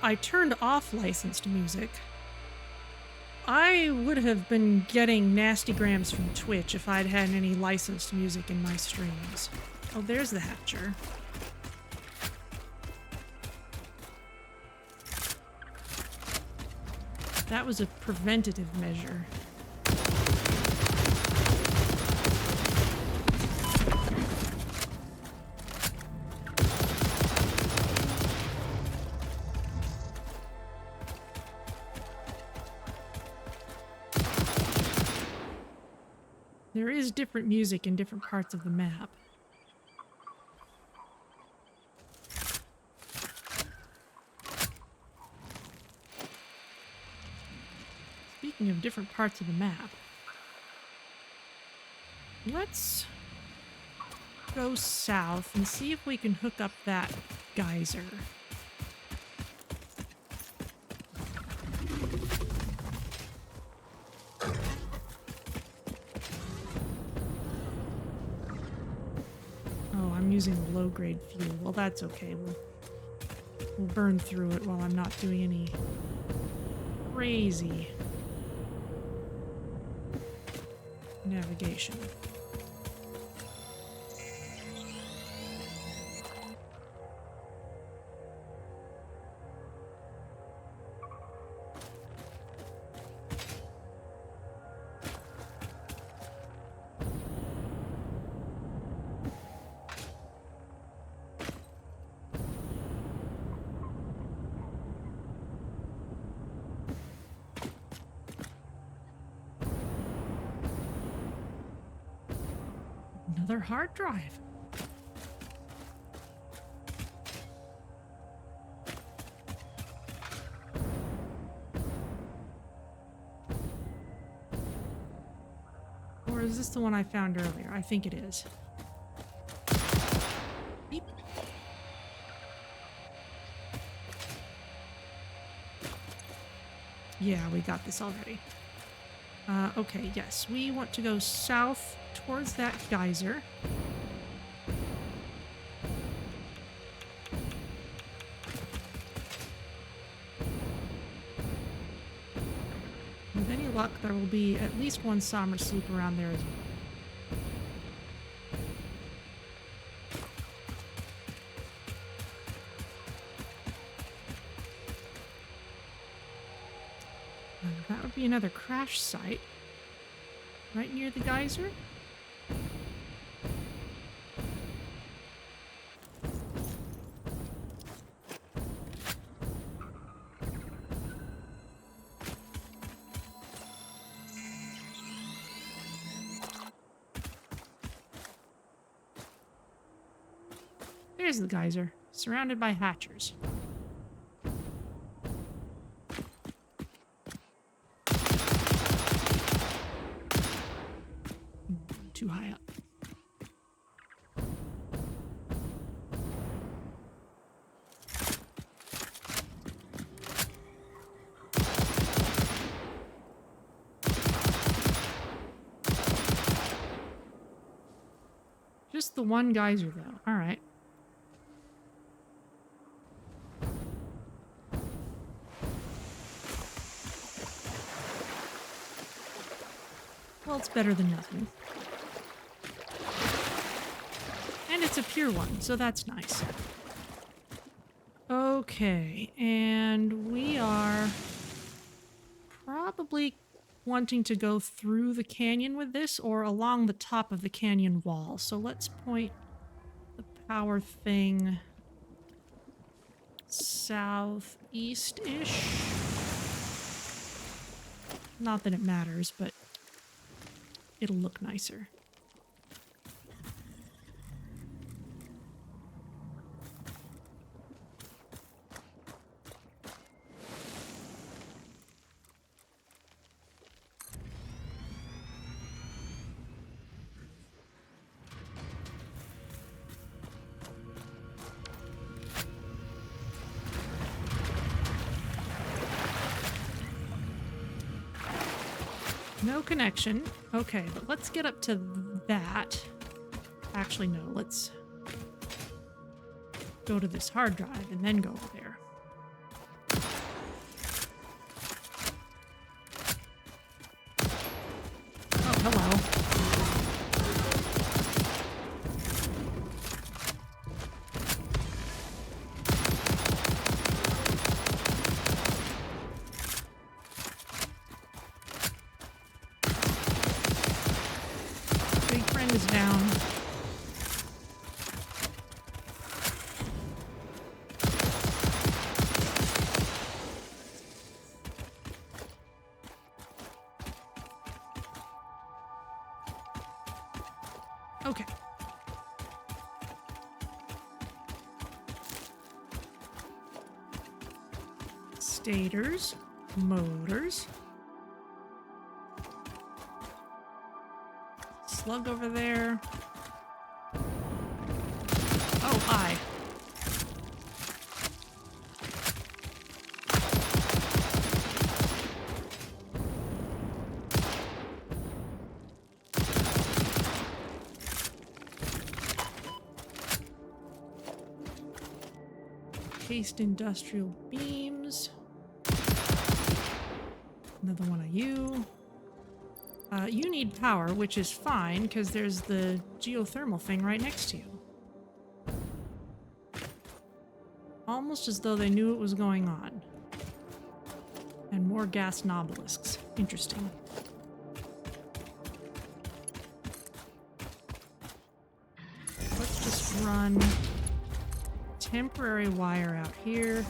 I turned off licensed music. I would have been getting nasty grams from Twitch if I'd had any licensed music in my streams. Oh, there's the Hatcher. That was a preventative measure. There is different music in different parts of the map. Speaking of different parts of the map, let's go south and see if we can hook up that geyser. Oh, I'm using low-grade fuel. Well, that's okay. We'll burn through it while I'm not doing any crazy navigation. Another hard drive. Or is this the one I found earlier? I think it is. Beep. Yeah, we got this already. Okay, yes. We want to go south towards that geyser. With any luck, there will be at least one summer sloop around there as well. That would be another crash site. Right near the geyser? There's the geyser, surrounded by hatchers. Too high up. Just the one geyser, though. All right. Well, it's better than nothing. And it's a pure one, so that's nice. Okay, and we are probably wanting to go through the canyon with this or along the top of the canyon wall. So let's point the power thing southeast-ish. Not that it matters, but it'll look nicer. No connection. Okay, but let's get up to that. Actually, no, let's go to this hard drive and then go over there. Oh, hello. Is down. Okay. Stators, motors. Slug over there. Oh, hi. Cased industrial beams. Another one of you. You need power, which is fine, because there's the geothermal thing right next to you. Almost as though they knew it was going on. And more gas nobelisks. Interesting. Let's just run temporary wire out here.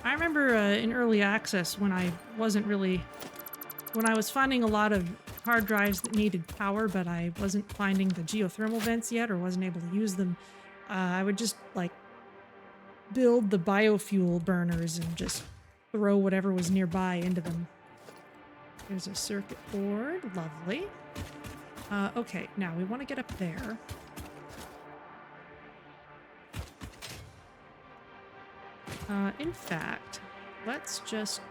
I remember in early access when I was finding a lot of hard drives that needed power, but I wasn't finding the geothermal vents yet or wasn't able to use them, I would just like build the biofuel burners and just throw whatever was nearby into them. There's a circuit board, lovely. Okay, now we want to get up there. In fact, let's just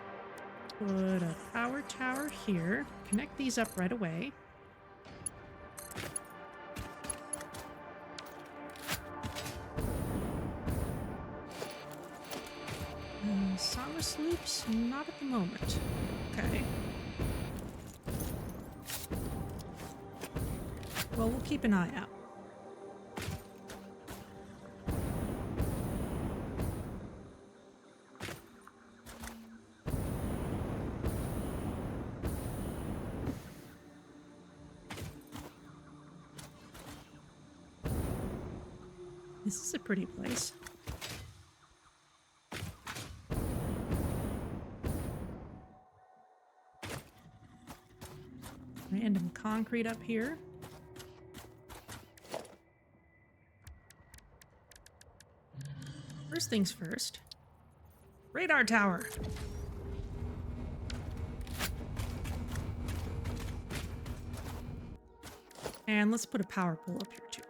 put a power tower here. Connect these up right away. Summer sloops? Not at the moment. Okay. Well, we'll keep an eye out. This is a pretty place. Random concrete up here. First things first. Radar tower. And let's put a power pole up here too.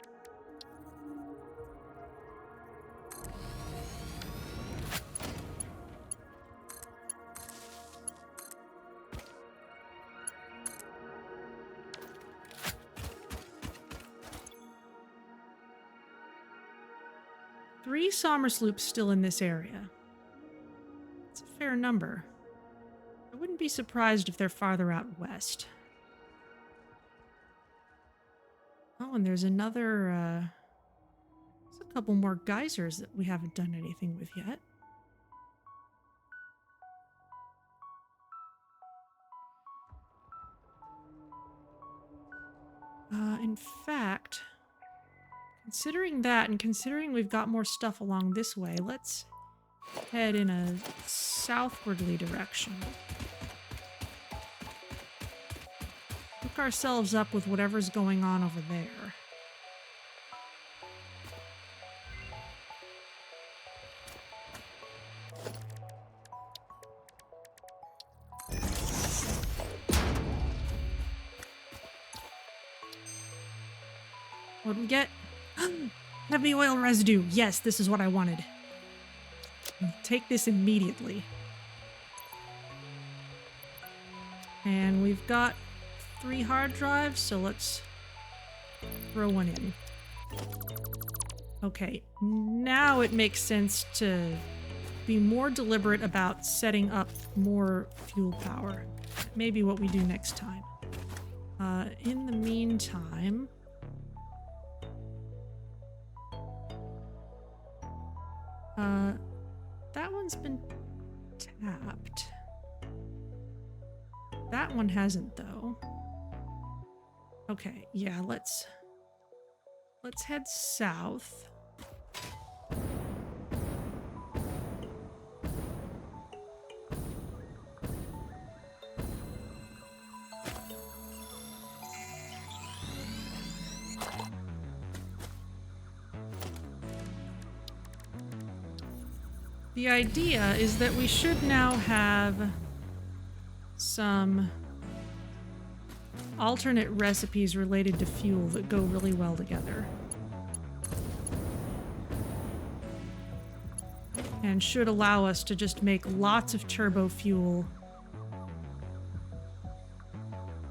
Three Sommer sloops still in this area. It's a fair number. I wouldn't be surprised if they're farther out west. Oh, and there's another, there's a couple more geysers that we haven't done anything with yet. In fact, considering that and considering we've got more stuff along this way, let's head in a southwardly direction. Hook ourselves up with whatever's going on over there. What do we get? Heavy oil residue. Yes, this is what I wanted. I'll take this immediately. And we've got 3 hard drives, so let's throw one in. Okay, now it makes sense to be more deliberate about setting up more fuel power. Maybe what we do next time. In the meantime... that one's been tapped. That one hasn't, though. Okay, yeah, let's head south. The idea is that we should now have some alternate recipes related to fuel that go really well together. And should allow us to just make lots of turbo fuel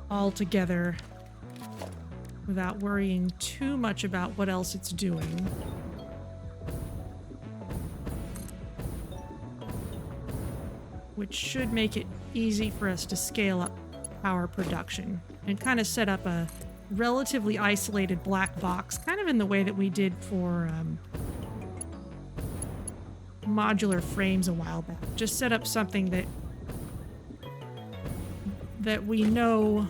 all together without worrying too much about what else it's doing. Which should make it easy for us to scale up power production and kind of set up a relatively isolated black box, kind of in the way that we did for modular frames a while back. Just set up something that we know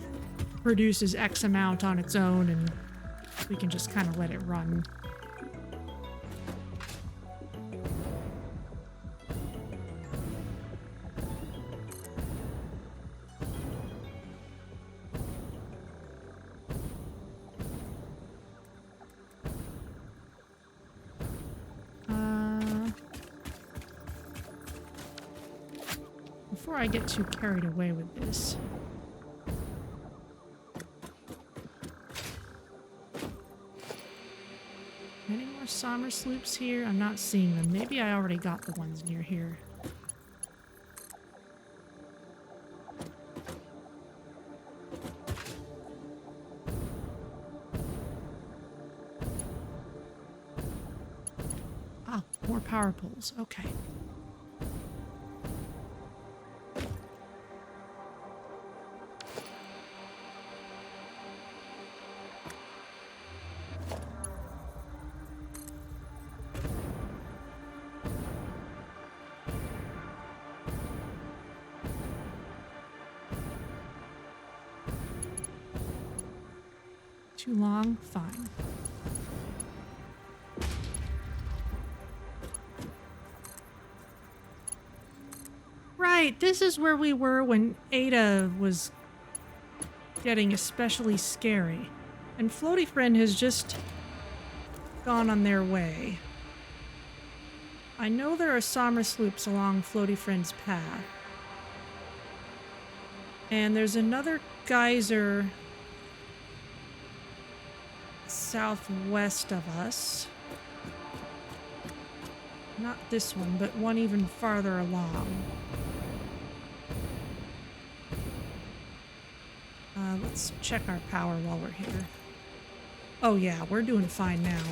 produces X amount on its own, and we can just kind of let it run. Before I get too carried away with this. Any more Sommer sloops here? I'm not seeing them. Maybe I already got the ones near here. Ah, more power poles. Okay. Too long? Fine. Right, this is where we were when Ada was getting especially scary. And Floaty Friend has just gone on their way. I know there are Sommer sloops along Floaty Friend's path. And there's another geyser southwest of us. Not this one, but one even farther along. Let's check our power while we're here. Oh yeah, we're doing fine now.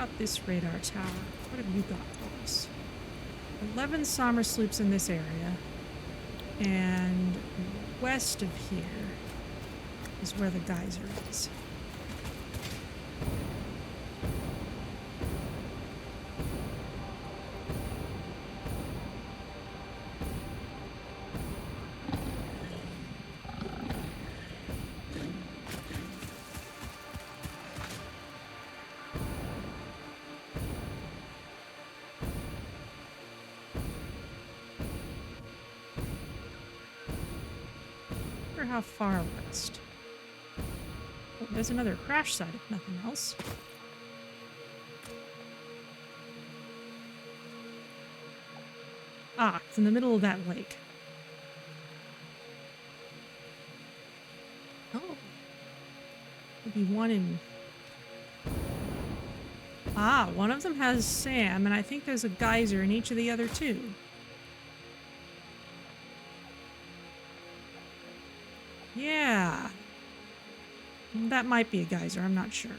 about this radar tower? What have you got for us? 11 Sommer sloops in this area. And west of here is where the geyser is. How far west? Oh, there's another crash site if nothing else. Ah, it's in the middle of that lake. Oh. Maybe one in... Ah, one of them has Sam, and I think there's a geyser in each of the other two. Yeah. That might be a geyser, I'm not sure.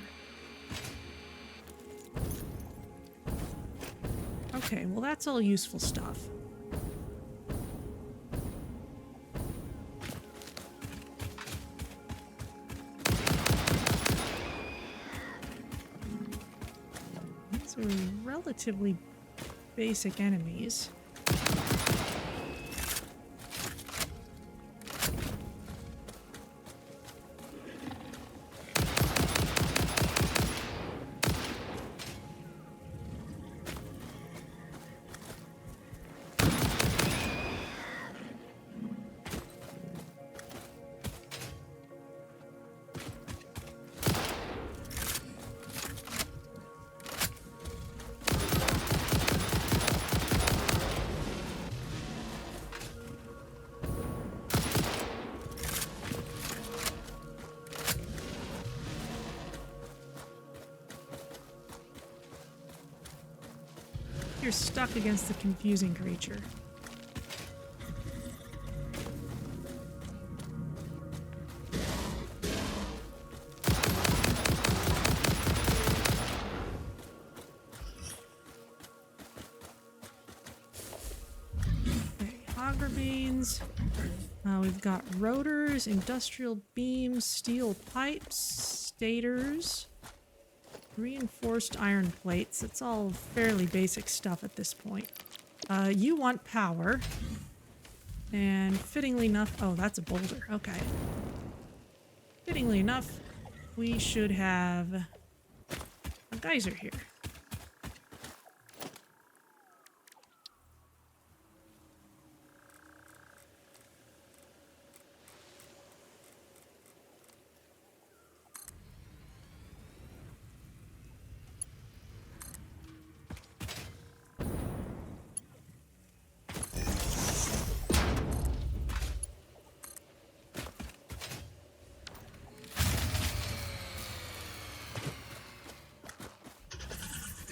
Okay, well that's all useful stuff. These are relatively basic enemies. You're stuck against the confusing creature. Okay, auger beans. We've got rotors, industrial beams, steel pipes, stators. Reinforced iron plates. It's all fairly basic stuff at this point. You want power. And fittingly enough... Oh, that's a boulder. Okay. Fittingly enough, we should have a geyser here.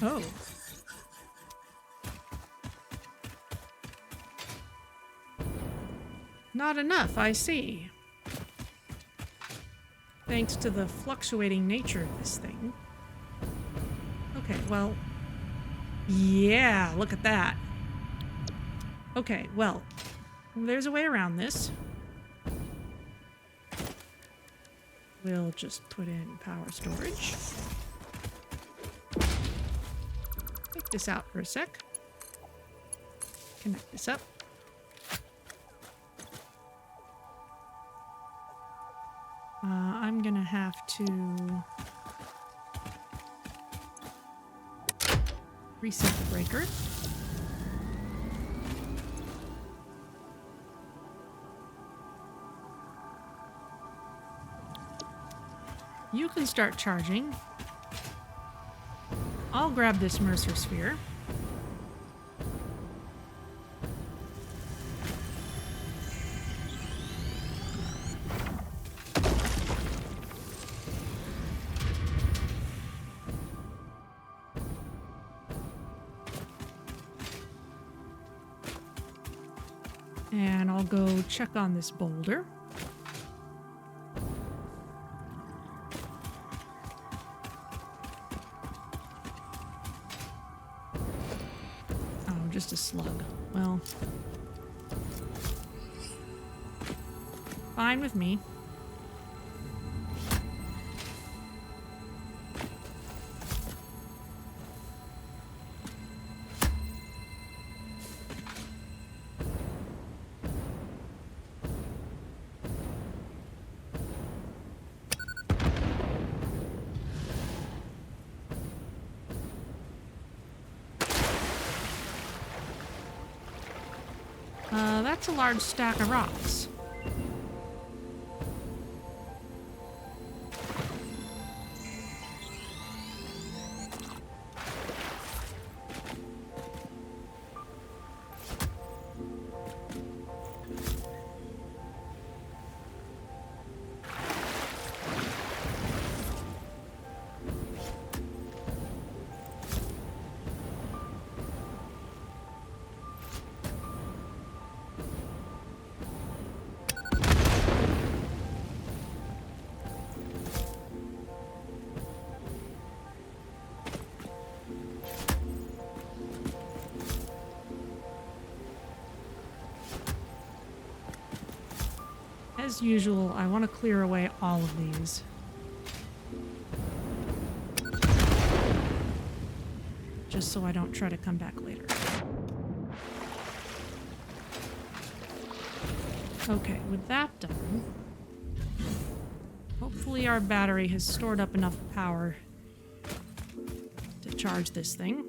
Oh. Not enough, I see. Thanks to the fluctuating nature of this thing. Okay, well... Yeah, look at that. Okay, well... There's a way around this. We'll just put in power storage. Take this out for a sec. Connect this up. I'm gonna have to reset the breaker. You can start charging. I'll grab this Mercer sphere. And I'll go check on this boulder. just a slug. Well, fine with me. That's a large stack of rocks. As usual, I want to clear away all of these. Just so I don't try to come back later. Okay, with that done, hopefully our battery has stored up enough power to charge this thing.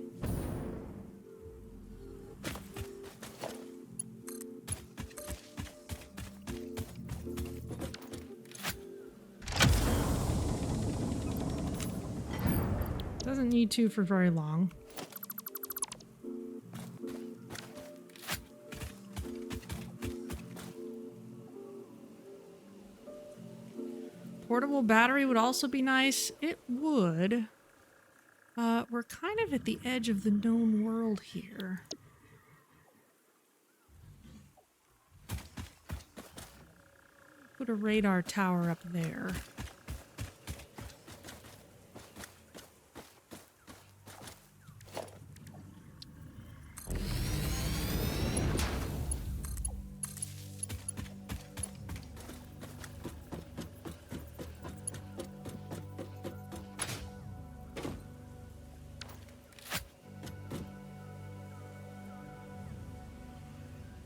Doesn't need to for very long. Portable battery would also be nice. It would. We're kind of at the edge of the known world here. Put a radar tower up there.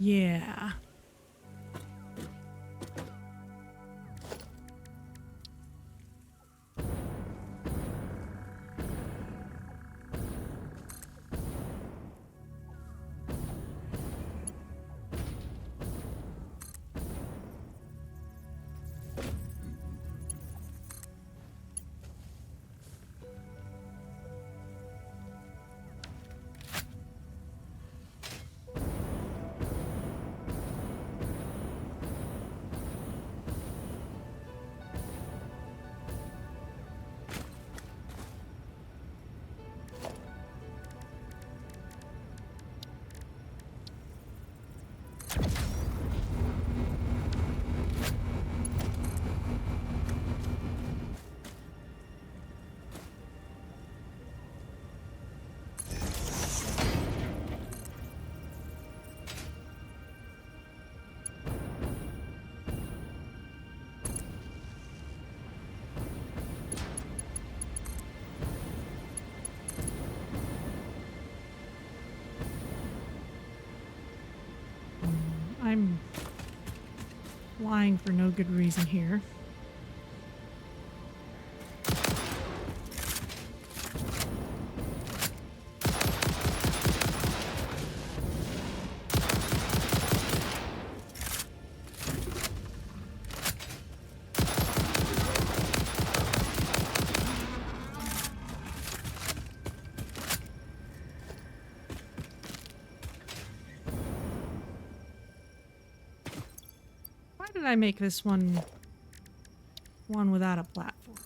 Yeah. I'm flying for no good reason here. Why did I make this one without a platform?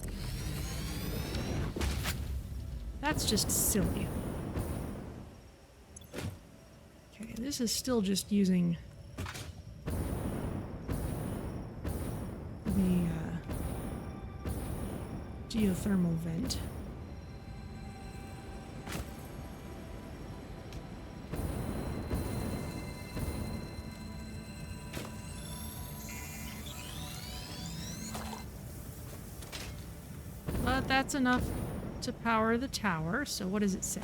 That's just silly. Okay, this is still just using the geothermal vent. But that's enough to power the tower, so what does it say?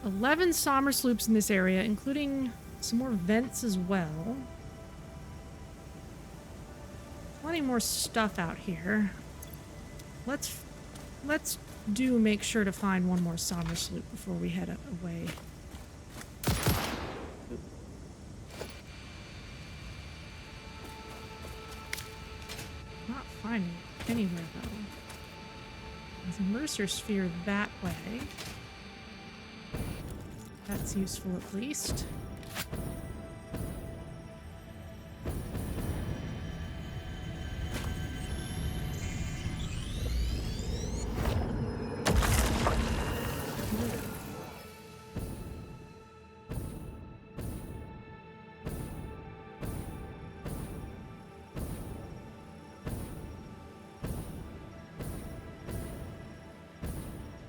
11 Sommer sloops in this area, including some more vents as well. Plenty more stuff out here. Let's make sure to find one more Sommer sloop before we head away. Oop. Not finding it anywhere though. There's a Mercer sphere that way. That's useful at least.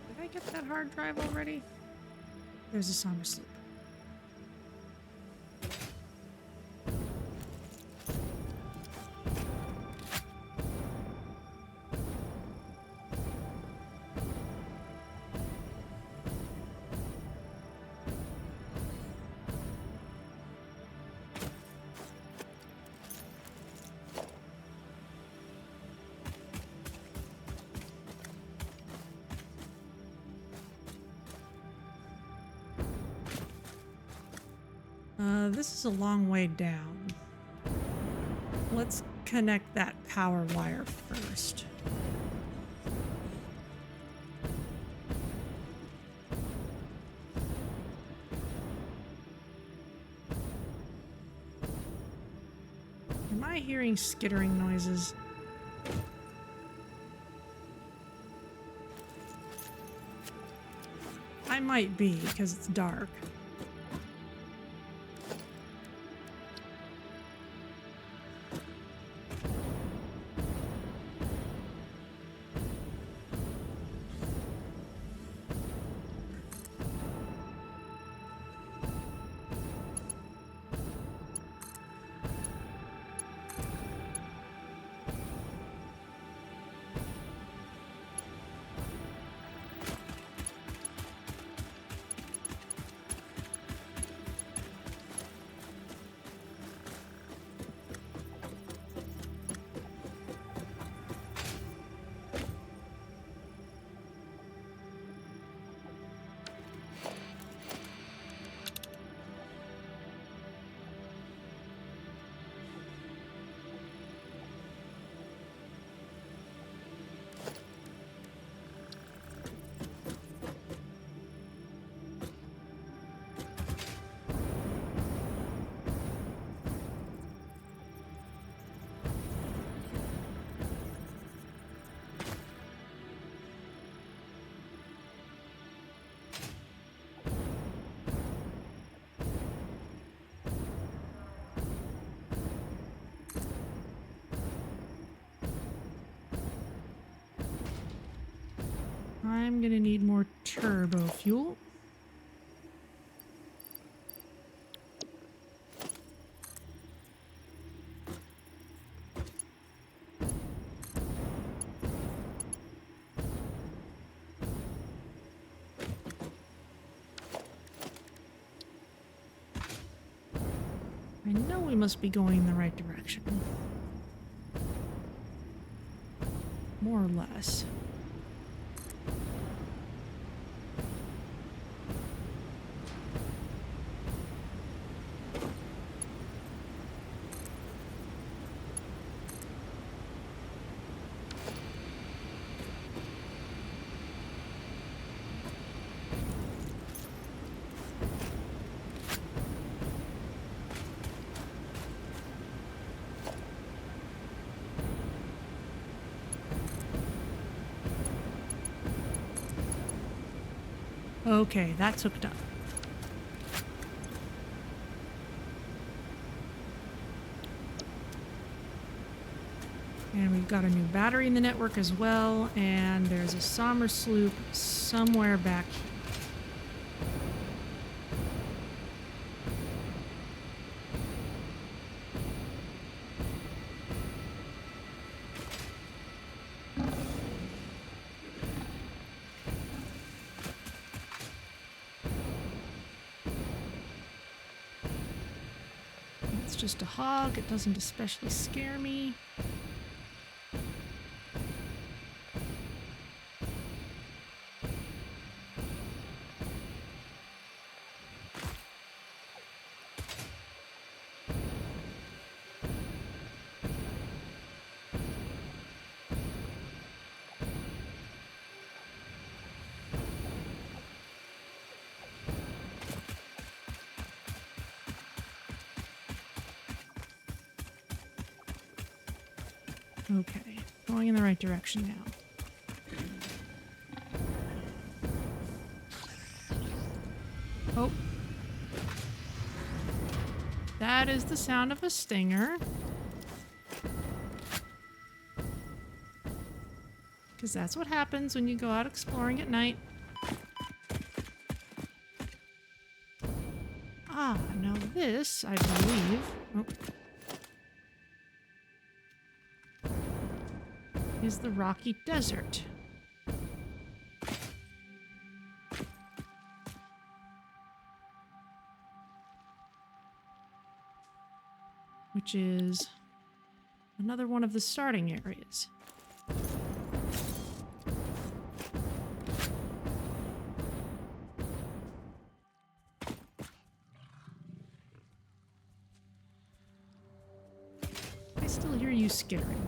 Did I get that hard drive already? There's a Sommer sloop. This is a long way down. Let's connect that power wire first. Am I hearing skittering noises? I might be, because it's dark. I'm gonna need more turbo fuel. I know we must be going in the right direction. More or less. Okay, that's hooked up. And we've got a new battery in the network as well, and there's a Sommer sloop somewhere back here. just a hog. It doesn't especially scare me. Okay, going in the right direction now. Oh. That is the sound of a stinger. Because that's what happens when you go out exploring at night. Ah, now this, I believe... Oh. Is the rocky desert. Which is another one of the starting areas. I still hear you skittering.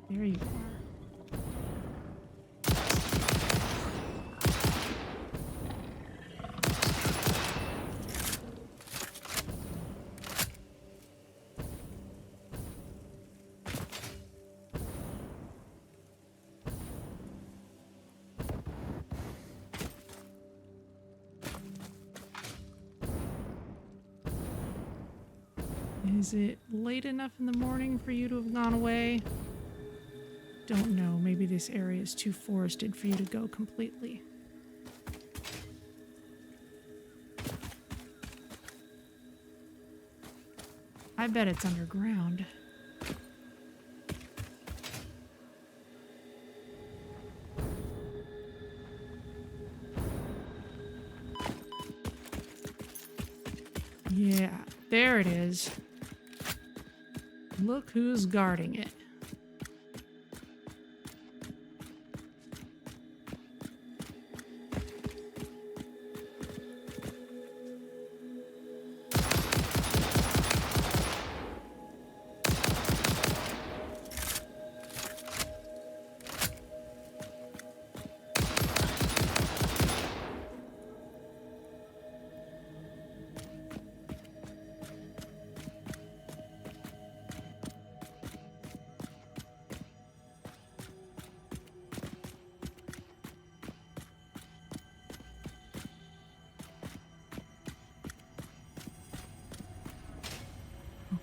There you are. Is it late enough in the morning for you to have gone away? Don't know. Maybe this area is too forested for you to go completely. I bet it's underground. Yeah, there it is. Look who's guarding it.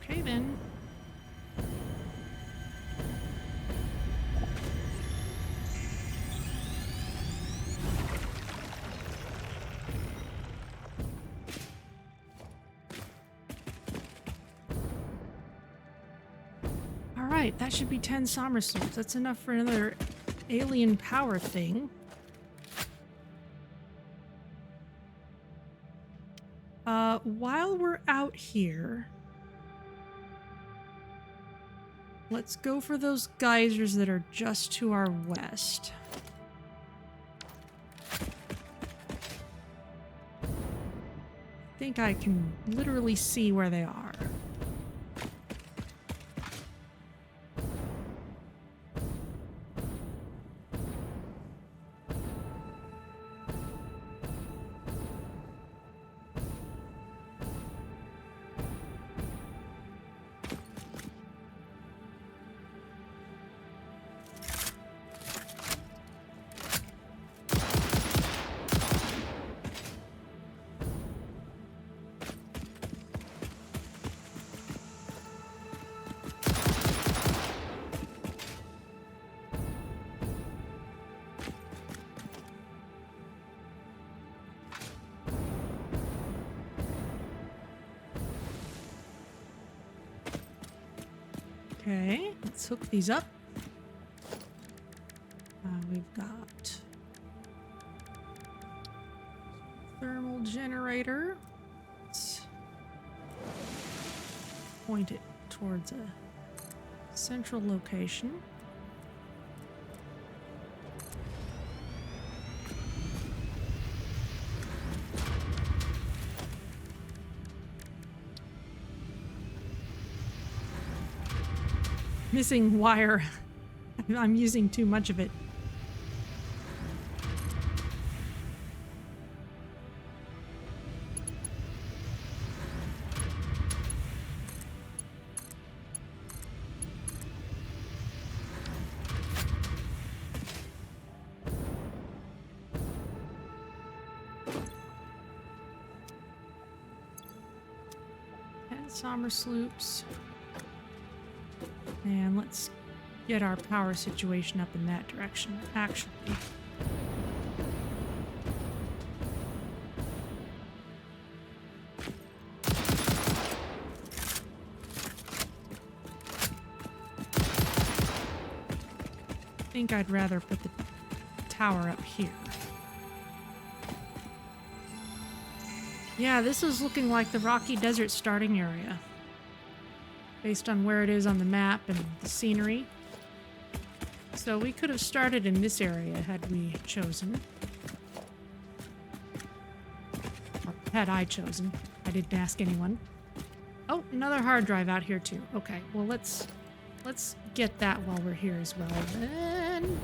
Okay, then. All right, that should be 10 somersaults. That's enough for another alien power thing. While we're out here, let's go for those geysers that are just to our west. I think I can literally see where they are. Okay, let's hook these up. we've got thermal generator. Let's point it towards a central location. Missing wire. I'm using too much of it. And Sommer sloops. And let's get our power situation up in that direction, actually. I think I'd rather put the tower up here. Yeah, this is looking like the Rocky Desert starting area, based on where it is on the map and the scenery. So we could have started in this area had we chosen. Or had I chosen. I didn't ask anyone. Oh, another hard drive out here too. Okay, well let's get that while we're here as well then.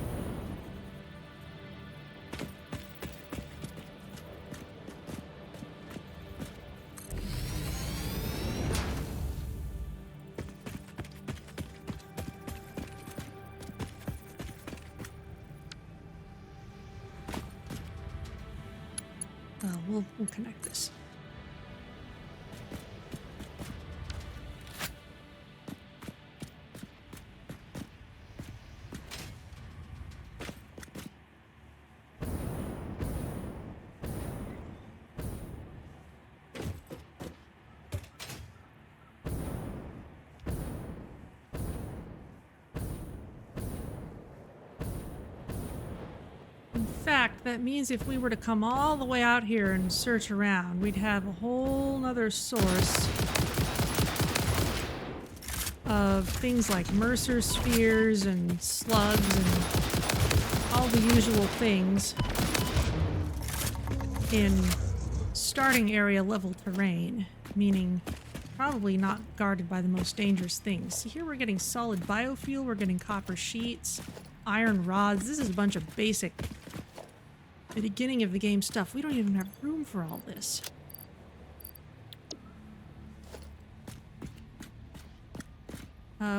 We'll connect this. In fact, that means if we were to come all the way out here and search around, we'd have a whole nother source of things like Mercer spheres and slugs and all the usual things in starting area level terrain, meaning probably not guarded by the most dangerous things. See, here we're getting solid biofuel, we're getting copper sheets, iron rods. This is a bunch of basic the beginning of the game stuff. We don't even have room for all this.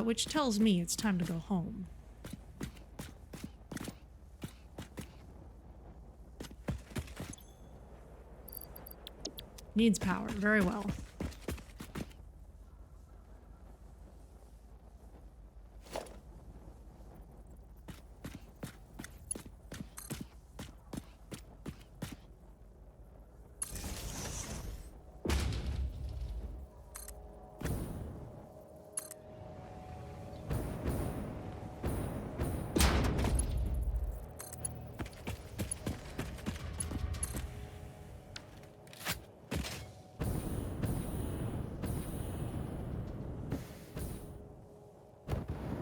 Which tells me it's time to go home. Needs power. Very well.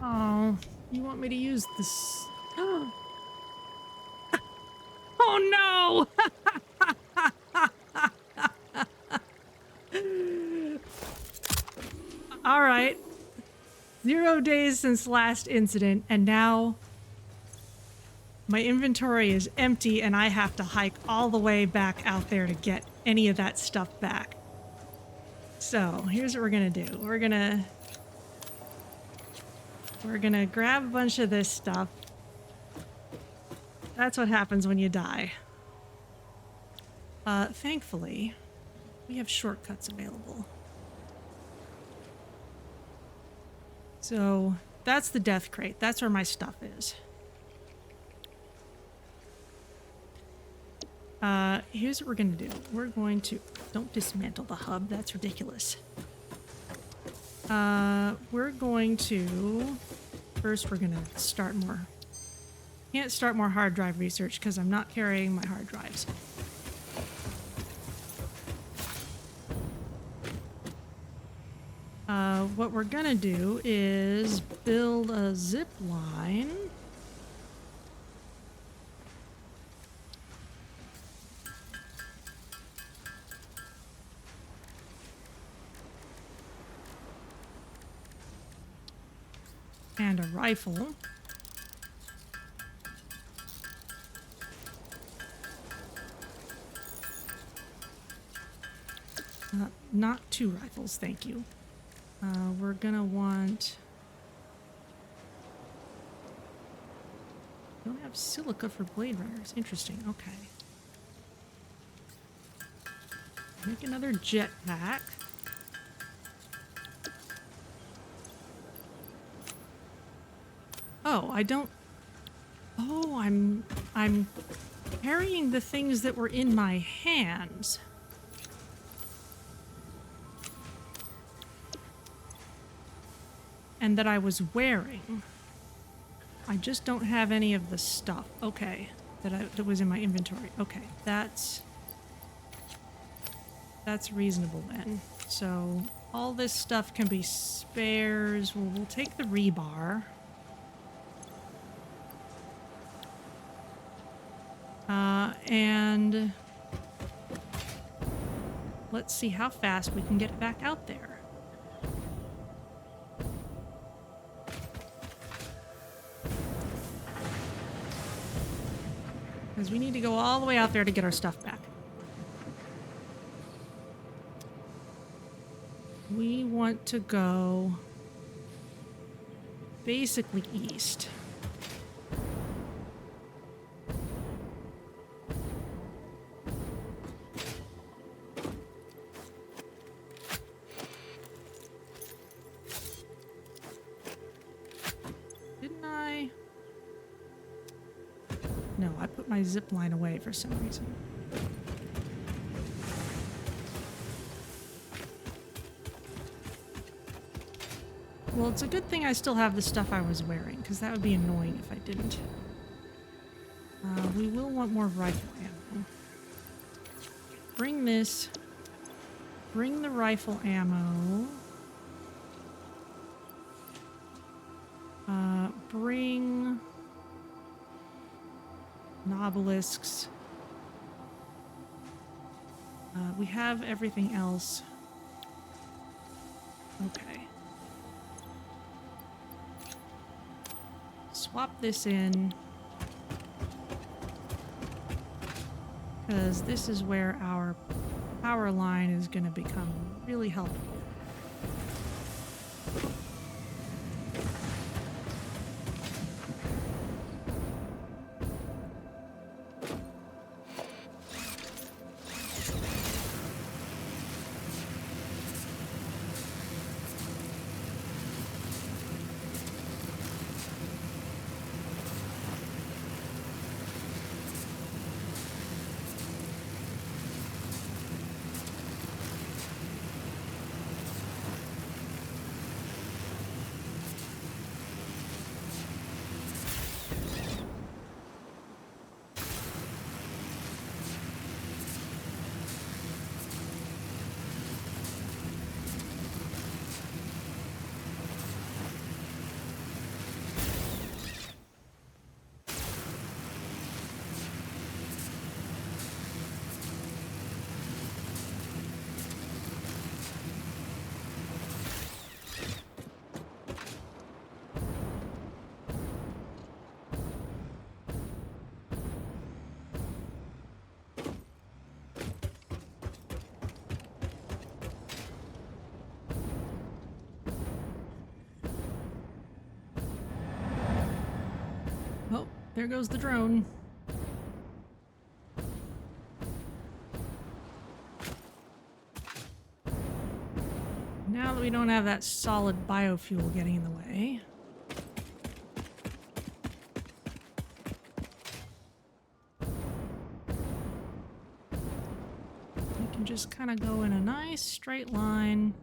Oh, you want me to use this? Oh no! All right. 0 days since last incident, and now my inventory is empty and I have to hike all the way back out there to get any of that stuff back. So here's what we're gonna do. We're gonna grab a bunch of this stuff. That's what happens when you die. Thankfully, we have shortcuts available. So that's the death crate. That's where my stuff is. Here's what we're gonna do. We're going to... Don't dismantle the hub. That's ridiculous. We're going to... First, we're gonna start more can't start more hard drive research because I'm not carrying my hard drives. What we're gonna do is build a zip line. And a rifle. Not 2 rifles, thank you. We're gonna want... Don't have silica for blade runners. Interesting, okay. Make another jetpack. Oh, I don't... Oh, I'm carrying the things that were in my hands. And that I was wearing. I just don't have any of the stuff. Okay. That was in my inventory. Okay. That's reasonable then. So all this stuff can be spares. We'll take the rebar. And let's see how fast we can get it back out there. Because we need to go all the way out there to get our stuff back. We want to go basically east. Didn't I? No, I put my zip line away for some reason. Well, it's a good thing I still have the stuff I was wearing, because that would be annoying if I didn't. We will want more rifle ammo. Bring this. Bring the rifle ammo. Bring... Nobelisks. We have everything else. Okay. Swap this in. Because this is where our power line is going to become really helpful. Oh, there goes the drone. Now that we don't have that solid biofuel getting in the way. We can just kind of go in a nice straight line.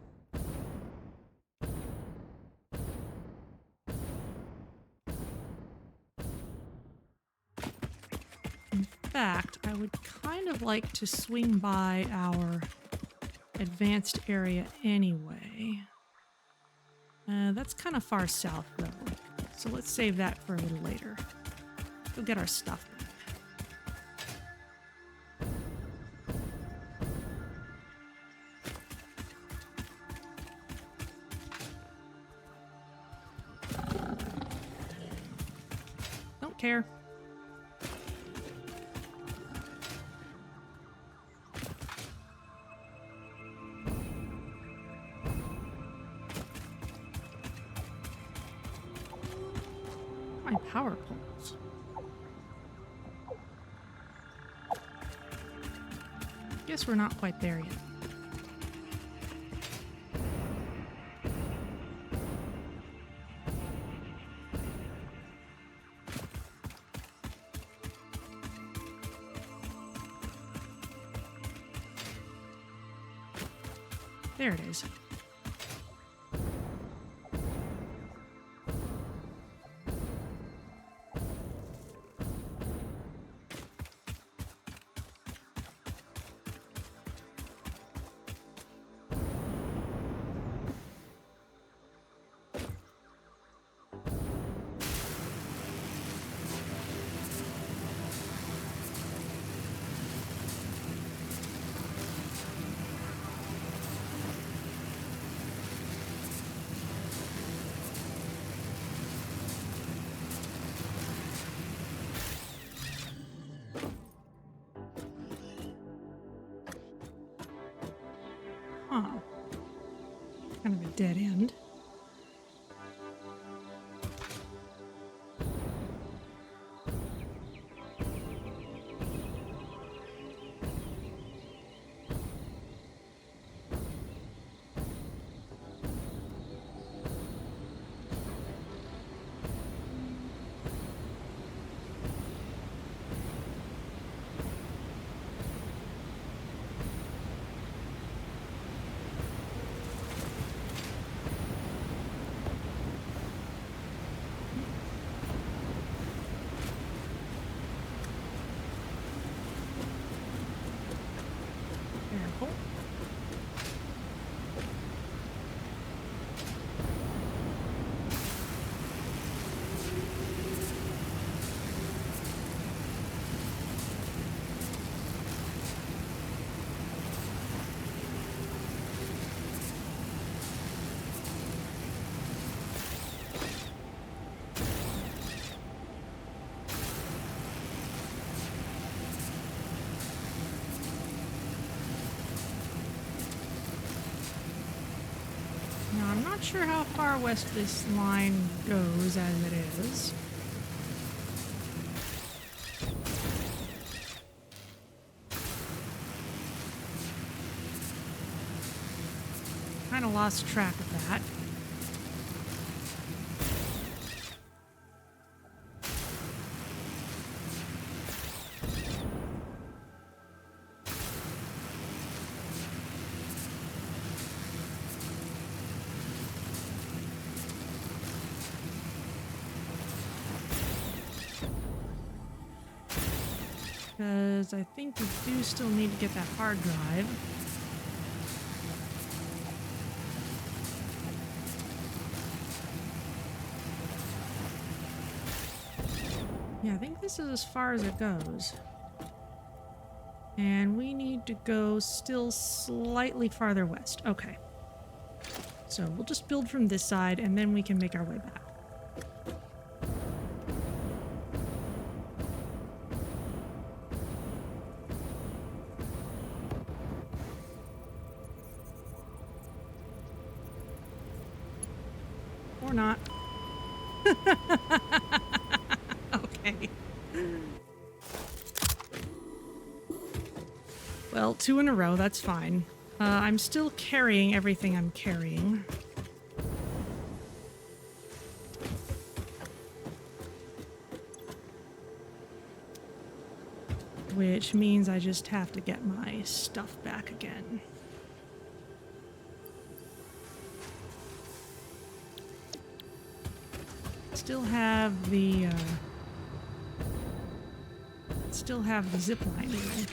fact, I would kind of like to swing by our advanced area anyway. That's kind of far south, though. So let's save that for a little later. Go get our stuff back. Don't care. My power poles. Guess we're not quite there yet. There it is. Huh. Kind of a dead end. Careful. Now, I'm not sure how far west this line goes as it is. Kind of lost track of that. Because I think we do still need to get that hard drive. Yeah, I think this is as far as it goes. And we need to go still slightly farther west. Okay. So we'll just build from this side and then we can make our way back. Or not. Okay. Well, 2 in a row, that's fine. I'm still carrying everything I'm carrying. Which means I just have to get my stuff back again. Still have the still have the zip line even.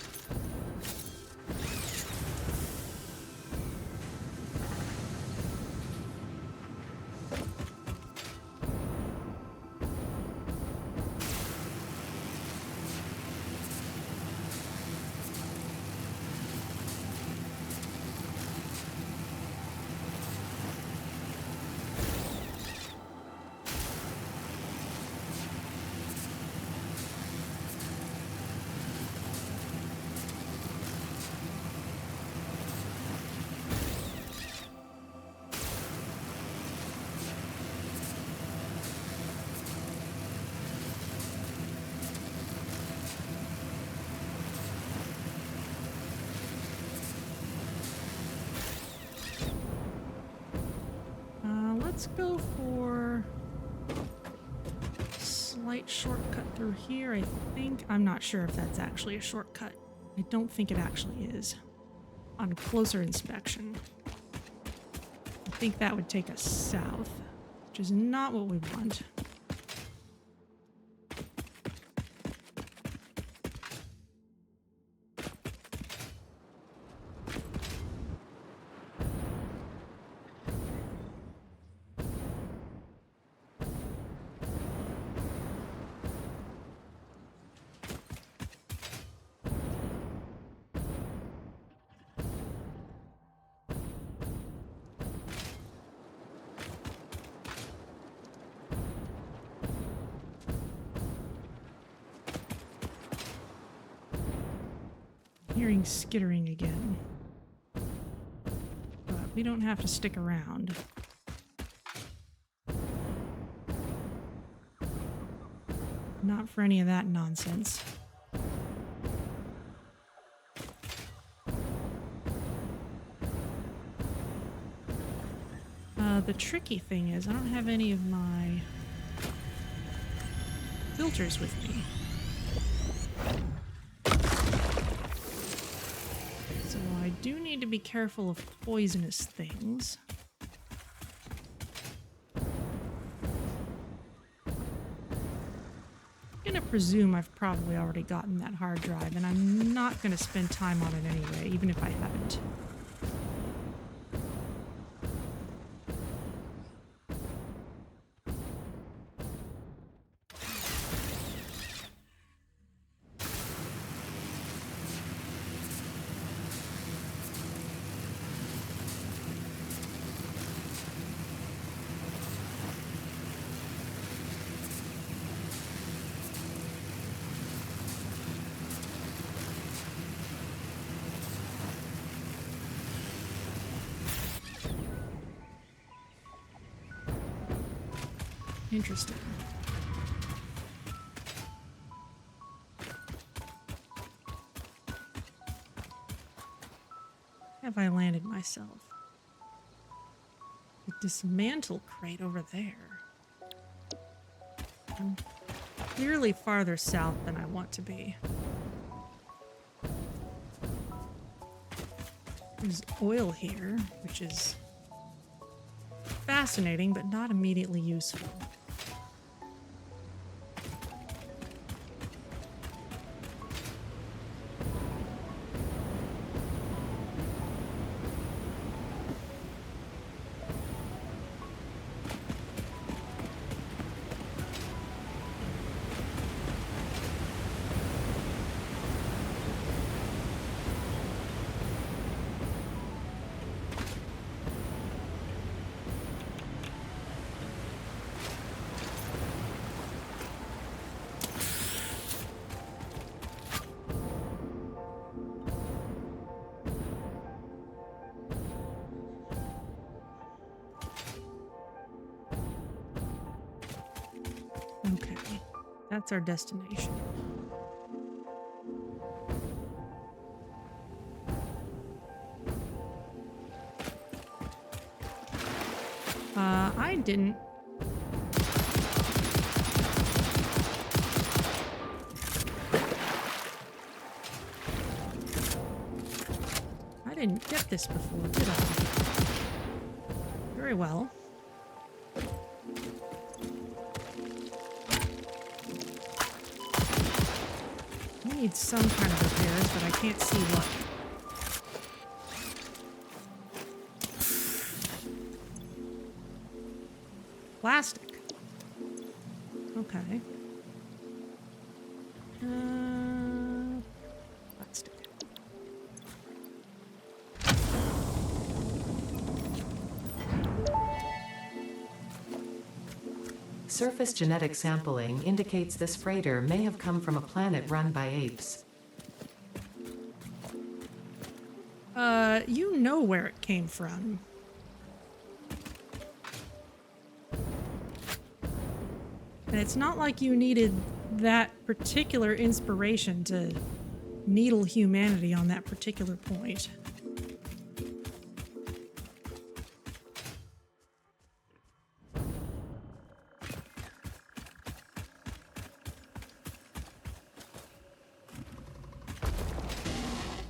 Let's go for slight shortcut through here, I think. I'm not sure if that's actually a shortcut. I don't think it actually is. On closer inspection. I think that would take us south, which is not what we want. Hearing skittering again. But we don't have to stick around. Not for any of that nonsense. The tricky thing is I don't have any of my filters with me. So I do need to be careful of poisonous things. I'm gonna presume I've probably already gotten that hard drive, and I'm not gonna spend time on it anyway, even if I haven't. Interesting. Have I landed myself? The dismantle crate over there. I'm clearly farther south than I want to be. There's oil here, which is fascinating, but not immediately useful. Okay, that's our destination. I didn't. I didn't get this before, did I? Very well. need some kind of repairs, but I can't see what. Plastic. Okay. Plastic. Surface genetic sampling indicates this freighter may have come from a planet run by apes. You know where it came from. And it's not like you needed that particular inspiration to needle humanity on that particular point.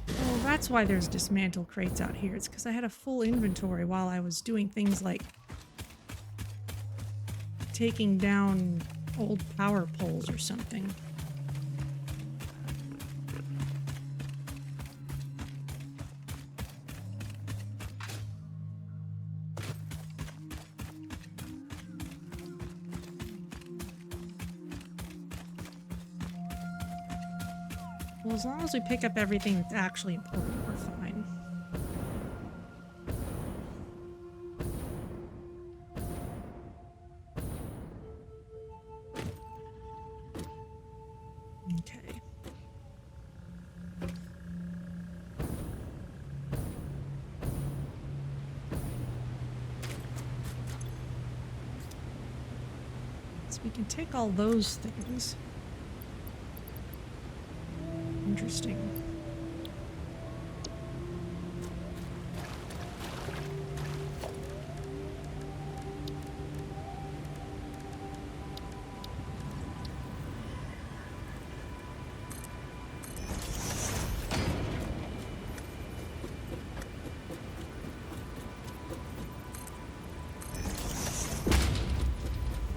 Well, that's why there's dismantle crates out here. It's because I had a full inventory while I was doing things like taking down old power poles or something. Well, as long as we pick up everything that's actually important, we're fine. Okay. So we can take all those things. Interesting.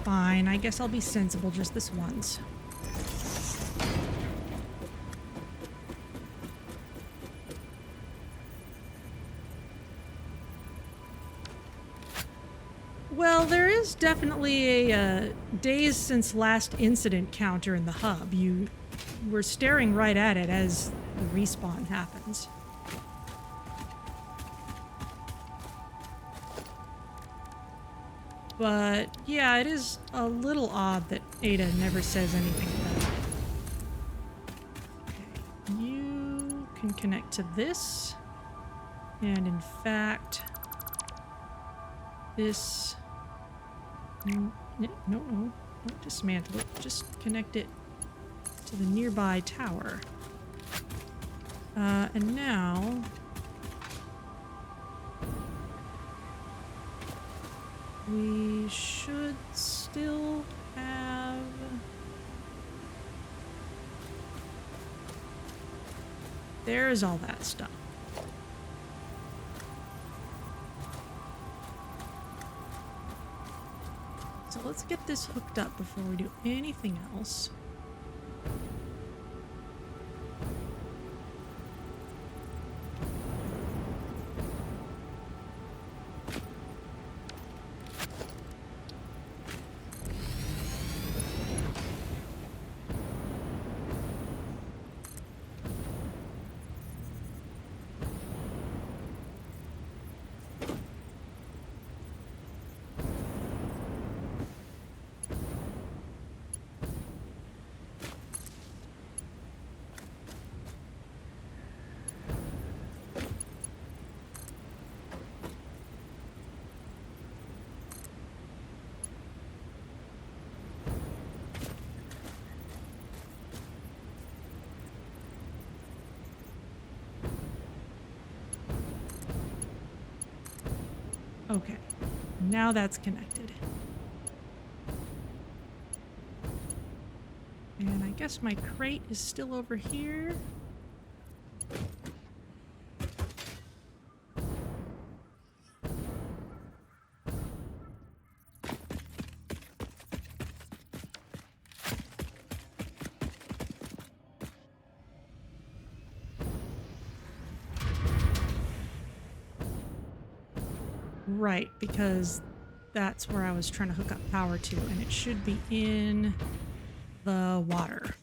Fine, I guess I'll be sensible just this once. Well, there is definitely a days since last incident counter in the hub. You were staring right at it as the respawn happens. But yeah, it is a little odd that Ada never says anything about it. Okay, you can connect to this. And in fact, this... No, don't dismantle it. Just connect it to the nearby tower. And now... we should still have... there's all that stuff. So let's get this hooked up before we do anything else. Okay, now that's connected. And I guess my crate is still over here. Right, because that's where I was trying to hook up power to, and it should be in the water.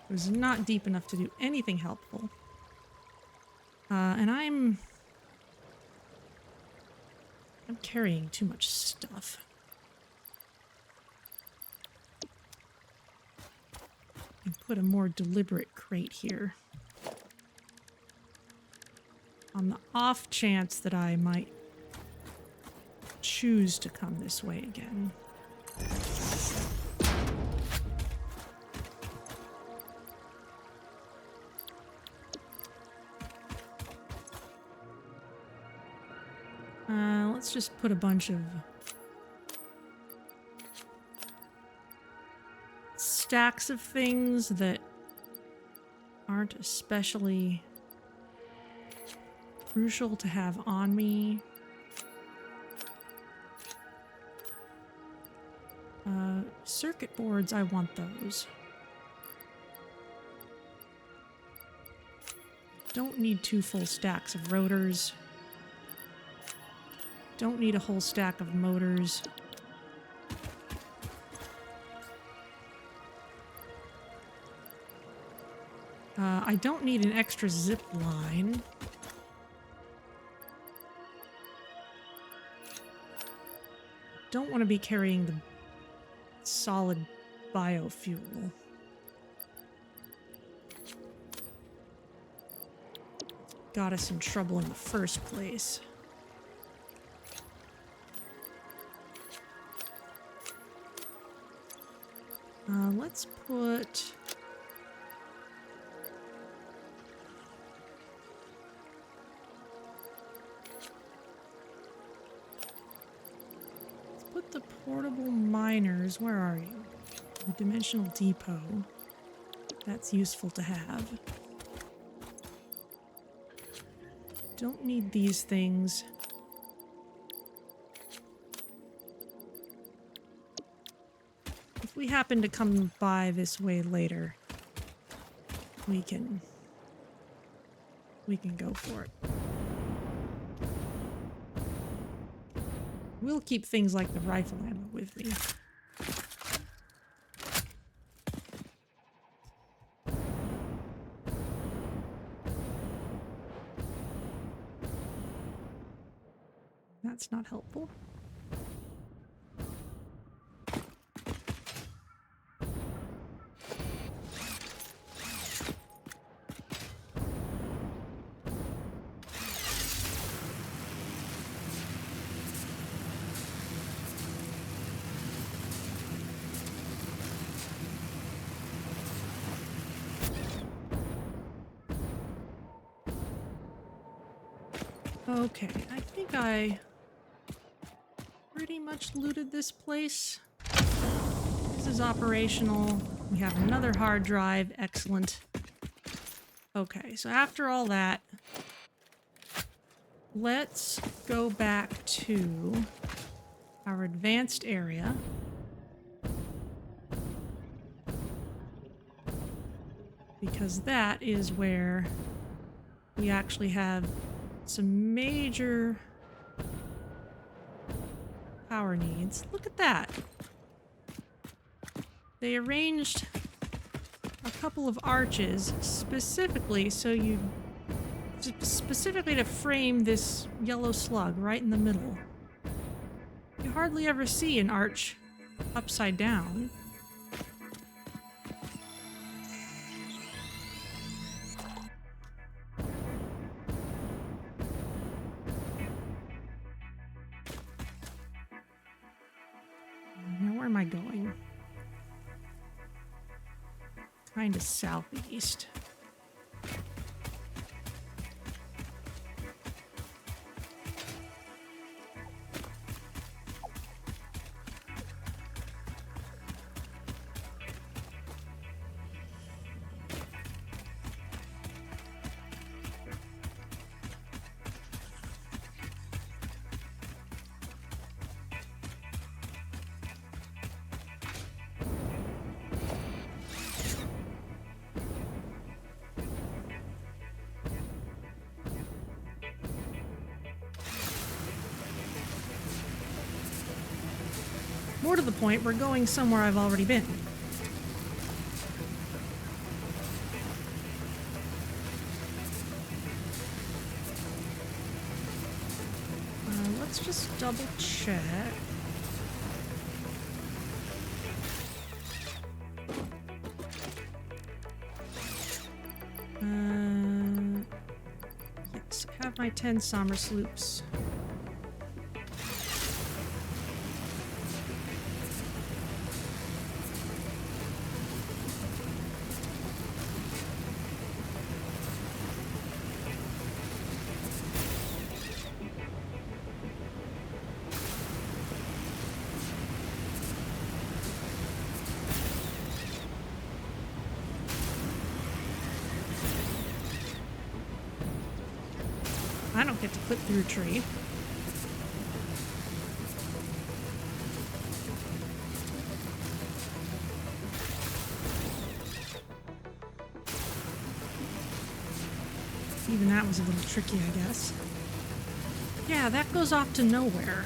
It was not deep enough to do anything helpful. And I'm carrying too much stuff. And put a more deliberate crate here. On the off chance that I might choose to come this way again. Let's just put a bunch of stacks of things that aren't especially crucial to have on me. Circuit boards, I want those. Don't need 2 full stacks of rotors. Don't need a whole stack of motors. I don't need an extra zip line. Don't want to be carrying the solid biofuel. Got us in trouble in the first place. Let's put... Let's put the portable miners... Where are you? The dimensional depot. That's useful to have. Don't need these things. If we happen to come by this way later, we can go for it. We'll keep things like the rifle ammo with me. That's not helpful. Okay, I think I pretty much looted this place. This is operational. We have another hard drive. Excellent. Okay, so after all that, let's go back to our advanced area. Because that is where we actually have some major power needs. Look at that. They arranged a couple of arches specifically specifically to frame this yellow slug right in the middle. You hardly ever see an arch upside down. Going kind of southeast. more to the point, we're going somewhere I've already been. Let's just double check. Yes, I have my 10 Sommer sloops. I don't get to clip through a tree. Even that was a little tricky, I guess. Yeah, that goes off to nowhere.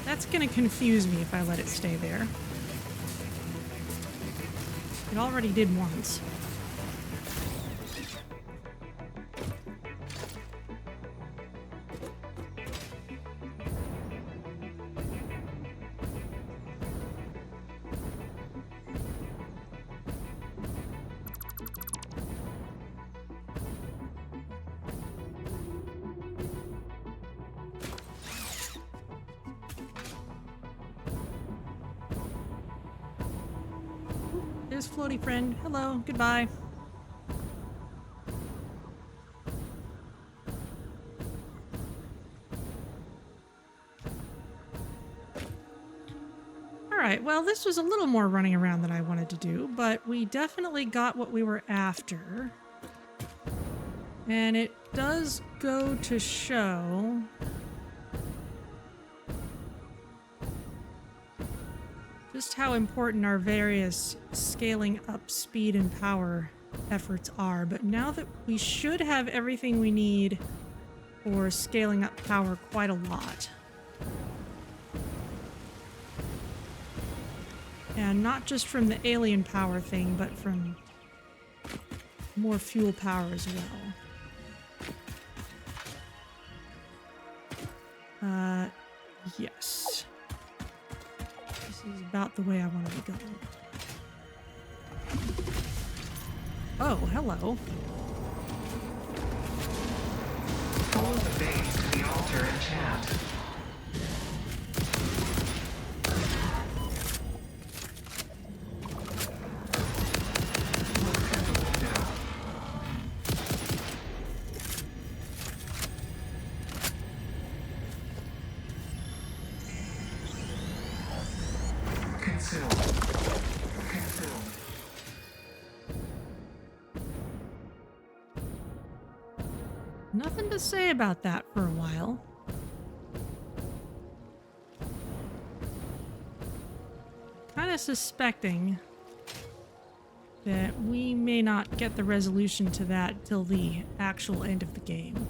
That's gonna confuse me if I let it stay there. It already did once. There's Floaty Friend. Hello, goodbye. Alright, well, this was a little more running around than I wanted to do, but we definitely got what we were after. And it does go to show just how important our various scaling up speed and power efforts are. But now that we should have everything we need for scaling up power quite a lot. And not just from the alien power thing, but from more fuel power as well. Yes. This is about the way I want to be going. Oh, hello. Follow the base to the altar and chat. Nothing to say about that for a while. Kind of suspecting that we may not get the resolution to that till the actual end of the game.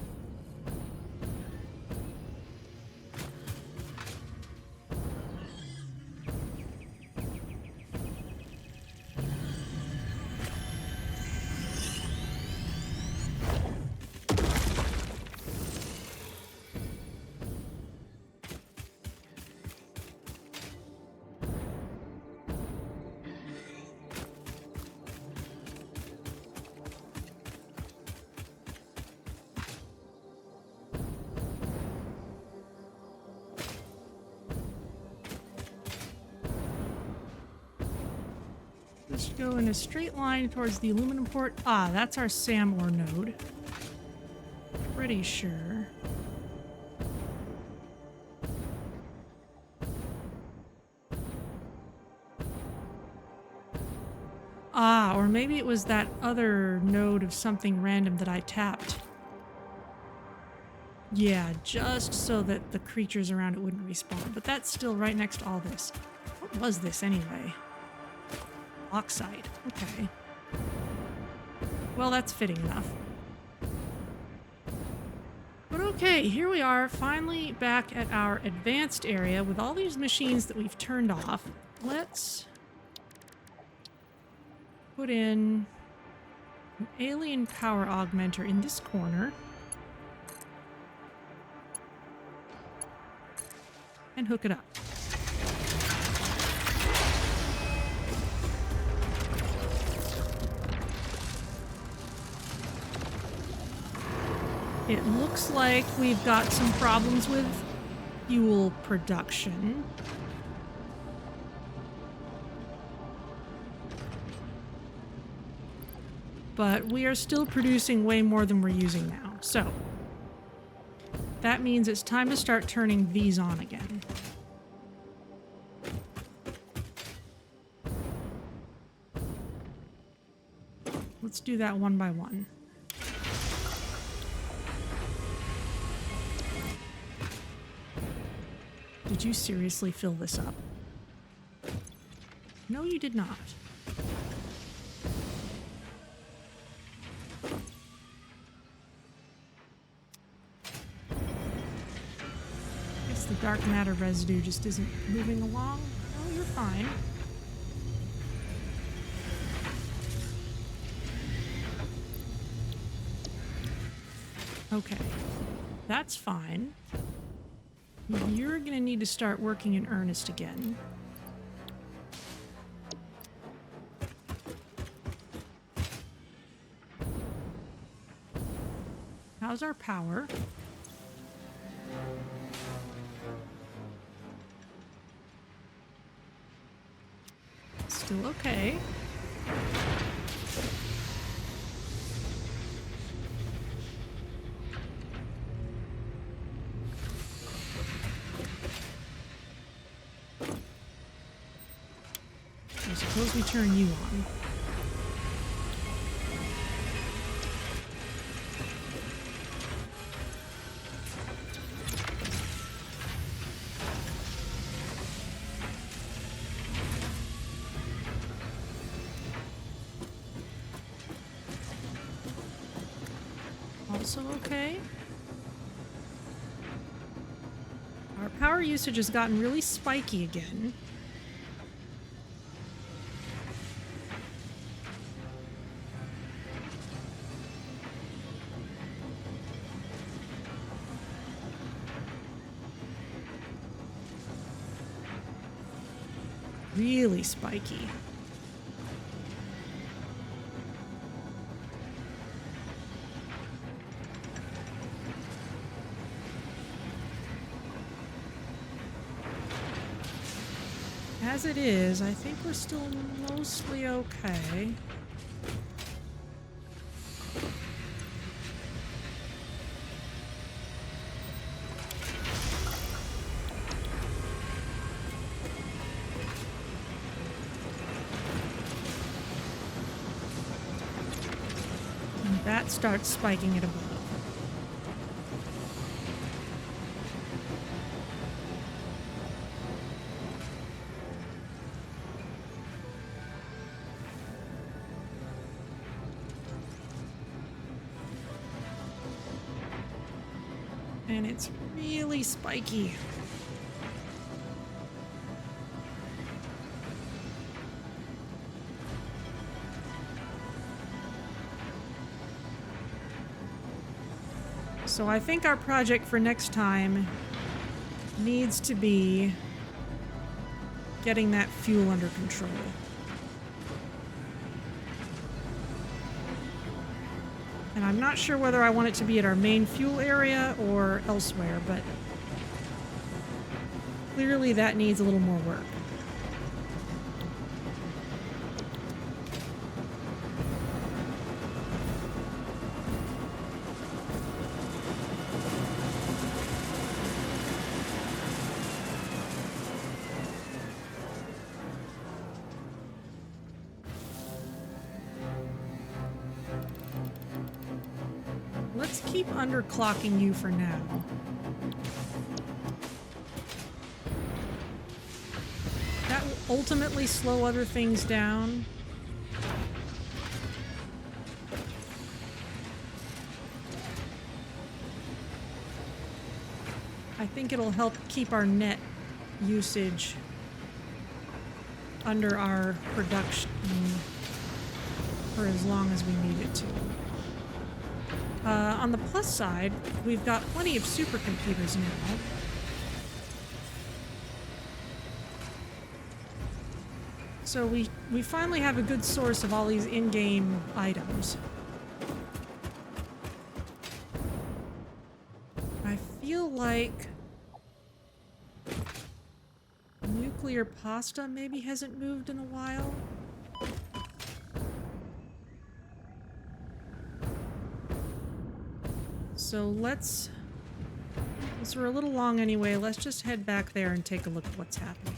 Just go in a straight line towards the aluminum port. Ah, that's our SAM ore node. Pretty sure. Ah, or maybe it was that other node of something random that I tapped. Yeah, just so that the creatures around it wouldn't respawn. But that's still right next to all this. What was this anyway? Oxide. Okay. Well, that's fitting enough. But okay, here we are, finally back at our advanced area with all these machines that we've turned off. Let's put in an alien power augmenter in this corner. And hook it up. It looks like we've got some problems with fuel production. But we are still producing way more than we're using now. So that means it's time to start turning these on again. Let's do that one by one. Did you seriously fill this up? No, you did not. Guess the dark matter residue just isn't moving along. Oh, you're fine. Okay, that's fine. You're gonna need to start working in earnest again. How's our power? Still okay. Suppose we turn you on. Also okay. Our power usage has gotten really spiky again. Really spiky. As it is, I think we're still mostly okay. That starts spiking it above. And it's really spiky. So I think our project for next time needs to be getting that fuel under control. And I'm not sure whether I want it to be at our main fuel area or elsewhere, but clearly that needs a little more work. Let's keep underclocking you for now. That will ultimately slow other things down. I think it'll help keep our net usage under our production for as long as we need it to. On the plus side, we've got plenty of supercomputers now. So we finally have a good source of all these in-game items. I feel like nuclear pasta maybe hasn't moved in a while. So let's, since we're a little long anyway, let's just head back there and take a look at what's happening.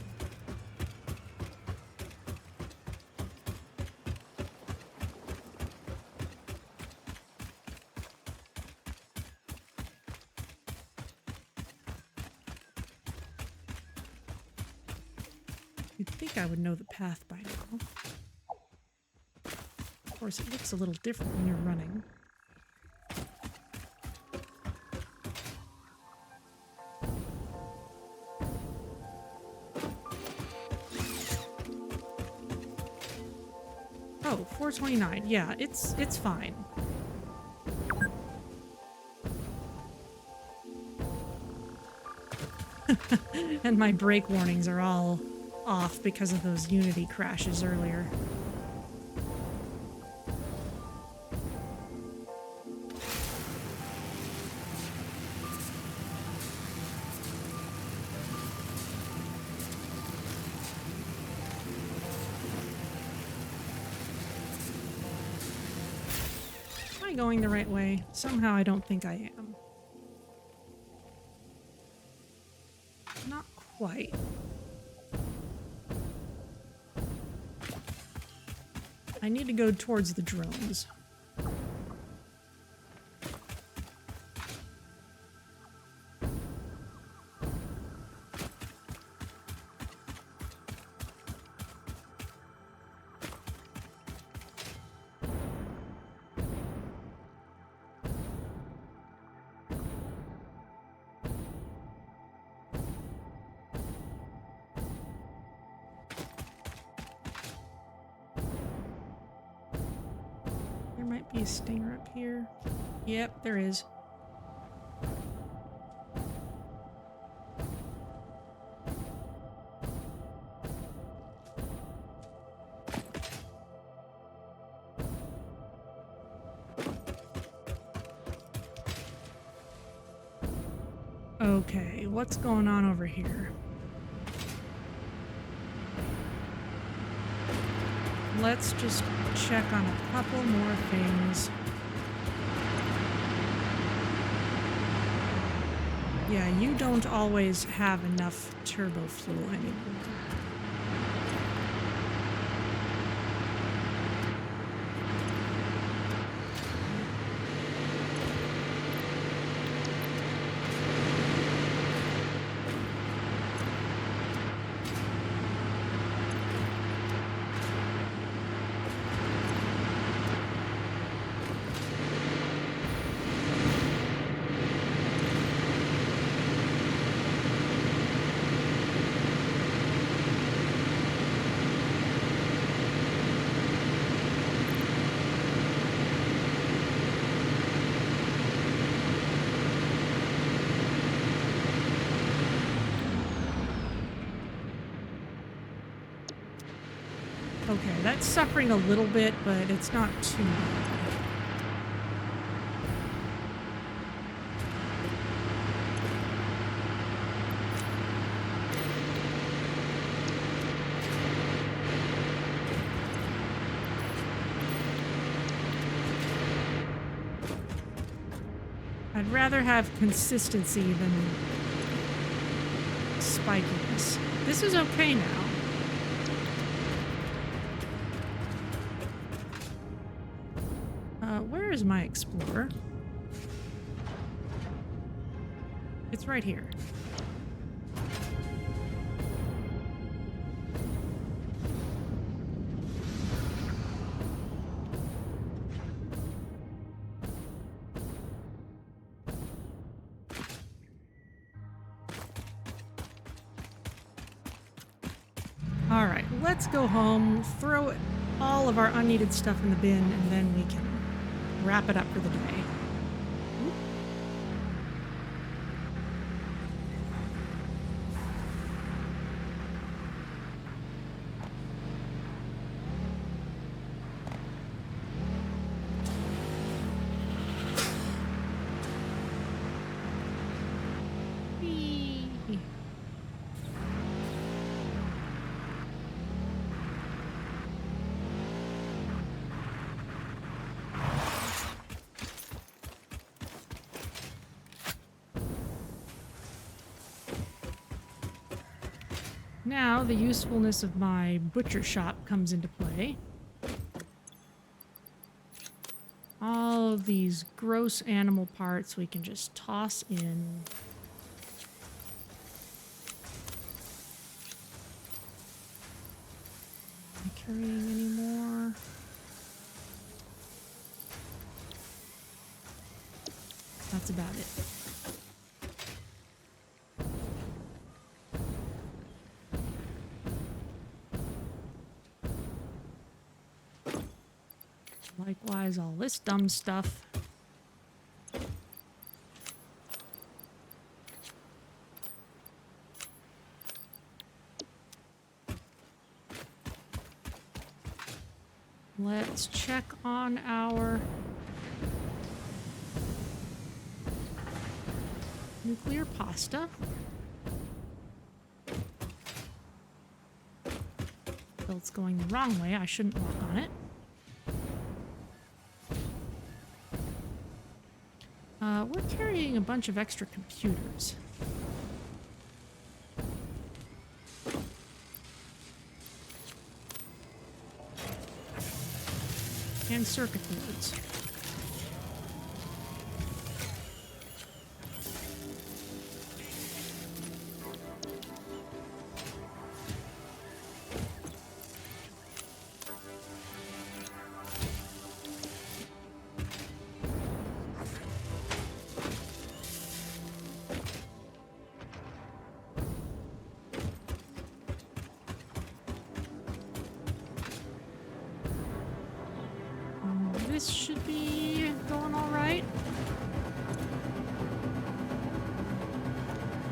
You'd think I would know the path by now. Of course, it looks a little different when you're running. Oh, 429. Yeah, it's fine. And my brake warnings are all off because of those Unity crashes earlier. Am I going the right way? Somehow I don't think I am. Not quite. I need to go towards the drones. There might be a stinger up here. Yep, there is. Okay, what's going on over here? Let's just check on a couple more things. Yeah, you don't always have enough turbo fuel anymore. Okay, that's suffering a little bit, but it's not too bad. I'd rather have consistency than spikiness. This is okay now. Where is my Explorer? It's right here. All right, let's go home, throw all of our unneeded stuff in the bin, and then we can wrap it up for the day. Oop. Whee! Now the usefulness of my butcher shop comes into play. All of these gross animal parts we can just toss in. Am I carrying any more? That's about it. Likewise, all this dumb stuff. Let's check on our nuclear pasta. Belt's going the wrong way. I shouldn't walk on it. We're carrying a bunch of extra computers. And circuit boards. This should be going all right.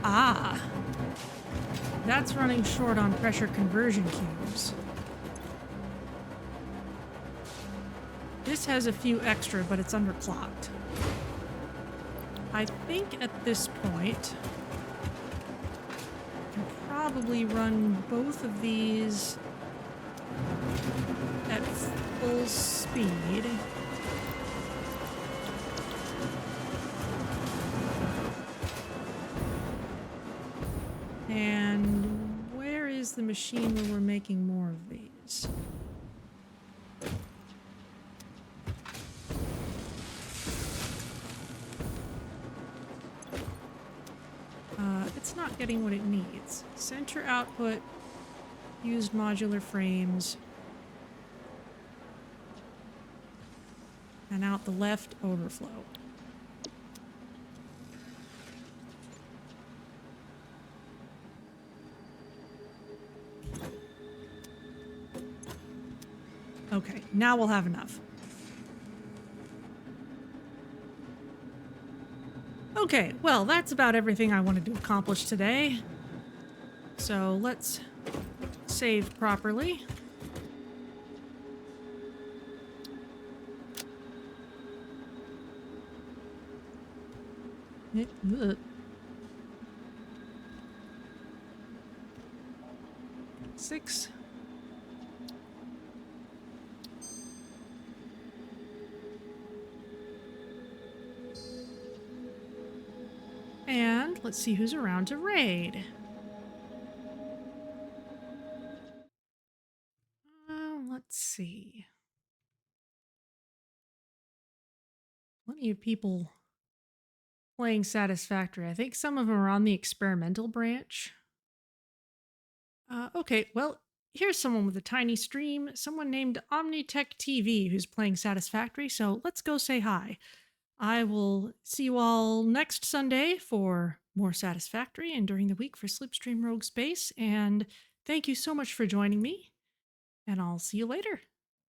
Ah, that's running short on pressure conversion cubes. This has a few extra, but it's underclocked. I think at this point, I can probably run both of these at full speed. And where is the machine where we're making more of these? It's not getting what it needs. Center output, used modular frames, and out the left overflow. Okay, now we'll have enough. Okay, well, that's about everything I wanted to accomplish today. So let's save properly. Ugh. 6. And let's see who's around to raid. Let's see. Plenty of people playing Satisfactory. I think some of them are on the experimental branch. Okay, well, here's someone with a tiny stream. Someone named Omnitech TV who's playing Satisfactory. So let's go say hi. I will see you all next Sunday for more Satisfactory and during the week for Slipstream Rogue Space. And Thank you so much for joining me, and I'll see you later.